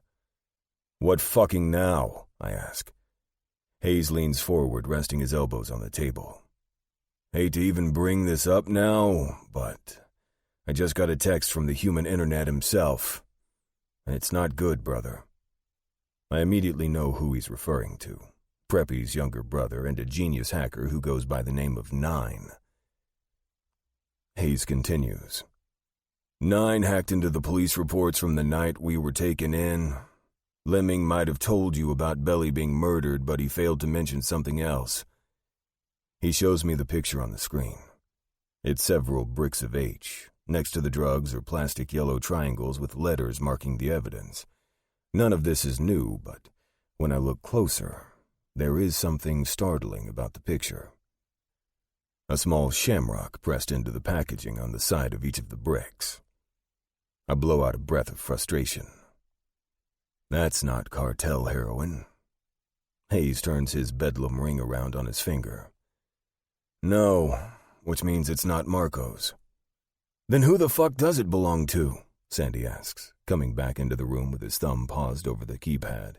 What fucking now? I ask. Hayes leans forward, resting his elbows on the table. Hate to even bring this up now, but I just got a text from the human internet himself. And it's not good, brother. I immediately know who he's referring to. Preppy's younger brother and a genius hacker who goes by the name of Nine. Hayes continues. Nine hacked into the police reports from the night we were taken in. Lemming might have told you about Belly being murdered, but he failed to mention something else. He shows me the picture on the screen. It's several bricks of H. Next to the drugs are plastic yellow triangles with letters marking the evidence. None of this is new, but when I look closer, there is something startling about the picture. A small shamrock pressed into the packaging on the side of each of the bricks. I blow out a breath of frustration. That's not cartel heroin. Hayes turns his bedlam ring around on his finger. No, which means it's not Marco's. Then who the fuck does it belong to? Sandy asks, coming back into the room with his thumb paused over the keypad.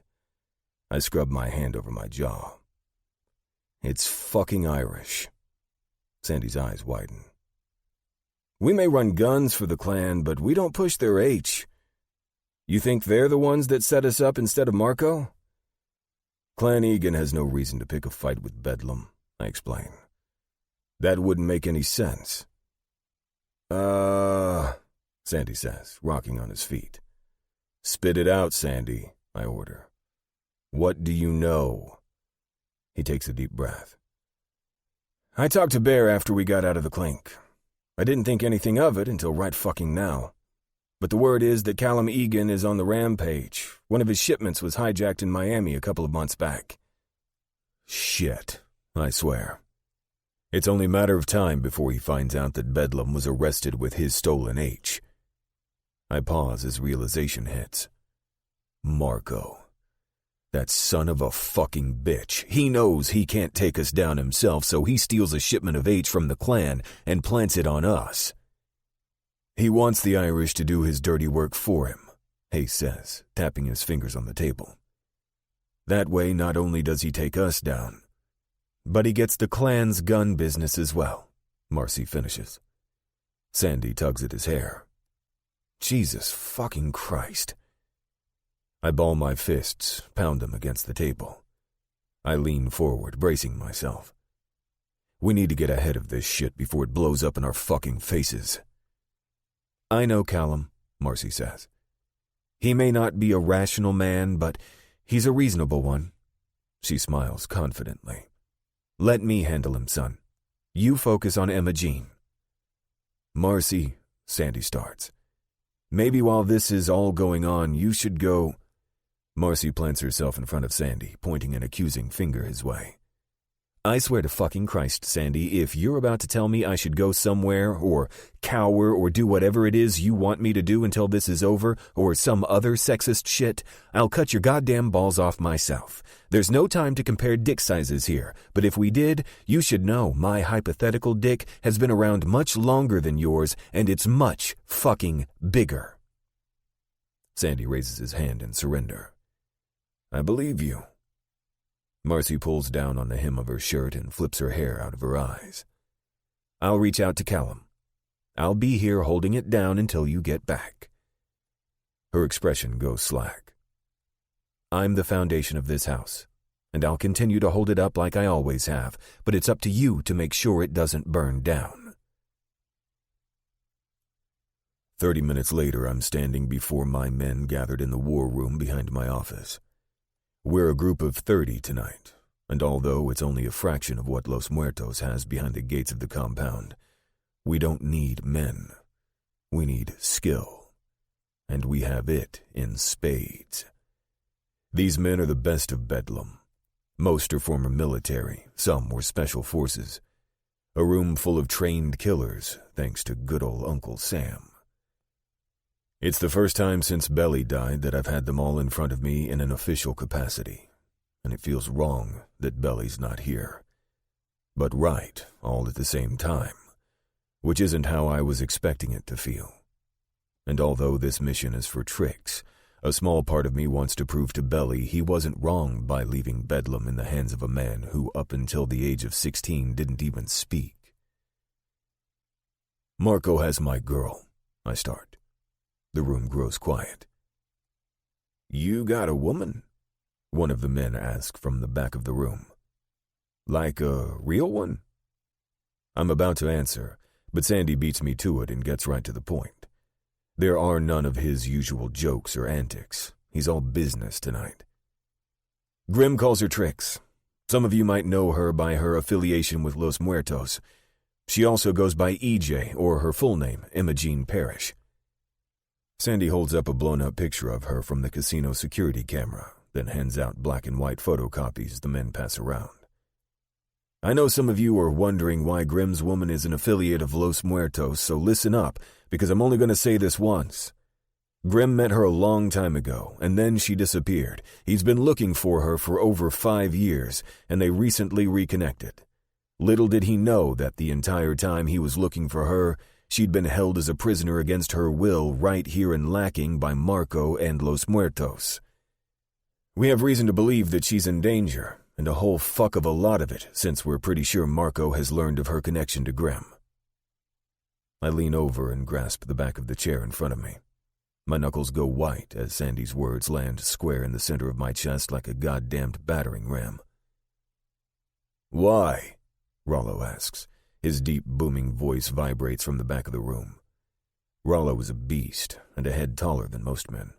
I scrub my hand over my jaw. It's fucking Irish. Sandy's eyes widen. We may run guns for the clan, but we don't push their H. You think they're the ones that set us up instead of Marco? Clan Egan has no reason to pick a fight with Bedlam, I explain. That wouldn't make any sense. Sandy says, rocking on his feet. Spit it out, Sandy, I order. What do you know? He takes a deep breath. I talked to Bear after we got out of the clink. I didn't think anything of it until right fucking now. But the word is that Callum Egan is on the rampage. One of his shipments was hijacked in Miami a couple of months back. Shit, I swear. It's only a matter of time before he finds out that Bedlam was arrested with his stolen H. I pause as realization hits. Marco. That son of a fucking bitch. He knows he can't take us down himself, so he steals a shipment of H from the clan and plants it on us. He wants the Irish to do his dirty work for him, Hayes says, tapping his fingers on the table. That way, not only does he take us down, but he gets the clan's gun business as well, Marcy finishes. Sandy tugs at his hair. Jesus fucking Christ. I ball my fists, pound them against the table. I lean forward, bracing myself. We need to get ahead of this shit before it blows up in our fucking faces. I know Callum, Marcy says. He may not be a rational man, but he's a reasonable one. She smiles confidently. Let me handle him, son. You focus on Emma Jean. Marcy, Sandy starts. Maybe while this is all going on, you should go... Marcy plants herself in front of Sandy, pointing an accusing finger his way. I swear to fucking Christ, Sandy, if you're about to tell me I should go somewhere, or cower, or do whatever it is you want me to do until this is over, or some other sexist shit, I'll cut your goddamn balls off myself. There's no time to compare dick sizes here, but if we did, you should know my hypothetical dick has been around much longer than yours, and it's much fucking bigger. Sandy raises his hand in surrender. I believe you. Marcy pulls down on the hem of her shirt and flips her hair out of her eyes. I'll reach out to Callum. I'll be here holding it down until you get back. Her expression goes slack. I'm the foundation of this house, and I'll continue to hold it up like I always have, but it's up to you to make sure it doesn't burn down. 30 minutes later, I'm standing before my men gathered in the war room behind my office. We're a group of 30 tonight, and although it's only a fraction of what Los Muertos has behind the gates of the compound, we don't need men. We need skill, and we have it in spades. These men are the best of Bedlam. Most are former military, some were special forces. A room full of trained killers, thanks to good old Uncle Sam. It's the first time since Belly died that I've had them all in front of me in an official capacity, and it feels wrong that Belly's not here. But right, all at the same time, which isn't how I was expecting it to feel. And although this mission is for tricks, a small part of me wants to prove to Belly he wasn't wrong by leaving Bedlam in the hands of a man who up until the age of 16 didn't even speak. Marco has my girl, I start. The room grows quiet. You got a woman? One of the men asks from the back of the room. Like a real one? I'm about to answer, but Sandy beats me to it and gets right to the point. There are none of his usual jokes or antics. He's all business tonight. Grim calls her Tricks. Some of you might know her by her affiliation with Los Muertos. She also goes by EJ, or her full name, Emma Jean Parrish. Sandy holds up a blown-up picture of her from the casino security camera, then hands out black and white photocopies the men pass around. I know some of you are wondering why Grimm's woman is an affiliate of Los Muertos, so listen up, because I'm only going to say this once. Grimm met her a long time ago, and then she disappeared. He's been looking for her for over 5 years, and they recently reconnected. Little did he know that the entire time he was looking for her, she'd been held as a prisoner against her will right here in Lacking by Marco and Los Muertos. We have reason to believe that she's in danger, and a whole fuck of a lot of it, since we're pretty sure Marco has learned of her connection to Grimm. I lean over and grasp the back of the chair in front of me. My knuckles go white as Sandy's words land square in the center of my chest like a goddamned battering ram. Why? Rollo asks. His deep, booming voice vibrates from the back of the room. Rollo is a beast, and a head taller than most men.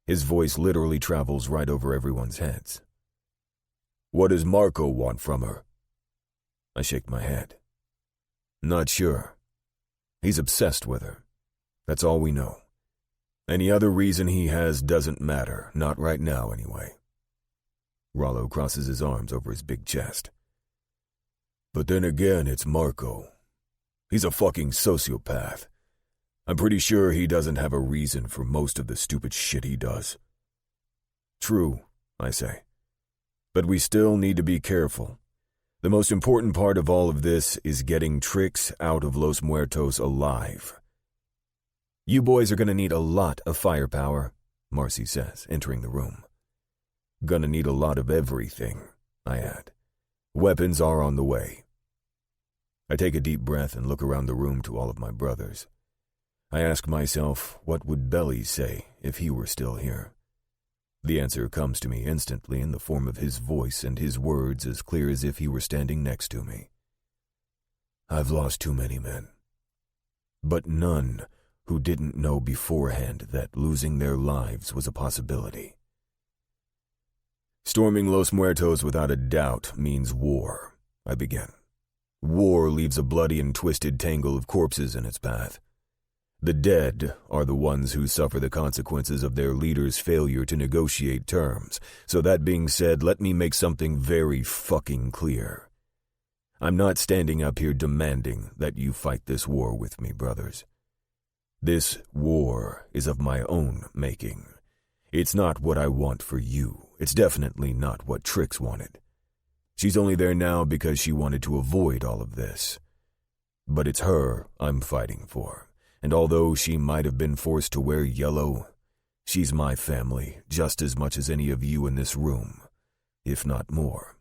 His voice literally travels right over everyone's heads. What does Marco want from her? I shake my head. Not sure. He's obsessed with her. That's all we know. Any other reason he has doesn't matter, not right now anyway. Rollo crosses his arms over his big chest. But then again, it's Marco. He's a fucking sociopath. I'm pretty sure he doesn't have a reason for most of the stupid shit he does. True, I say. But we still need to be careful. The most important part of all of this is getting Tricks out of Los Muertos alive. You boys are going to need a lot of firepower, Marcy says, entering the room. Gonna need a lot of everything, I add. Weapons are on the way. I take a deep breath and look around the room to all of my brothers. I ask myself, what would Belly say if he were still here? The answer comes to me instantly in the form of his voice and his words as clear as if he were standing next to me. I've lost too many men, but none who didn't know beforehand that losing their lives was a possibility. Storming Los Muertos without a doubt means war, I begin. War leaves a bloody and twisted tangle of corpses in its path. The dead are the ones who suffer the consequences of their leaders' failure to negotiate terms. So that being said, let me make something very fucking clear. I'm not standing up here demanding that you fight this war with me, brothers. This war is of my own making. It's not what I want for you. It's definitely not what Trix wanted. She's only there now because she wanted to avoid all of this. But it's her I'm fighting for. And although she might have been forced to wear yellow, she's my family just as much as any of you in this room, if not more.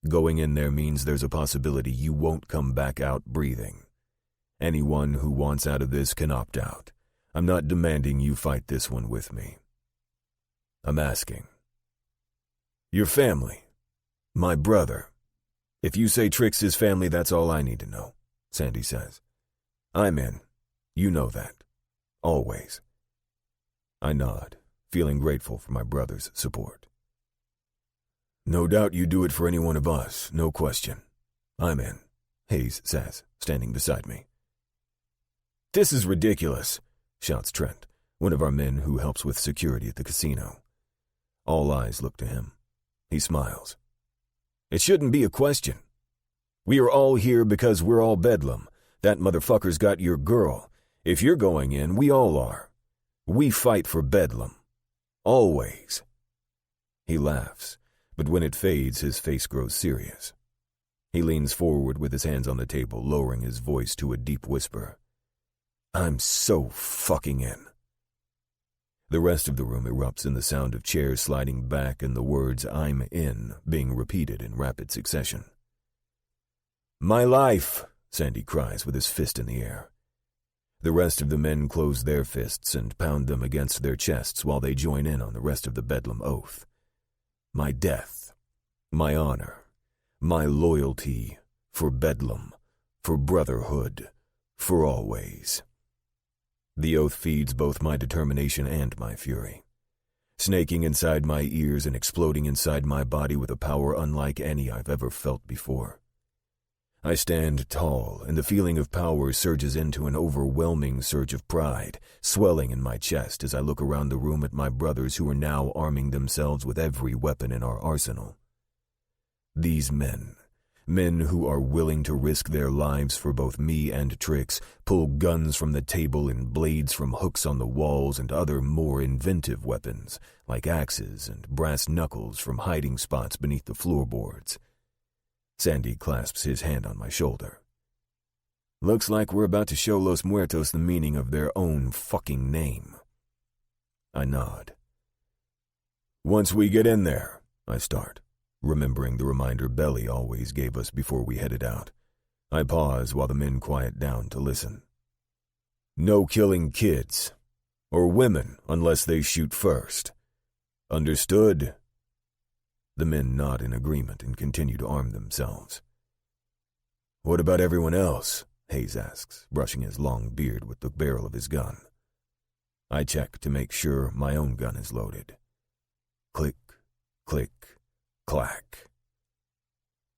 Going in there means there's a possibility you won't come back out breathing. Anyone who wants out of this can opt out. I'm not demanding you fight this one with me. I'm asking. Your family. My brother. If you say Trix is family, that's all I need to know, Sandy says. I'm in. You know that. Always. I nod, feeling grateful for my brother's support. No doubt you do it for any one of us, no question. I'm in, Hayes says, standing beside me. This is ridiculous, shouts Trent, one of our men who helps with security at the casino. All eyes look to him. He smiles. It shouldn't be a question. We are all here because we're all Bedlam. That motherfucker's got your girl. If you're going in, we all are. We fight for Bedlam. Always. He laughs, but when it fades, his face grows serious. He leans forward with his hands on the table, lowering his voice to a deep whisper. I'm so fucking in. The rest of the room erupts in the sound of chairs sliding back and the words I'm in being repeated in rapid succession. My life, Sandy cries with his fist in the air. The rest of the men close their fists and pound them against their chests while they join in on the rest of the Bedlam oath. My death, my honor, my loyalty for Bedlam, for brotherhood, for always. The oath feeds both my determination and my fury, snaking inside my ears and exploding inside my body with a power unlike any I've ever felt before. I stand tall, and the feeling of power surges into an overwhelming surge of pride, swelling in my chest as I look around the room at my brothers who are now arming themselves with every weapon in our arsenal. These men who are willing to risk their lives for both me and Trix, pull guns from the table and blades from hooks on the walls and other more inventive weapons, like axes and brass knuckles from hiding spots beneath the floorboards. Sandy clasps his hand on my shoulder. Looks like we're about to show Los Muertos the meaning of their own fucking name. I nod. Once we get in there, I start, remembering the reminder Belly always gave us before we headed out. I pause while the men quiet down to listen. No killing kids, or women unless they shoot first. Understood? The men nod in agreement and continue to arm themselves. What about everyone else? Hayes asks, brushing his long beard with the barrel of his gun. I check to make sure my own gun is loaded. Click, click, clack.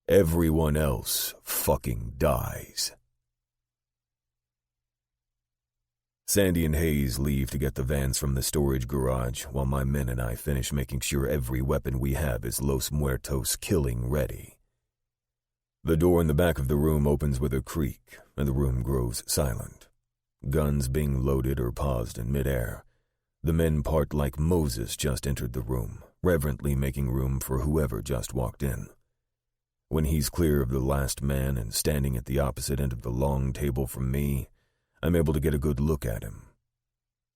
Everyone else fucking dies. Sandy and Hayes leave to get the vans from the storage garage while my men and I finish making sure every weapon we have is Los Muertos killing ready. The door in the back of the room opens with a creak, and the room grows silent. Guns being loaded or paused in midair. The men part like Moses just entered the room, reverently making room for whoever just walked in. When he's clear of the last man and standing at the opposite end of the long table from me, I'm able to get a good look at him.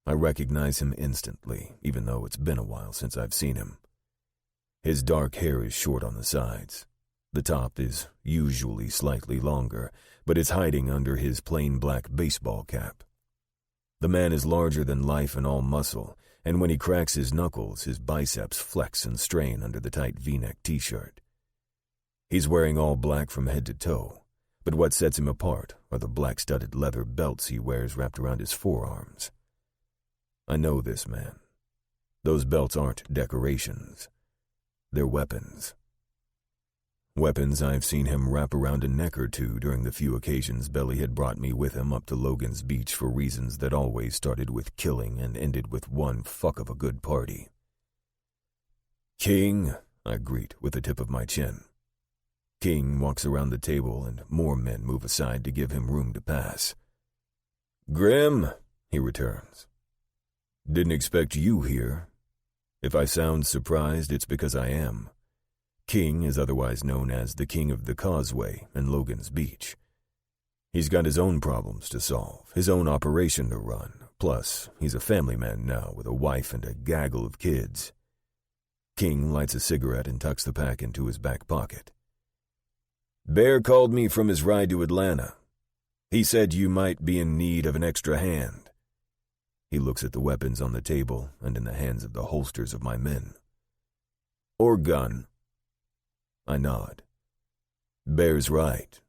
I recognize him instantly, even though it's been a while since I've seen him. His dark hair is short on the sides. The top is usually slightly longer, but it's hiding under his plain black baseball cap. The man is larger than life and all muscle, and when he cracks his knuckles, his biceps flex and strain under the tight V-neck t-shirt. He's wearing all black from head to toe, but what sets him apart are the black-studded leather belts he wears wrapped around his forearms. I know this man. Those belts aren't decorations. They're weapons. Weapons I've seen him wrap around a neck or two during the few occasions Belly had brought me with him up to Logan's Beach for reasons that always started with killing and ended with one fuck of a good party. "King," I greet with the tip of my chin. King walks around the table and more men move aside to give him room to pass. "Grim," he returns. "Didn't expect you here. If I sound surprised, it's because I am." King is otherwise known as the King of the Causeway and Logan's Beach. He's got his own problems to solve, his own operation to run, plus he's a family man now with a wife and a gaggle of kids. King lights a cigarette and tucks the pack into his back pocket. "Bear called me from his ride to Atlanta. He said you might be in need of an extra hand." He looks at the weapons on the table and in the hands of the holsters of my men. "Or gun." I nod. "Bear's right.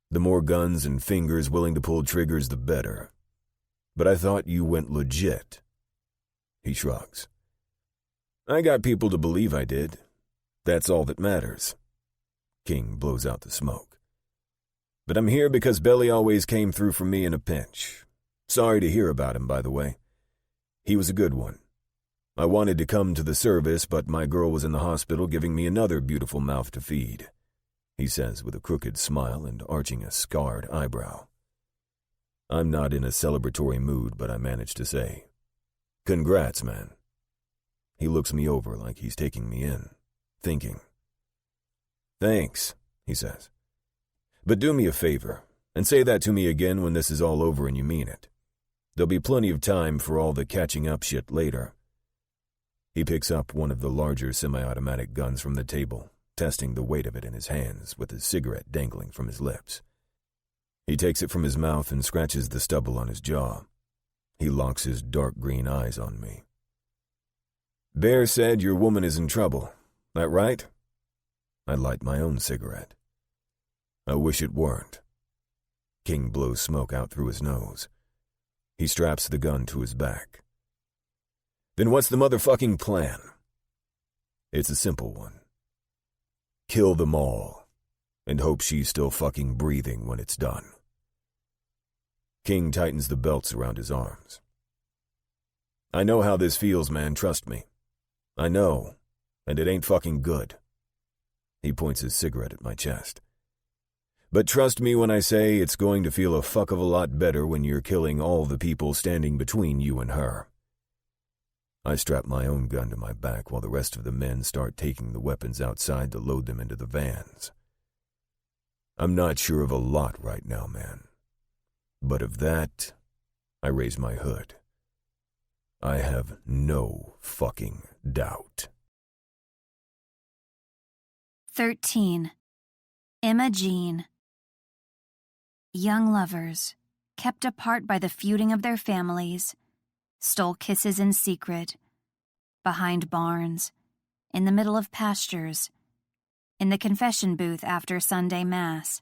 The more guns and fingers willing to pull triggers, the better. But I thought you went legit." He shrugs. "I got people to believe I did. That's all that matters." King blows out the smoke. "But I'm here because Belly always came through for me in a pinch. Sorry to hear about him, by the way. He was a good one. I wanted to come to the service, but my girl was in the hospital giving me another beautiful mouth to feed," he says with a crooked smile and arching a scarred eyebrow. I'm not in a celebratory mood, but I manage to say, "Congrats, man." He looks me over like he's taking me in, thinking. "Thanks," he says. "But do me a favor, and say that to me again when this is all over and you mean it. There'll be plenty of time for all the catching up shit later." He picks up one of the larger semi-automatic guns from the table, testing the weight of it in his hands with his cigarette dangling from his lips. He takes it from his mouth and scratches the stubble on his jaw. He locks his dark green eyes on me. "Bear said your woman is in trouble. That right?" I light my own cigarette. "I wish it weren't." King blows smoke out through his nose. He straps the gun to his back. "Then what's the motherfucking plan?" It's a simple one. Kill them all, and hope she's still fucking breathing when it's done. King tightens the belts around his arms. "I know how this feels, man, trust me. I know, and it ain't fucking good." He points his cigarette at my chest. "But trust me when I say it's going to feel a fuck of a lot better when you're killing all the people standing between you and her." I strap my own gun to my back while the rest of the men start taking the weapons outside to load them into the vans. I'm not sure of a lot right now, man. But of that, I raise my hood. I have no fucking doubt. 13. Emma Jean. Young lovers, kept apart by the feuding of their families, stole kisses in secret, behind barns, in the middle of pastures, in the confession booth after Sunday Mass.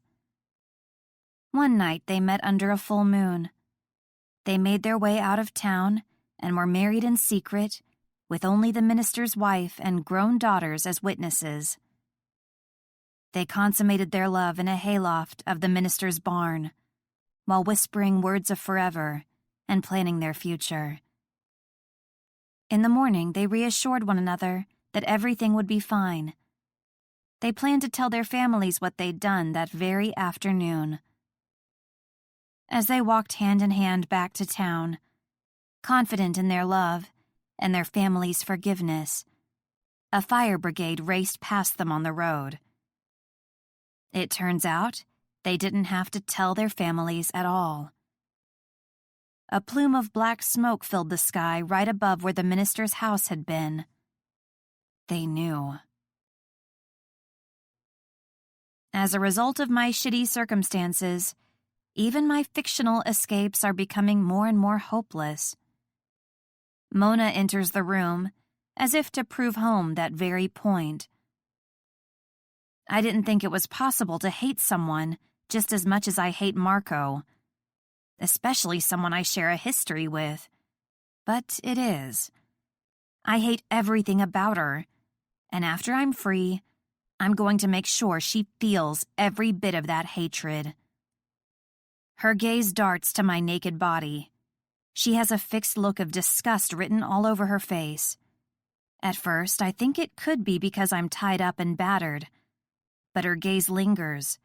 One night they met under a full moon. They made their way out of town and were married in secret, with only the minister's wife and grown daughters as witnesses. They consummated their love in a hayloft of the minister's barn, while whispering words of forever and planning their future. In the morning, they reassured one another that everything would be fine. They planned to tell their families what they'd done that very afternoon. As they walked hand in hand back to town, confident in their love and their family's forgiveness, a fire brigade raced past them on the road. It turns out they didn't have to tell their families at all. A plume of black smoke filled the sky right above where the minister's house had been. They knew. As a result of my shitty circumstances, even my fictional escapes are becoming more and more hopeless. Mona enters the room, as if to prove home that very point. I didn't think it was possible to hate someone just as much as I hate Marco, especially someone I share a history with. But it is. I hate everything about her, and after I'm free, I'm going to make sure she feels every bit of that hatred. Her gaze darts to my naked body. She has a fixed look of disgust written all over her face. At first, I think it could be because I'm tied up and battered, but her gaze lingers,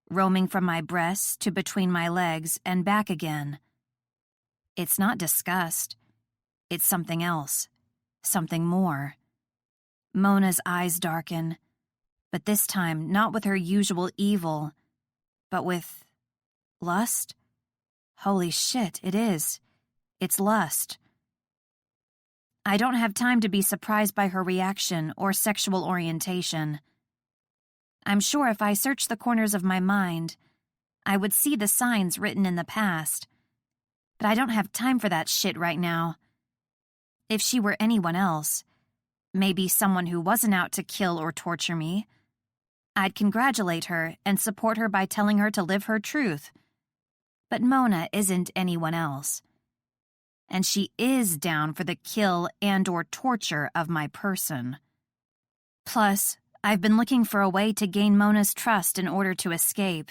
roaming from my breasts to between my legs and back again. It's not disgust. It's something else, something more. Mona's eyes darken, but this time not with her usual evil, but with lust? Holy shit, it is. It's lust. I don't have time to be surprised by her reaction or sexual orientation. I'm sure if I searched the corners of my mind, I would see the signs written in the past. But I don't have time for that shit right now. If she were anyone else, maybe someone who wasn't out to kill or torture me, I'd congratulate her and support her by telling her to live her truth. But Mona isn't anyone else. And she is down for the kill and/or torture of my person. Plus, I've been looking for a way to gain Mona's trust in order to escape,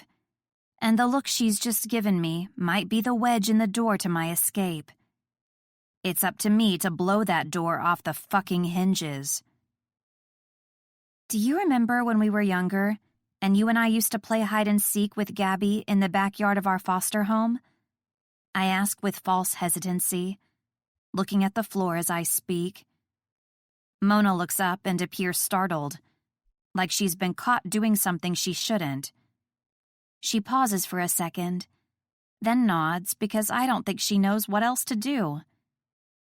and the look she's just given me might be the wedge in the door to my escape. It's up to me to blow that door off the fucking hinges. Do you remember when we were younger, and you and I used to play hide-and-seek with Gabby in the backyard of our foster home? I ask with false hesitancy, looking at the floor as I speak. Mona looks up and appears startled, like she's been caught doing something she shouldn't. She pauses for a second, then nods because I don't think she knows what else to do.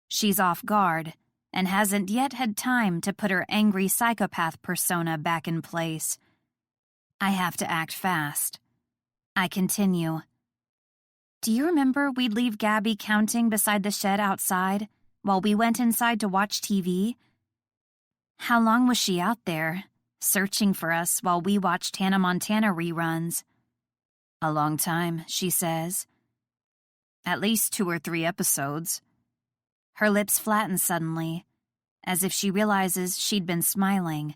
She's off guard and hasn't yet had time to put her angry psychopath persona back in place. I have to act fast. I continue. Do you remember we'd leave Gabby counting beside the shed outside while we went inside to watch TV? How long was she out there, searching for us while we watched Hannah Montana reruns? A long time, she says. At least 2 or 3 episodes. Her lips flatten suddenly, as if she realizes she'd been smiling.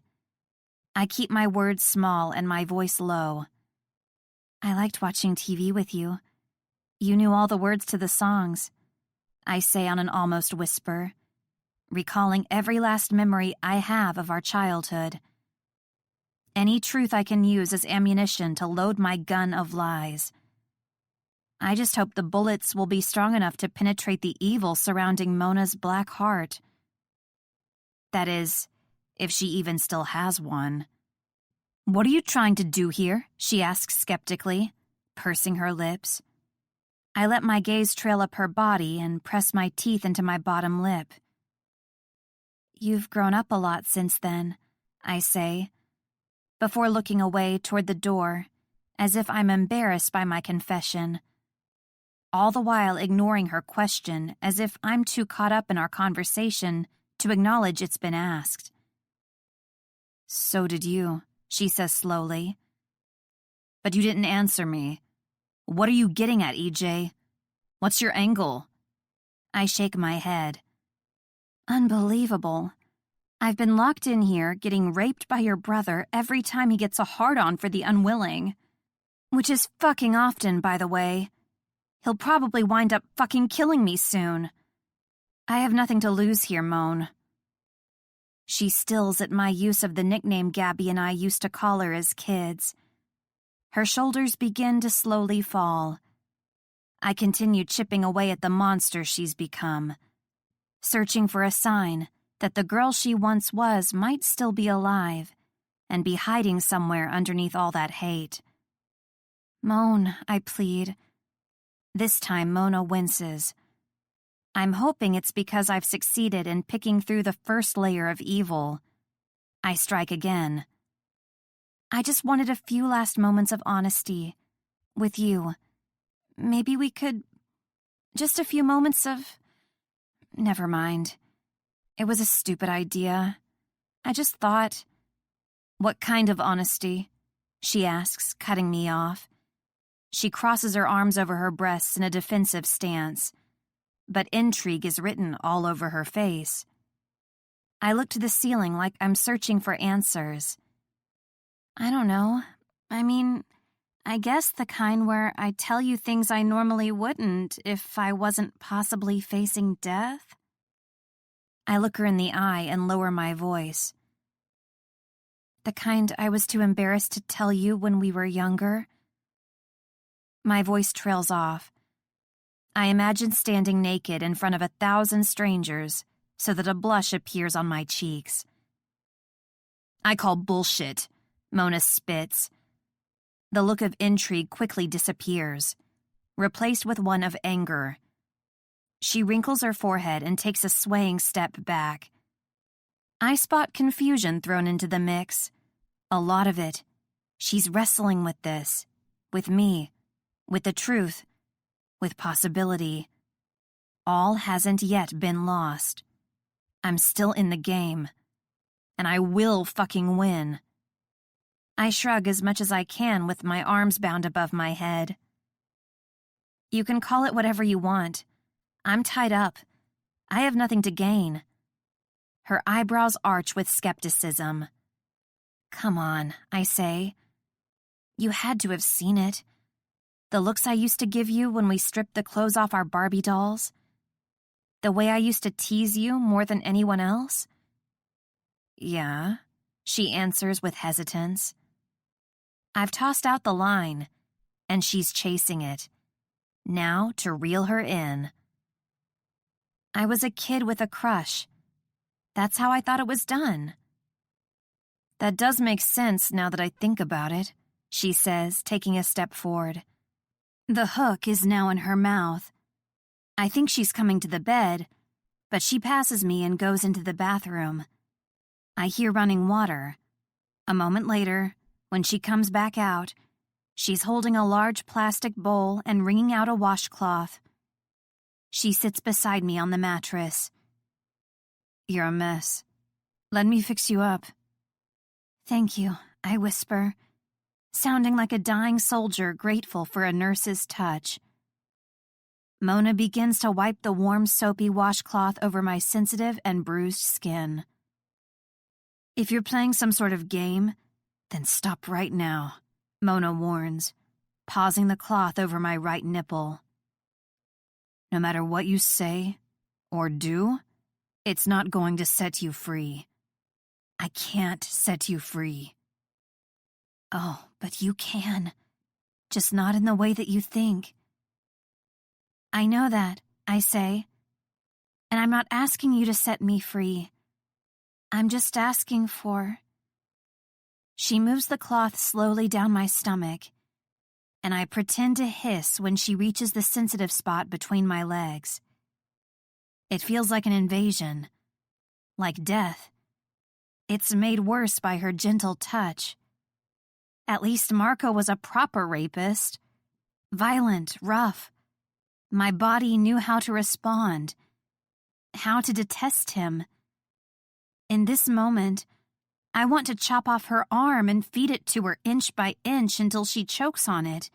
I keep my words small and my voice low. I liked watching TV with you. You knew all the words to the songs, I say on an almost whisper, recalling every last memory I have of our childhood. Any truth I can use as ammunition to load my gun of lies. I just hope the bullets will be strong enough to penetrate the evil surrounding Mona's black heart. That is, if she even still has one. What are you trying to do here? She asks skeptically, pursing her lips. I let my gaze trail up her body and press my teeth into my bottom lip. You've grown up a lot since then, I say, before looking away toward the door, as if I'm embarrassed by my confession, all the while ignoring her question as if I'm too caught up in our conversation to acknowledge it's been asked. So did you, she says slowly. But you didn't answer me. What are you getting at, EJ? What's your angle? I shake my head. Unbelievable. I've been locked in here getting raped by your brother every time he gets a hard-on for the unwilling. Which is fucking often, by the way. He'll probably wind up fucking killing me soon. I have nothing to lose here, Moan. She stills at my use of the nickname Gabby and I used to call her as kids. Her shoulders begin to slowly fall. I continue chipping away at the monster she's become, searching for a sign that the girl she once was might still be alive and be hiding somewhere underneath all that hate. Moan, I plead. This time Mona winces. I'm hoping it's because I've succeeded in picking through the first layer of evil. I strike again. I just wanted a few last moments of honesty. With you. Maybe we could... just a few moments of... Never mind. It was a stupid idea. I just thought... What kind of honesty? She asks, cutting me off. She crosses her arms over her breasts in a defensive stance, but intrigue is written all over her face. I look to the ceiling like I'm searching for answers. I don't know. I mean, I guess the kind where I tell you things I normally wouldn't if I wasn't possibly facing death. I look her in the eye and lower my voice. The kind I was too embarrassed to tell you when we were younger. My voice trails off. I imagine standing naked in front of 1,000 strangers so that a blush appears on my cheeks. I call bullshit, Mona spits. The look of intrigue quickly disappears, replaced with one of anger. She wrinkles her forehead and takes a swaying step back. I spot confusion thrown into the mix. A lot of it. She's wrestling with this, with me, with the truth, with possibility. All hasn't yet been lost. I'm still in the game, and I will fucking win. I shrug as much as I can with my arms bound above my head. You can call it whatever you want. I'm tied up. I have nothing to gain. Her eyebrows arch with skepticism. Come on, I say. You had to have seen it. The looks I used to give you when we stripped the clothes off our Barbie dolls. The way I used to tease you more than anyone else. Yeah, she answers with hesitance. I've tossed out the line, and she's chasing it. Now to reel her in. I was a kid with a crush. That's how I thought it was done. That does make sense now that I think about it, she says, taking a step forward. The hook is now in her mouth. I think she's coming to the bed, but she passes me and goes into the bathroom. I hear running water. A moment later, when she comes back out, she's holding a large plastic bowl and wringing out a washcloth. She sits beside me on the mattress. You're a mess. Let me fix you up. Thank you, I whisper, sounding like a dying soldier grateful for a nurse's touch. Mona begins to wipe the warm, soapy washcloth over my sensitive and bruised skin. If you're playing some sort of game, then stop right now, Mona warns, pausing the cloth over my right nipple. No matter what you say or do, it's not going to set you free. I can't set you free. Oh, but you can. Just not in the way that you think. I know that, I say. And I'm not asking you to set me free. I'm just asking for... She moves the cloth slowly down my stomach, and I pretend to hiss when she reaches the sensitive spot between my legs. It feels like an invasion, like death. It's made worse by her gentle touch. At least Marco was a proper rapist. Violent, rough. My body knew how to respond, how to detest him. In this moment, I want to chop off her arm and feed it to her inch by inch until she chokes on it.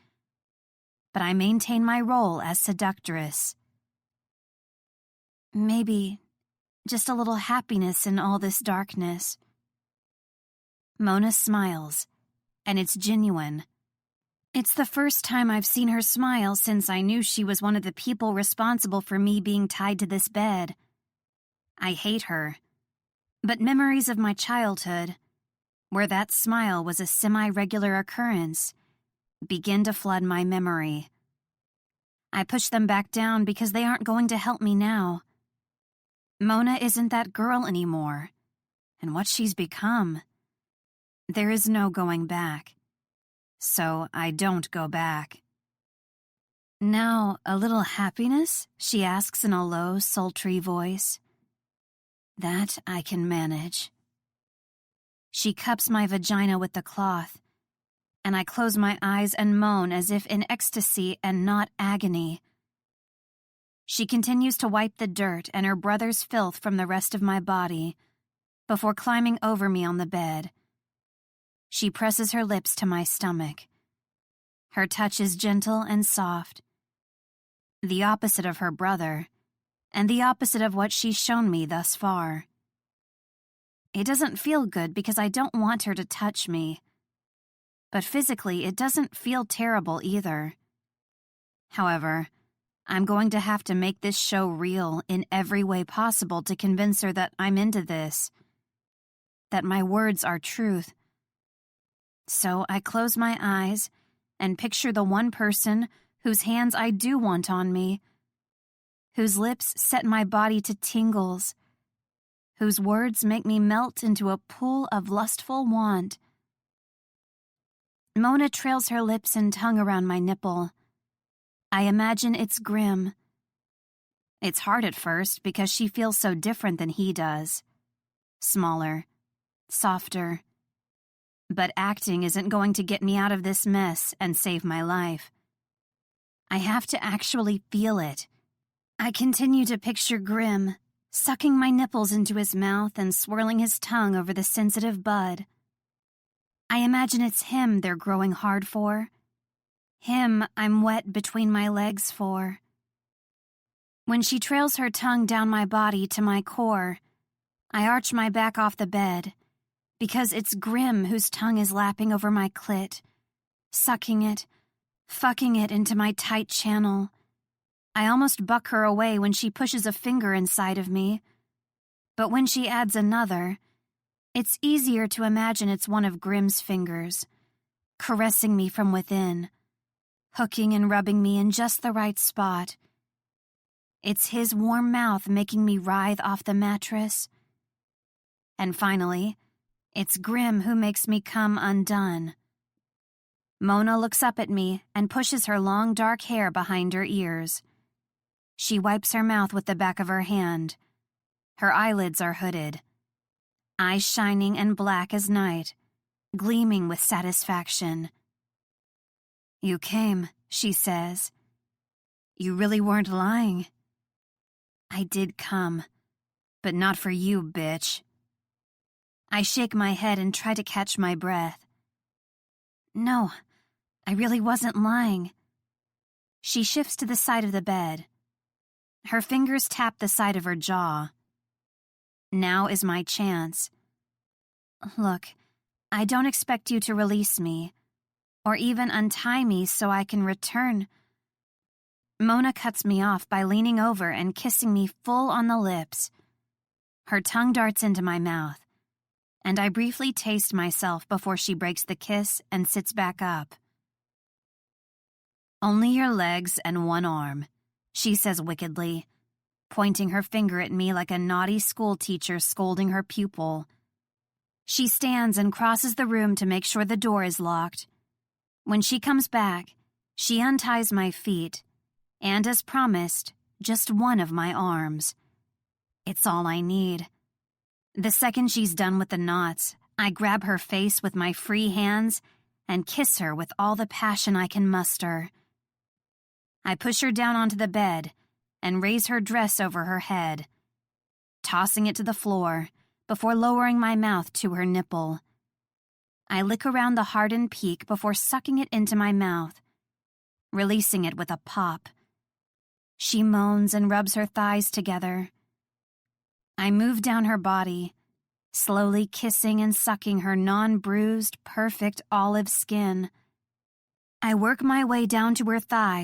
But I maintain my role as seductress. Maybe just a little happiness in all this darkness. Mona smiles, and it's genuine. It's the first time I've seen her smile since I knew she was one of the people responsible for me being tied to this bed. I hate her, but memories of my childhood, where that smile was a semi-regular occurrence, begin to flood my memory. I push them back down because they aren't going to help me now. Mona isn't that girl anymore, and what she's become. There is no going back. So I don't go back. Now, a little happiness? She asks in a low, sultry voice. That I can manage. She cups my vagina with the cloth, and I close my eyes and moan as if in ecstasy and not agony. She continues to wipe the dirt and her brother's filth from the rest of my body before climbing over me on the bed. She presses her lips to my stomach. Her touch is gentle and soft, the opposite of her brother, and the opposite of what she's shown me thus far. It doesn't feel good because I don't want her to touch me, but physically it doesn't feel terrible either. However, I'm going to have to make this show real in every way possible to convince her that I'm into this, that my words are truth. So I close my eyes and picture the one person whose hands I do want on me, whose lips set my body to tingles, whose words make me melt into a pool of lustful want. Mona trails her lips and tongue around my nipple. I imagine it's Grim. It's hard at first because she feels so different than he does. Smaller, softer. But acting isn't going to get me out of this mess and save my life. I have to actually feel it. I continue to picture Grim, sucking my nipples into his mouth and swirling his tongue over the sensitive bud. I imagine it's him they're growing hard for. Him I'm wet between my legs for. When she trails her tongue down my body to my core, I arch my back off the bed, because it's Grim whose tongue is lapping over my clit, sucking it, fucking it into my tight channel. I almost buck her away when she pushes a finger inside of me, but when she adds another, it's easier to imagine it's one of Grim's fingers, caressing me from within, hooking and rubbing me in just the right spot. It's his warm mouth making me writhe off the mattress. And finally, it's Grim who makes me come undone. Mona looks up at me and pushes her long dark hair behind her ears. She wipes her mouth with the back of her hand. Her eyelids are hooded, eyes shining and black as night, gleaming with satisfaction. "You came," she says. "You really weren't lying." "I did come, but not for you, bitch." I shake my head and try to catch my breath. "No, I really wasn't lying." She shifts to the side of the bed. Her fingers tap the side of her jaw. Now is my chance. "Look, I don't expect you to release me, or even untie me so I can return." Mona cuts me off by leaning over and kissing me full on the lips. Her tongue darts into my mouth, and I briefly taste myself before she breaks the kiss and sits back up. "Only your legs and one arm," she says wickedly, pointing her finger at me like a naughty schoolteacher scolding her pupil. She stands and crosses the room to make sure the door is locked. When she comes back, she unties my feet, and as promised, just one of my arms. It's all I need. The second she's done with the knots, I grab her face with my free hands and kiss her with all the passion I can muster. I push her down onto the bed and raise her dress over her head, tossing it to the floor before lowering my mouth to her nipple. I lick around the hardened peak before sucking it into my mouth, releasing it with a pop. She moans and rubs her thighs together. I move down her body, slowly kissing and sucking her non-bruised, perfect olive skin. I work my way down to her thighs